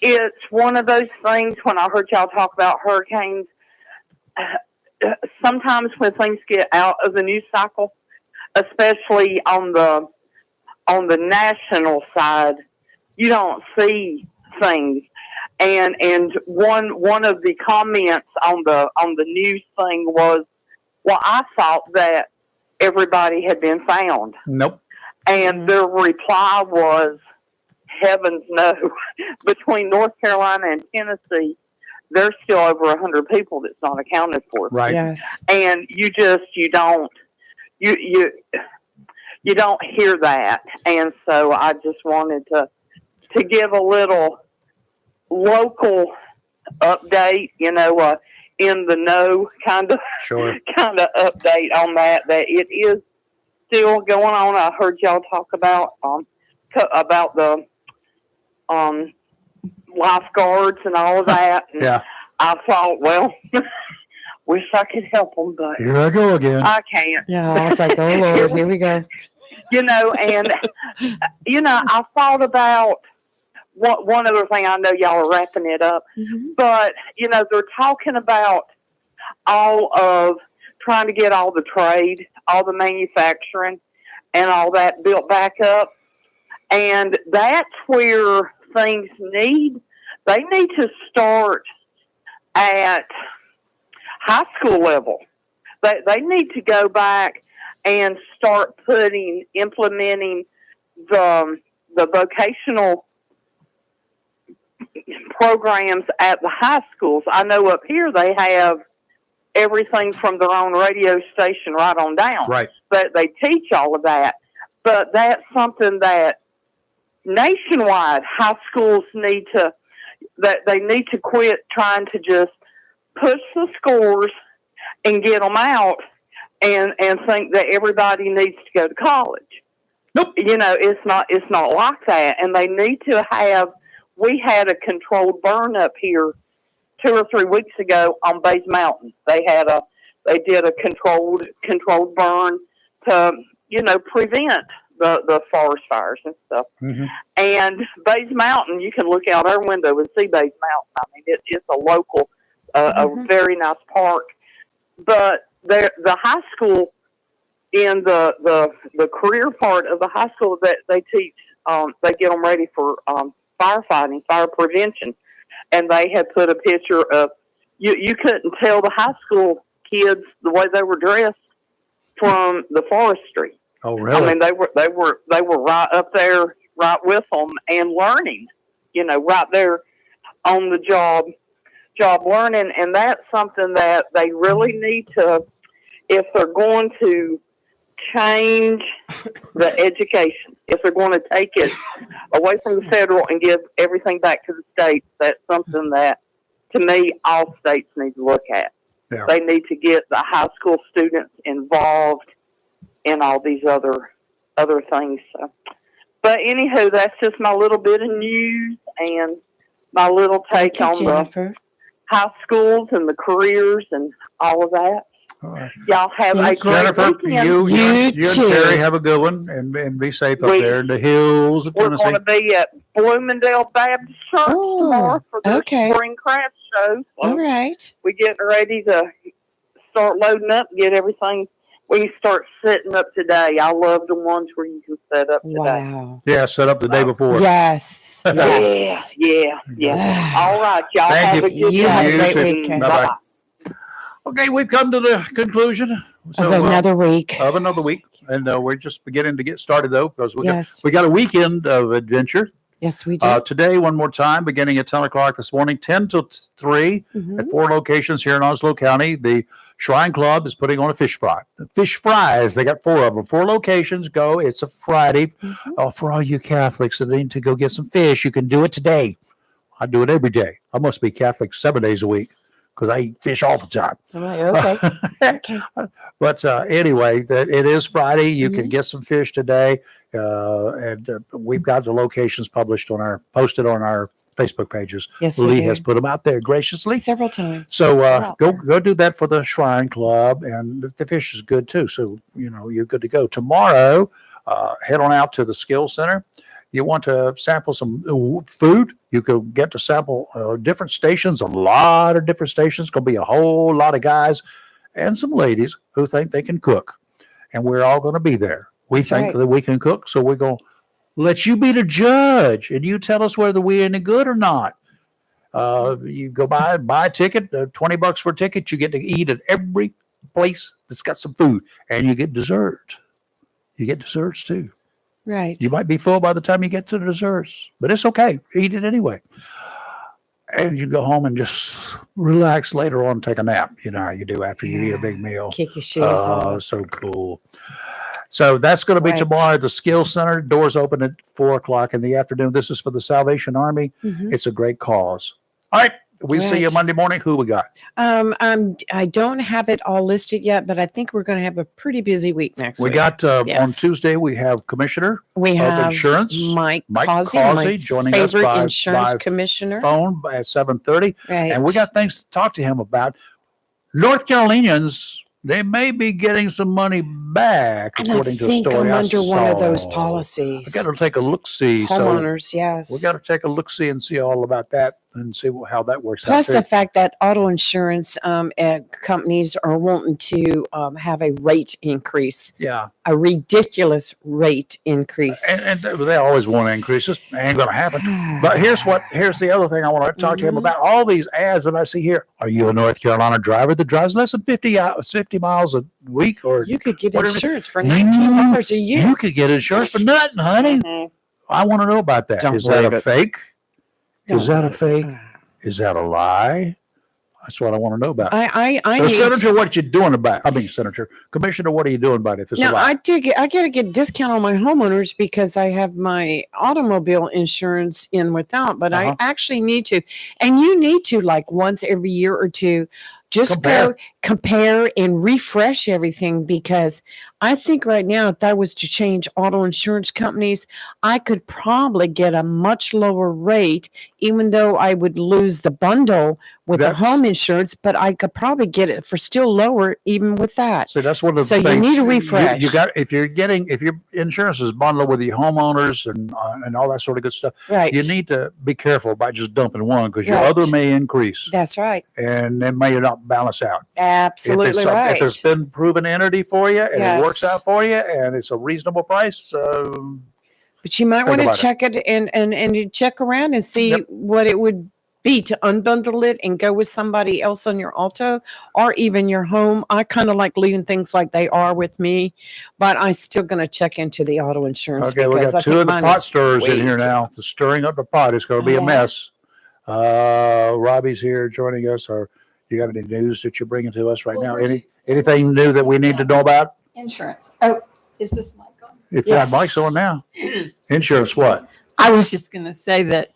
it's one of those things when I heard y'all talk about hurricanes, sometimes when things get out of the news cycle, especially on the national side, you don't see things. And one of the comments on the news thing was, well, I thought that everybody had been found. Nope. And their reply was, heavens no. Between North Carolina and Tennessee, there's still over 100 people that's not accounted for. Right. Yes. And you don't hear that. And so I just wanted to give a little local update, in the know kind of Sure. update on that it is still going on. I heard y'all talk about the lifeguards and all of that. And Yeah. I thought, well, wish I could help them, but Here I go again. I can't. Yeah, I was like, oh Lord, here we go. And I thought about one other thing. I know y'all are wrapping it up, but they're talking about all of trying to get all the trade, all the manufacturing, and all that built back up, and that's where things need to start at high school level. They need to go back and start implementing the vocational programs at the high schools. I know up here they have everything from their own radio station right on down. Right. But they teach all of that. But that's something that nationwide high schools need to quit trying to just push the scores and get them out and think that everybody needs to go to college. Nope. It's not like that. And they need to have. We had a controlled burn up here 2 or 3 weeks ago on Bays Mountain. They did a controlled burn to prevent the forest fires and stuff. Mm-hmm. And Bays Mountain, you can look out our window and see Bays Mountain. I mean, it's a local, a very nice park. But the high school, in the career part of the high school, that they teach, they get them ready for firefighting, fire prevention. And they had put a picture of, you couldn't tell the high school kids the way they were dressed from the forestry. Oh, really? I mean, they were right up there, right with them, and learning, right there on the job learning. And that's something that they really need to, if they're going to change the education, if they're going to take it away from the federal and give everything back to the states, that's something that, to me, all states need to look at. Yeah. They need to get the high school students involved in all these other things. So. But anywho, that's just my little bit of news and my little take on Jennifer. the high schools and the careers and all of that. All right. Y'all have a great Jennifer, weekend. you and too. Terry have a good one and be safe up there in the hills of We're Tennessee. going to be at Bloomingdale Baptist Church tomorrow for the spring craft show. So All right. we're getting ready to start loading up and get everything. We can start setting up today. I love the ones where you can set up today. Wow. Yeah, set up the day before. Yes. Yes. Yeah. All right, y'all Thank have you. a good You have a day. great too. weekend. Bye-bye. Okay, we've come to the conclusion Of another week. of another week, and we're just beginning to get started though, because Yes. we got a weekend of adventure. Yes, we do. Today, one more time, beginning at 10 o'clock this morning, 10 till 3 at 4 locations here in Oslo County. The Shrine Club is putting on a fish fry. The fish fries, they got 4 of them. 4 locations. Go. It's a Friday. For all you Catholics that need to go get some fish, you can do it today. I do it every day. I must be Catholic 7 days a week because I eat fish all the time. I'm like, okay. But anyway, that it is Friday. You can get some fish today, and we've got the locations posted on our Facebook pages. Yes, we Lee do. has put them out there graciously. Several times. So Wow. go do that for the Shrine Club, and the fish is good too. So you're good to go. Tomorrow, head on out to the Skill Center. You want to sample some food? You could get to sample different stations, a lot of different stations. Going to be a whole lot of guys and some ladies who think they can cook. And we're all going to be there. We That's think right. that we can cook, so we're going to let you be the judge, and you tell us whether we're any good or not. You go buy a ticket, $20 for a ticket. You get to eat at every place that's got some food, and you get dessert. You get desserts too. Right. You might be full by the time you get to the desserts, but it's okay. Eat it anyway. And you go home and just relax later on, take a nap. You know how you do after you eat a big meal. Kick your shoes off. So cool. So that's going to be Right. tomorrow at the Skill Center. Doors open at 4:00 in the afternoon. This is for the Salvation Army. Mhm. It's a great cause. All right. We see you Right. Monday morning. Who we got? I don't have it all listed yet, but I think we're going to have a pretty busy week next We week. got on Yes. Tuesday, we have Commissioner We have Insurance, Mike Mike Causey, Causey my joining us favorite by insurance commissioner. phone at 7:30. Right. And we got things to talk to him about. North Carolinians, they may be getting some money back, and I according to a think story I'm I under one of those saw. policies. We got to take a look-see. So Homeowners, yes. we got to take a look-see and see all about that and see how that works Plus out. the fact that auto insurance companies are wanting to have a rate increase, Yeah. a ridiculous rate increase. And they always want increases. Ain't going to happen. But here's the other thing I want to talk to him Mhm. about. All these ads that I see here. Are you a North Carolina driver that drives less than 50 miles a week? Or You could get whatever. insurance for $19 a year. you could get insurance for nothing, honey. Mhm. I want to know about that. Don't Is that believe a it. fake? Is Don't that a fake? Is that a lie? That's what I want to know about. I So, need Senator, what you doing about? I mean, Senator, Commissioner, what are you doing about it? If it's a now lie? I got to get a discount on my homeowners because I have my automobile insurance in without, but Uh-huh. I actually need to, and you need to like once every year or two, just go compare and refresh everything because I think right now if I was to change auto insurance companies, I could probably get a much lower rate, even though I would lose the bundle with the That's- home insurance, but I could probably get it for still lower even with that. So that's one of the So you things. need a refresh. You got if your insurance is bundled with your homeowners and all that sort of good stuff, Right. you need to be careful about just dumping one because your Right. other may increase That's right. and it may not balance out. Absolutely if right. If there's been proven entity for you and it works Yes. out for you and it's a reasonable price, But you might Think want to about it. check it and you check around and see Yep. what it would be to unbundle it and go with somebody else on your auto or even your home. I kind of like leaving things like they are with me, but I'm still going to check into the auto insurance. okay, we because got I two think of the mine pot is stirrers in way here too- now. The stirring up the pot is going to be a Yeah. mess. Robbie's here joining us. Or you got any news that you're bringing to us right now? Anything new that we need to know about? Insurance. Oh, is this mic on? If Yes. that mic's on now, insurance what? I was just going to say that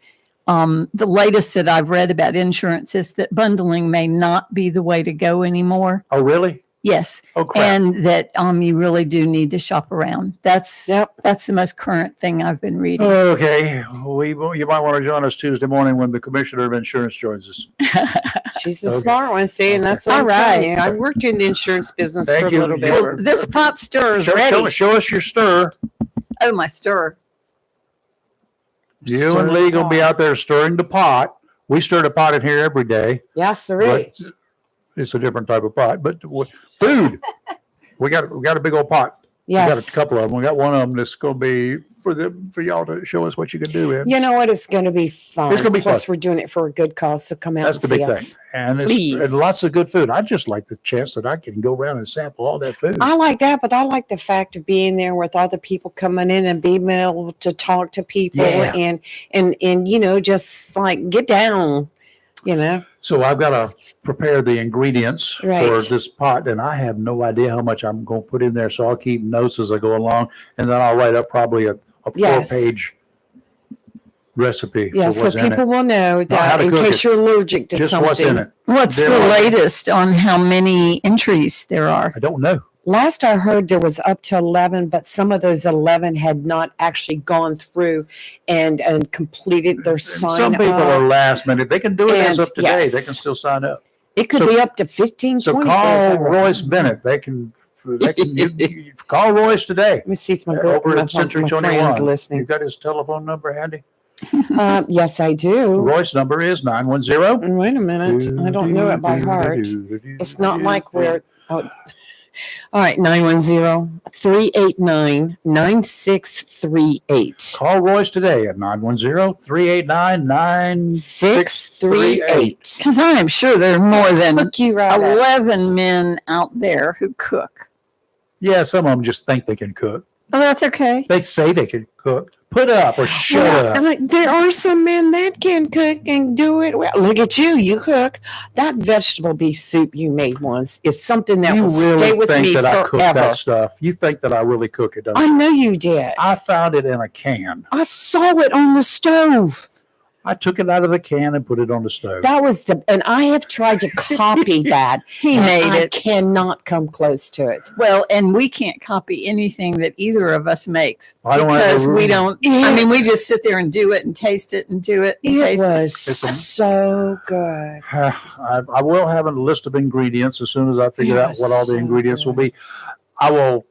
the latest that I've read about insurance is that bundling may not be the way to go anymore. Oh, really? Yes, Oh, crap. and that you really do need to shop around. That's Yep. that's the most current thing I've been reading. Okay, you might want to join us Tuesday morning when the Commissioner of Insurance joins us. She's the Okay. smart one. See, and Okay. that's what I'm All telling right. you. I worked in the insurance business Thank for a you. little bit. Well, This pot stir is Show ready. us your stir. Oh, my stir. You Stir and Lee the gonna be pot. out there stirring the pot. We stir the pot in here every day. Yes, sir. But it's a different type of pot. But food, we got a big old pot. We got a Yes. couple of them. We got one of them that's going to be for y'all to show us what you can do in. You know what? It's going to be fun. It's gonna be Plus, fun. we're doing it for a good cause. So come out That's and the see big thing. us. And Please. and lots of good food. I just like the chance that I can go around and sample all that food. I like that, but I like the fact of being there with other people coming in and being able to talk to people Yeah. and you know, just like get down, you know. So I've got to prepare the ingredients for Right. this pot, and I have no idea how much I'm going to put in there. So I'll keep notes as I go along, and then I'll write up probably a Yes. 4-page recipe Yeah, for so what's in people it. will know how that to in cook case it. you're allergic to Just something. what's in it. What's Then the I'll- latest on how many entries there are? I don't know. Last I heard, there was up to 11, but some of those 11 had not actually gone through and completed their And sign some people up. are last minute. They can do it as And of today. They yes. can still sign up. It could so- be up to 15, So 20. call Royce Bennett. They can you call Royce today. Let me see if my, Over my, at Century my 21. friend's You listening. got his telephone number handy? Yes, I do. Roy's number is 910. Wait a minute. I don't know it by heart. It's not like we're. Oh, All right, 910-389-9638. Call Royce today at 910-389-9638. Because I am sure there are more than Hook you right up. 11 men out there who cook. Yeah, some of them just think they can cook. Oh, that's okay. They say they can cook. Put up or shut up. There are some men that can cook and do it well. Look at you, you cook. That vegetable beef soup you made once is something that You will stay really with think me that I cook forever. that stuff? You think that I really cook it? Don't I you? know you did. I found it in a can. I saw it on the stove. I took it out of the can and put it on the stove. That was and I have tried to copy that. He and made I it. cannot come close to it. Well, and we can't copy anything that either of us makes I don't because we want don't. I mean, we just sit there and do it and taste it and do it and It taste was It's a- so good. I will have a list of ingredients as soon as I figure out Yes, what all the so ingredients will be. I will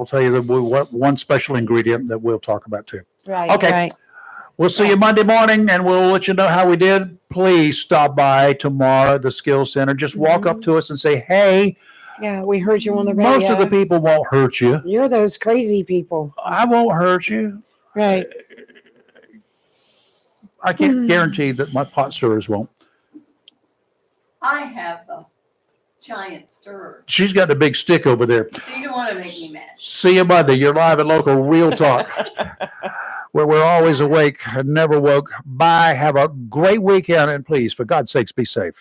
tell you what one special ingredient that we'll talk about too. Right. Okay. Right. We'll see you Monday morning and we'll let you know how we did. Please stop by tomorrow at the Skills Center. Just walk up to us and say, hey. Yeah, we heard you on the radio. Most of the people won't hurt you. You're those crazy people. I won't hurt you. Right. I can't guarantee that my pot stirrers won't. I have the giant stirrer, She's got the big stick over there. so you don't want to make me mad. See you Monday. You're live at Local Real Talk, where we're always awake and never woke. Bye. Have a great weekend. And please, for God's sakes, be safe.